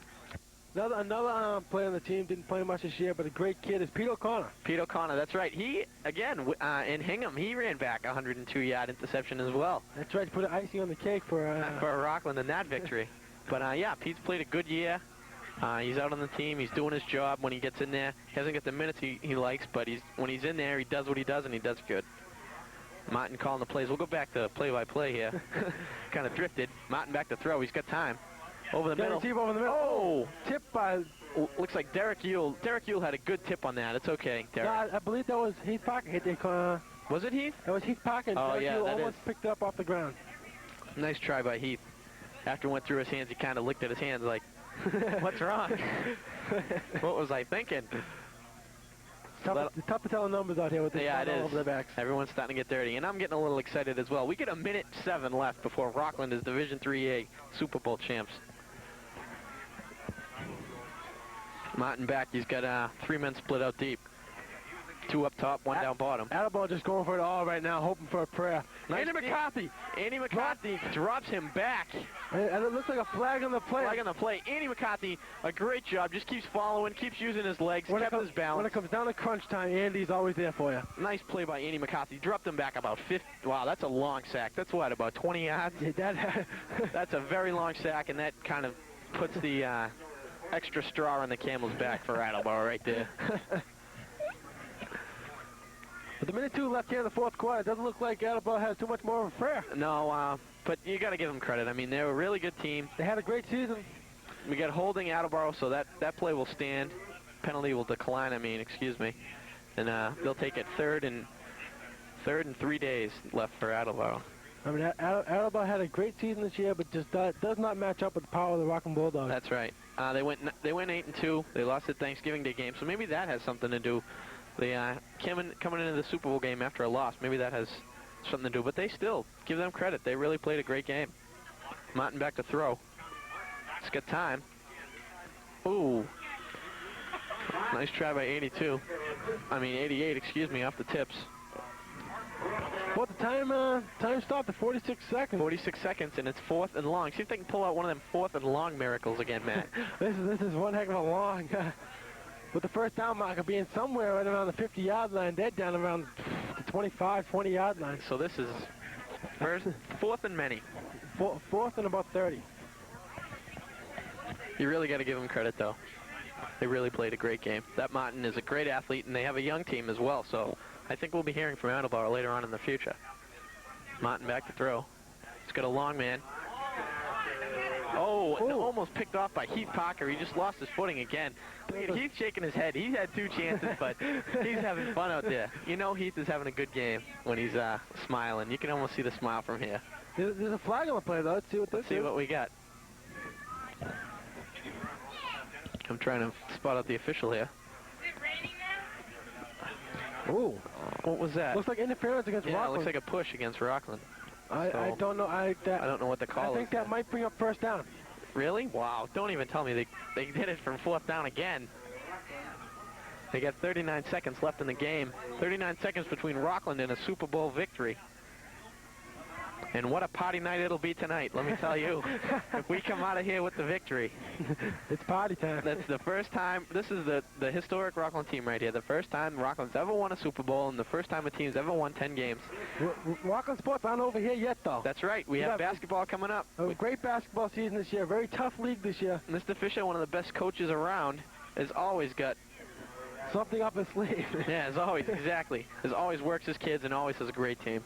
Another player on the team didn't play much this year, but a great kid is Pete O'Connor. Pete O'Connor, that's right. He, again, in Hingham, he ran back a 102-yard interception as well. That's right, to put icing on the cake for Rockland in that victory. But, yeah, Pete's played a good year. He's out on the team. He's doing his job when he gets in there. He hasn't got the minutes he likes, but when he's in there, he does what he does, and he does good. Martin calling the plays. We'll go back to play-by-play here. Kind of drifted. Martin back to throw. He's got time. Over the middle. Over the middle. Oh! Tip by... Looks like Derek Yule. Derek Yule had a good tip on that. It's okay, Derek. No, I believe that was Heath Parker. Was it Heath? That was Heath Parker. Oh, Derek yeah, Yule that almost picked it up off the ground. Nice try by Heath. After it went through his hands, he kind of looked at his hands like, what's wrong? What was I thinking? It's tough to tell the numbers out here with this all over their backs. Everyone's starting to get dirty, and I'm getting a little excited as well. We get a minute 7 left before Rockland is Division IIIA Super Bowl champs. Martin back. He's got 3 men split out deep. 2 up top, 1 down bottom. Attleboro just going for it all right now, hoping for a prayer. Nice Andy McCarthy. Andy McCarthy drops him back. And it looks like a flag on the play. Flag on the play. Andy McCarthy, a great job. Just keeps following, keeps using his legs, kept his balance. When it comes down to crunch time, Andy's always there for you. Nice play by Andy McCarthy. Dropped him back about 50. Wow, that's a long sack. That's what, about 20 yards? Yeah, That's a very long sack, and that kind of puts the extra straw on the camel's back for Attleboro right there. With a minute 2 left here in the fourth quarter, it doesn't look like Attleboro has too much more of a prayer. No, but you got to give them credit. I mean, they're a really good team. They had a great season. We got holding Attleboro, so that play will stand. Penalty will decline, excuse me. And they'll take it third and 3 days left for Attleboro. I mean, Attleboro had a great season this year, but just does not match up with the power of the Rockland Bulldogs. That's right. They went 8-2. They lost the Thanksgiving Day game, so maybe that has something to do. They coming into the Super Bowl game after a loss. Maybe that has something to do. But they still give them credit. They really played a great game. Martin back to throw. It's got time. Ooh. Nice try by 88, excuse me, off the tips. Well, the time stopped at 46 seconds. 46 seconds, and it's 4th and long. See if they can pull out one of them 4th and long miracles again, Matt. This is one heck of a long. With the first down marker being somewhere right around the 50-yard line, they're down around the 25, 20-yard line. So this is 4th and many. 4th and about 30. You really got to give them credit, though. They really played a great game. That Martin is a great athlete, and they have a young team as well, so I think we'll be hearing from Attleboro later on in the future. Martin back to throw. He's got a long man. Oh, almost picked off by Heath Parker. He just lost his footing again. Heath shaking his head. He had 2 chances, but he's having fun out there. You know Heath is having a good game when he's smiling. You can almost see the smile from here. There's a flag on the play, though. Let's see what this is. See what we got. I'm trying to spot out the official here. Ooh. What was that? Looks like interference against Rockland. Yeah, it looks like a push against Rockland. I don't know. I don't know what the call is. I think that might bring up first down. Really? Wow. Don't even tell me. They did it from 4th down again. They got 39 seconds left in the game. 39 seconds between Rockland and a Super Bowl victory. And what a party night it'll be tonight, let me tell you. If we come out of here with the victory. It's party time. That's the first time. This is the historic Rockland team right here. The first time Rockland's ever won a Super Bowl, and the first time a team's ever won 10 games. Rockland sports aren't over here yet, though. That's right. We have basketball coming up. A great basketball season this year. Very tough league this year. Mr. Fisher, one of the best coaches around, has always got something up his sleeve. Yeah, as always, exactly. As always works his kids and always has a great team.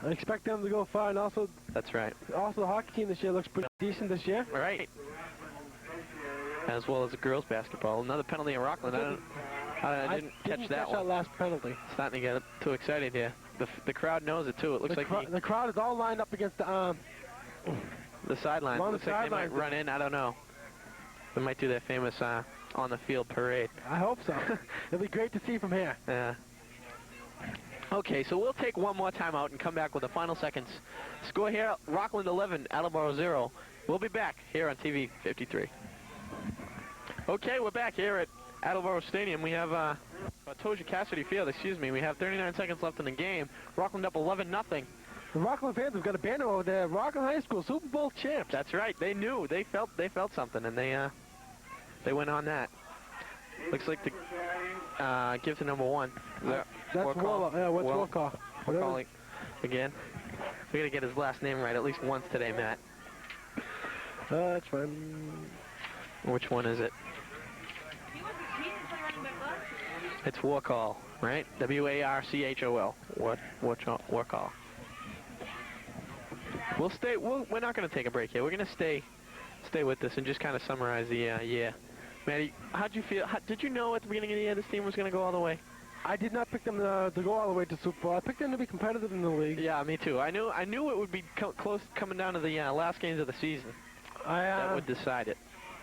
I expect them to go far, and also... That's right. Also, the hockey team this year looks pretty decent this year. Right. As well as the girls' basketball. Another penalty in Rockland. I didn't catch that last penalty. Starting to get too excited here. The crowd knows it, too. It looks like the crowd is all lined up against the sideline. Looks like they might run in. I don't know. They might do their famous on-the-field parade. I hope so. It'll be great to see from here. Yeah. Okay, so we'll take one more timeout and come back with the final seconds. Score here, Rockland 11, Attleboro 0. We'll be back here on TV 53. Okay, we're back here at Attleboro Stadium. We have Toja Cassidy Field, excuse me. We have 39 seconds left in the game. Rockland up 11-0. The Rockland fans have got a banner over there. Rockland High School Super Bowl champs. That's right. They knew. They felt something, and they went on that. Looks like the give to number 1. That's Warlock. Yeah, what's Warlock? We're calling again. We got to get his last name right at least once today, Matt. That's fine. Which one is it? It's Warcall, right? W-A-R-C-H-O-L. Warcall. We'll stay. We're not going to take a break here. We're going to stay with this and just kind of summarize the year. Matty, how'd you feel? Did you know at the beginning of the year this team was going to go all the way? I did not pick them to go all the way to Super Bowl. I picked them to be competitive in the league. Yeah, me too. I knew it would be close coming down to the last games of the season. That would decide it.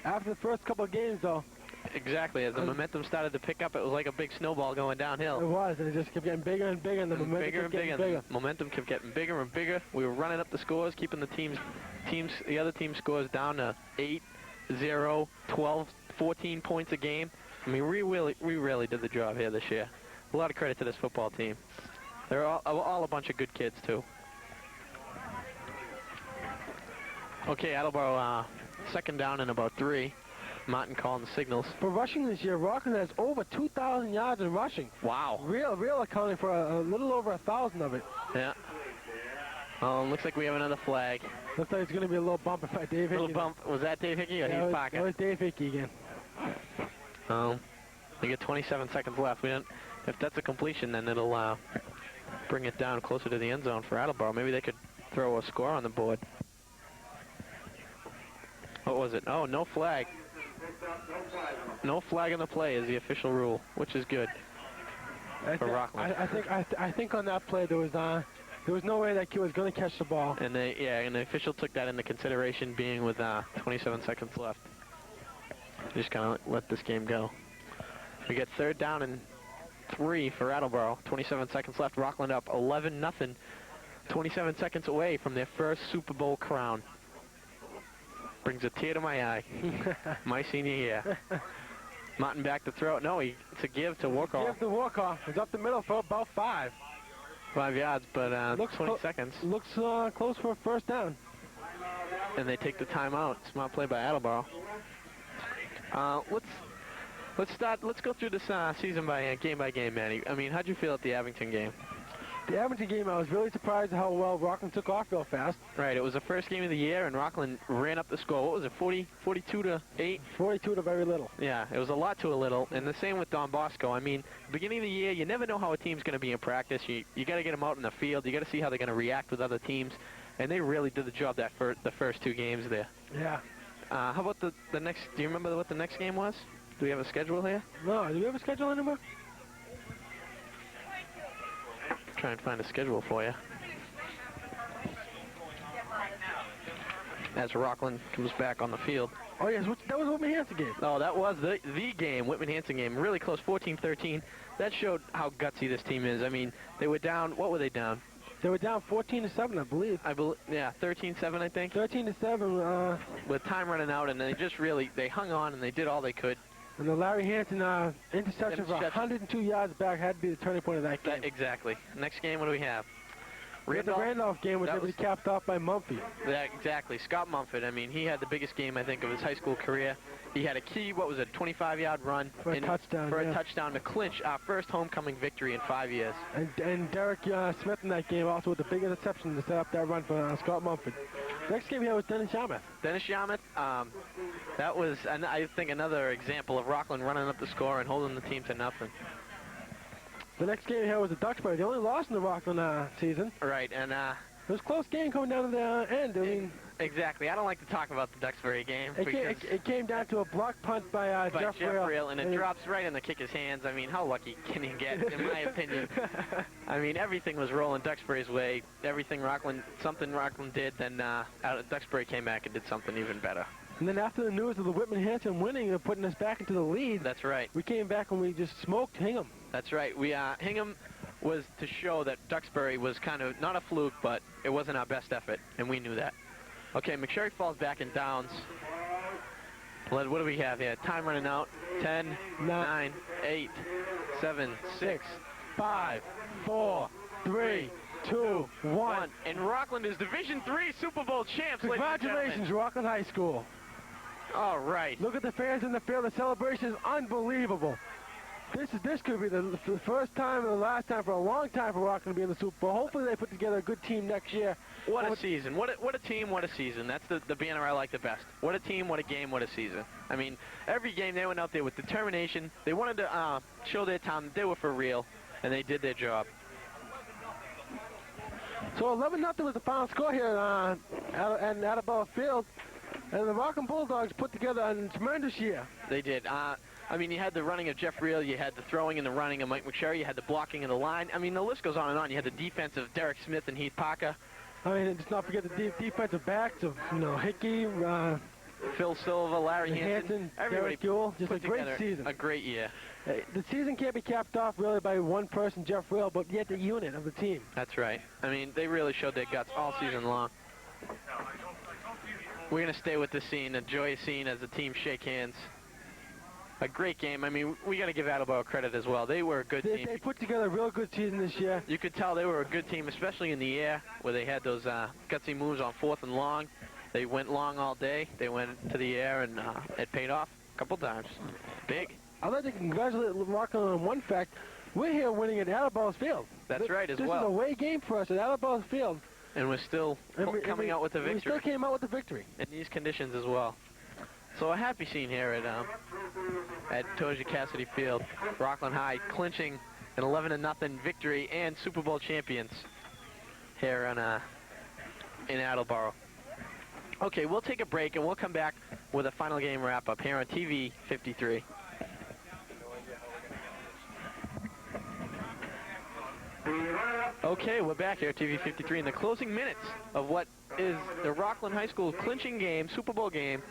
After the first couple of games, though. Exactly. As the momentum started to pick up, it was like a big snowball going downhill. It was, and it just kept getting bigger and bigger, and the momentum kept getting bigger. The momentum kept getting bigger and bigger. We were running up the scores, keeping the other team's scores down to 8, 0, 12, 14 points a game. I mean, we really did the job here this year. A lot of credit to this football team. They're all a bunch of good kids, too. Okay, Attleboro, second down and about 3. Martin calling the signals. For rushing this year, Rockland has over 2,000 yards in rushing. Wow. Real accounting for a little over 1,000 of it. Yeah. Looks like we have another flag. Looks like it's going to be a little bump by Dave Hickey. Little bump. Was that Dave Hickey or Yeah, he's Parker? it was Dave Hickey again. We get 27 seconds left. We don't. If that's a completion, then it'll bring it down closer to the end zone for Attleboro. Maybe they could throw a score on the board. What was it? Oh, no flag. No flag in the play is the official rule, which is good for Rockland. I think on that play there was no way that kid was going to catch the ball. And the official took that into consideration, being with 27 seconds left. Just kind of let this game go. We get third down and 3 for Attleboro. 27 seconds left. Rockland up 11-0. 27 seconds away from their first Super Bowl crown. Brings a tear to my eye. My senior year. Martin back to throw. No, it's a give to Warkoff. Give to Warkoff. It's up the middle for about 5. 5 yards, but 20 seconds. Looks close for a first down. And they take the timeout. Smart play by Attleboro. Let's go through this season by game, Manny. I mean, how'd you feel at the Abington game? The Abington game, I was really surprised at how well Rockland took off real fast. Right, it was the first game of the year, and Rockland ran up the score. What was it, 42 to 8? 42 to very little. Yeah, it was a lot to a little, and the same with Don Bosco. I mean, beginning of the year, you never know how a team's going to be in practice. You got to get them out in the field. You got to see how they're going to react with other teams, and they really did the job the first 2 games there. Yeah. How about the next? Do you remember what the next game was? Do we have a schedule here? No, do we have a schedule anymore? Try and find a schedule for you. As Rockland comes back on the field. Oh, yes, that was Whitman Hansen game. Oh, that was the game, Whitman Hansen game. Really close, 14-13. That showed how gutsy this team is. I mean, they were down. What were they down? They were down 14-7, I believe. Yeah, 13-7, I think. 13-7. With time running out, and they hung on and they did all they could. And the Larry Hansen interception for 102 yards back had to be the turning point of that game. Exactly. Next game, what do we have? The Randolph game was really capped off by Mumphy. Yeah, exactly. Scott Mumford. I mean, he had the biggest game, I think, of his high school career. He had a key, 25-yard run for a touchdown to clinch our first homecoming victory in 5 years. And Derek Smith in that game also with the big interception to set up that run for Scott Mumford. Next game here was Dennis Yarmouth. Dennis Yarmouth, that was, I think, another example of Rockland running up the score and holding the team to nothing. The next game here was the Duxbury. They only lost in the Rockland season. Right, and it was a close game coming down to the end. I mean, exactly. I don't like to talk about the Duxbury game. It came down to a block punt by Jeff Reel, and it drops right in the kicker's hands. I mean, how lucky can he get, in my opinion? I mean, everything was rolling Duxbury's way. Something Rockland did, then Duxbury came back and did something even better. And then after the news of the Whitman Hansen winning and putting us back into the lead, that's right. We came back and we just smoked Hingham. That's right. Hingham was to show that Duxbury was kind of not a fluke, but it wasn't our best effort, and we knew that. Okay, McSherry falls back in downs. What do we have here? Time running out. 10, 9, 8, 7, 6, 5, 4, 3, 2, 1. And Rockland is Division III Super Bowl champs. Congratulations, Rockland High School. All right. Look at the fans in the field. The celebration is unbelievable. This could be the first time and the last time for a long time for Rockland to be in the Super Bowl. Hopefully they put together a good team next year. What a season. What a team, what a season. That's the banner I like the best. What a team, what a game, what a season. I mean, every game they went out there with determination. They wanted to show their town that they were for real, and they did their job. So 11-0 was the final score here at Attleboro Field. And the Rockland Bulldogs put together a tremendous year. They did. I mean, you had the running of Jeff Reel, you had the throwing and the running of Mike McSherry, you had the blocking of the line. I mean, the list goes on and on. You had the defense of Derek Smith and Heath Parker. I mean, just not forget the defensive backs of, Hickey, Phil Silva, Larry Hansen, everybody. Derek Ewell. Just a great season. A great year. The season can't be capped off really by one person, Jeff Reel, but yet the unit of the team. That's right. I mean, they really showed their guts all season long. We're going to stay with the scene, a joyous scene as the team shake hands. A great game. I mean, we got to give Attleboro credit as well. They were a good team. They put together a real good season this year. You could tell they were a good team, especially in the air, where they had those gutsy moves on 4th and long. They went long all day. They went to the air, and it paid off a couple times. Big. I'd like to congratulate Rockland on one fact. We're here winning at Attleboro Field. That's right, as well. This is a away game for us at Attleboro Field. And we're still coming out with a victory. We still came out with a victory. In these conditions as well. So a happy scene here at Toja Cassidy Field. Rockland High clinching an 11-0 victory and Super Bowl champions here in Attleboro. Okay, we'll take a break and we'll come back with a final game wrap-up here on TV 53. Okay, we're back here at TV 53 in the closing minutes of what is the Rockland High School clinching game, Super Bowl game.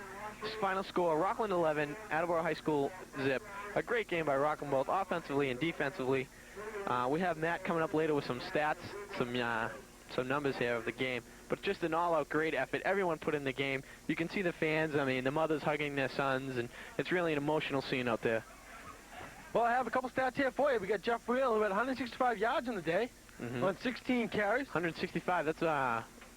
Final score, Rockland 11, Attleboro High School zip. A great game by Rockland both offensively and defensively. We have Matt coming up later with some stats, some numbers here of the game. But just an all-out great effort. Everyone put in the game. You can see the fans, I mean, the mothers hugging their sons, and it's really an emotional scene out there. Well, I have a couple stats here for you. We got Jeff Reel, who had 165 yards in the day on 16 carries. 165, that's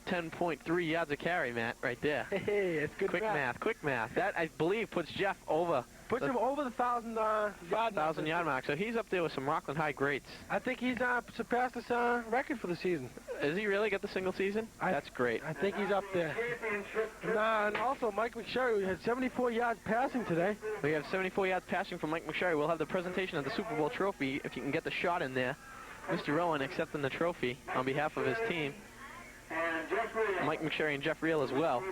10.3 yards a carry, Matt, right there. Hey, it's good math. Quick math. That, I believe, puts Jeff over. Puts him over the 1,000-yard mark. So he's up there with some Rockland High greats. I think he's surpassed his record for the season. Is he really got the single season? That's great. I think he's up there. And also, Mike McSherry had 74 yards passing today. We have 74 yards passing from Mike McSherry. We'll have the presentation of the Super Bowl trophy, if you can get the shot in there. Mr. Rowan accepting the trophy on behalf of his team. Mike McSherry and Jeff Reel as well.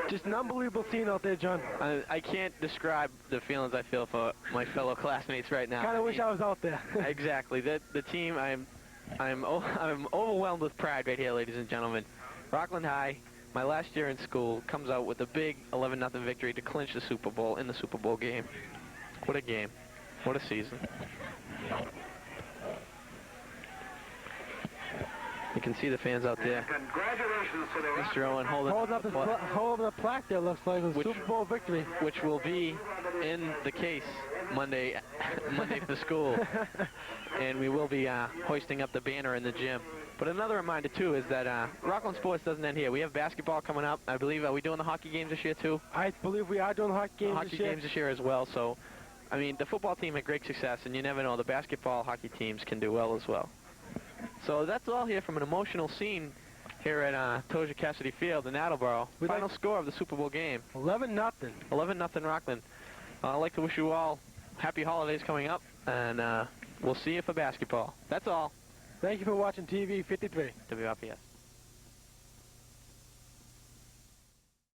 Just an unbelievable scene out there, John. I can't describe the feelings I feel for my fellow classmates right now. Kind of wish I was out there. Exactly. The team, I'm overwhelmed with pride right here, ladies and gentlemen. Rockland High, my last year in school, comes out with a big 11-0 victory to clinch the Super Bowl in the Super Bowl game. What a game. What a season. You can see the fans out there. Congratulations to the Mr. Owen holding up the plaque there, looks like, a Super Bowl victory. Which will be in the case Monday for the school. And we will be hoisting up the banner in the gym. But another reminder, too, is that Rockland Sports doesn't end here. We have basketball coming up. I believe, are we doing the hockey games this year, too? I believe we are doing the hockey games this year as well. So, I mean, the football team had great success, and you never know, the basketball, hockey teams can do well as well. So that's all here from an emotional scene here at Toja Cassidy Field in Attleboro. Final score of the Super Bowl game. 11-0. 11-0 Rockland. I'd like to wish you all happy holidays coming up, and we'll see you for basketball. That's all. Thank you for watching TV 53. WRPS.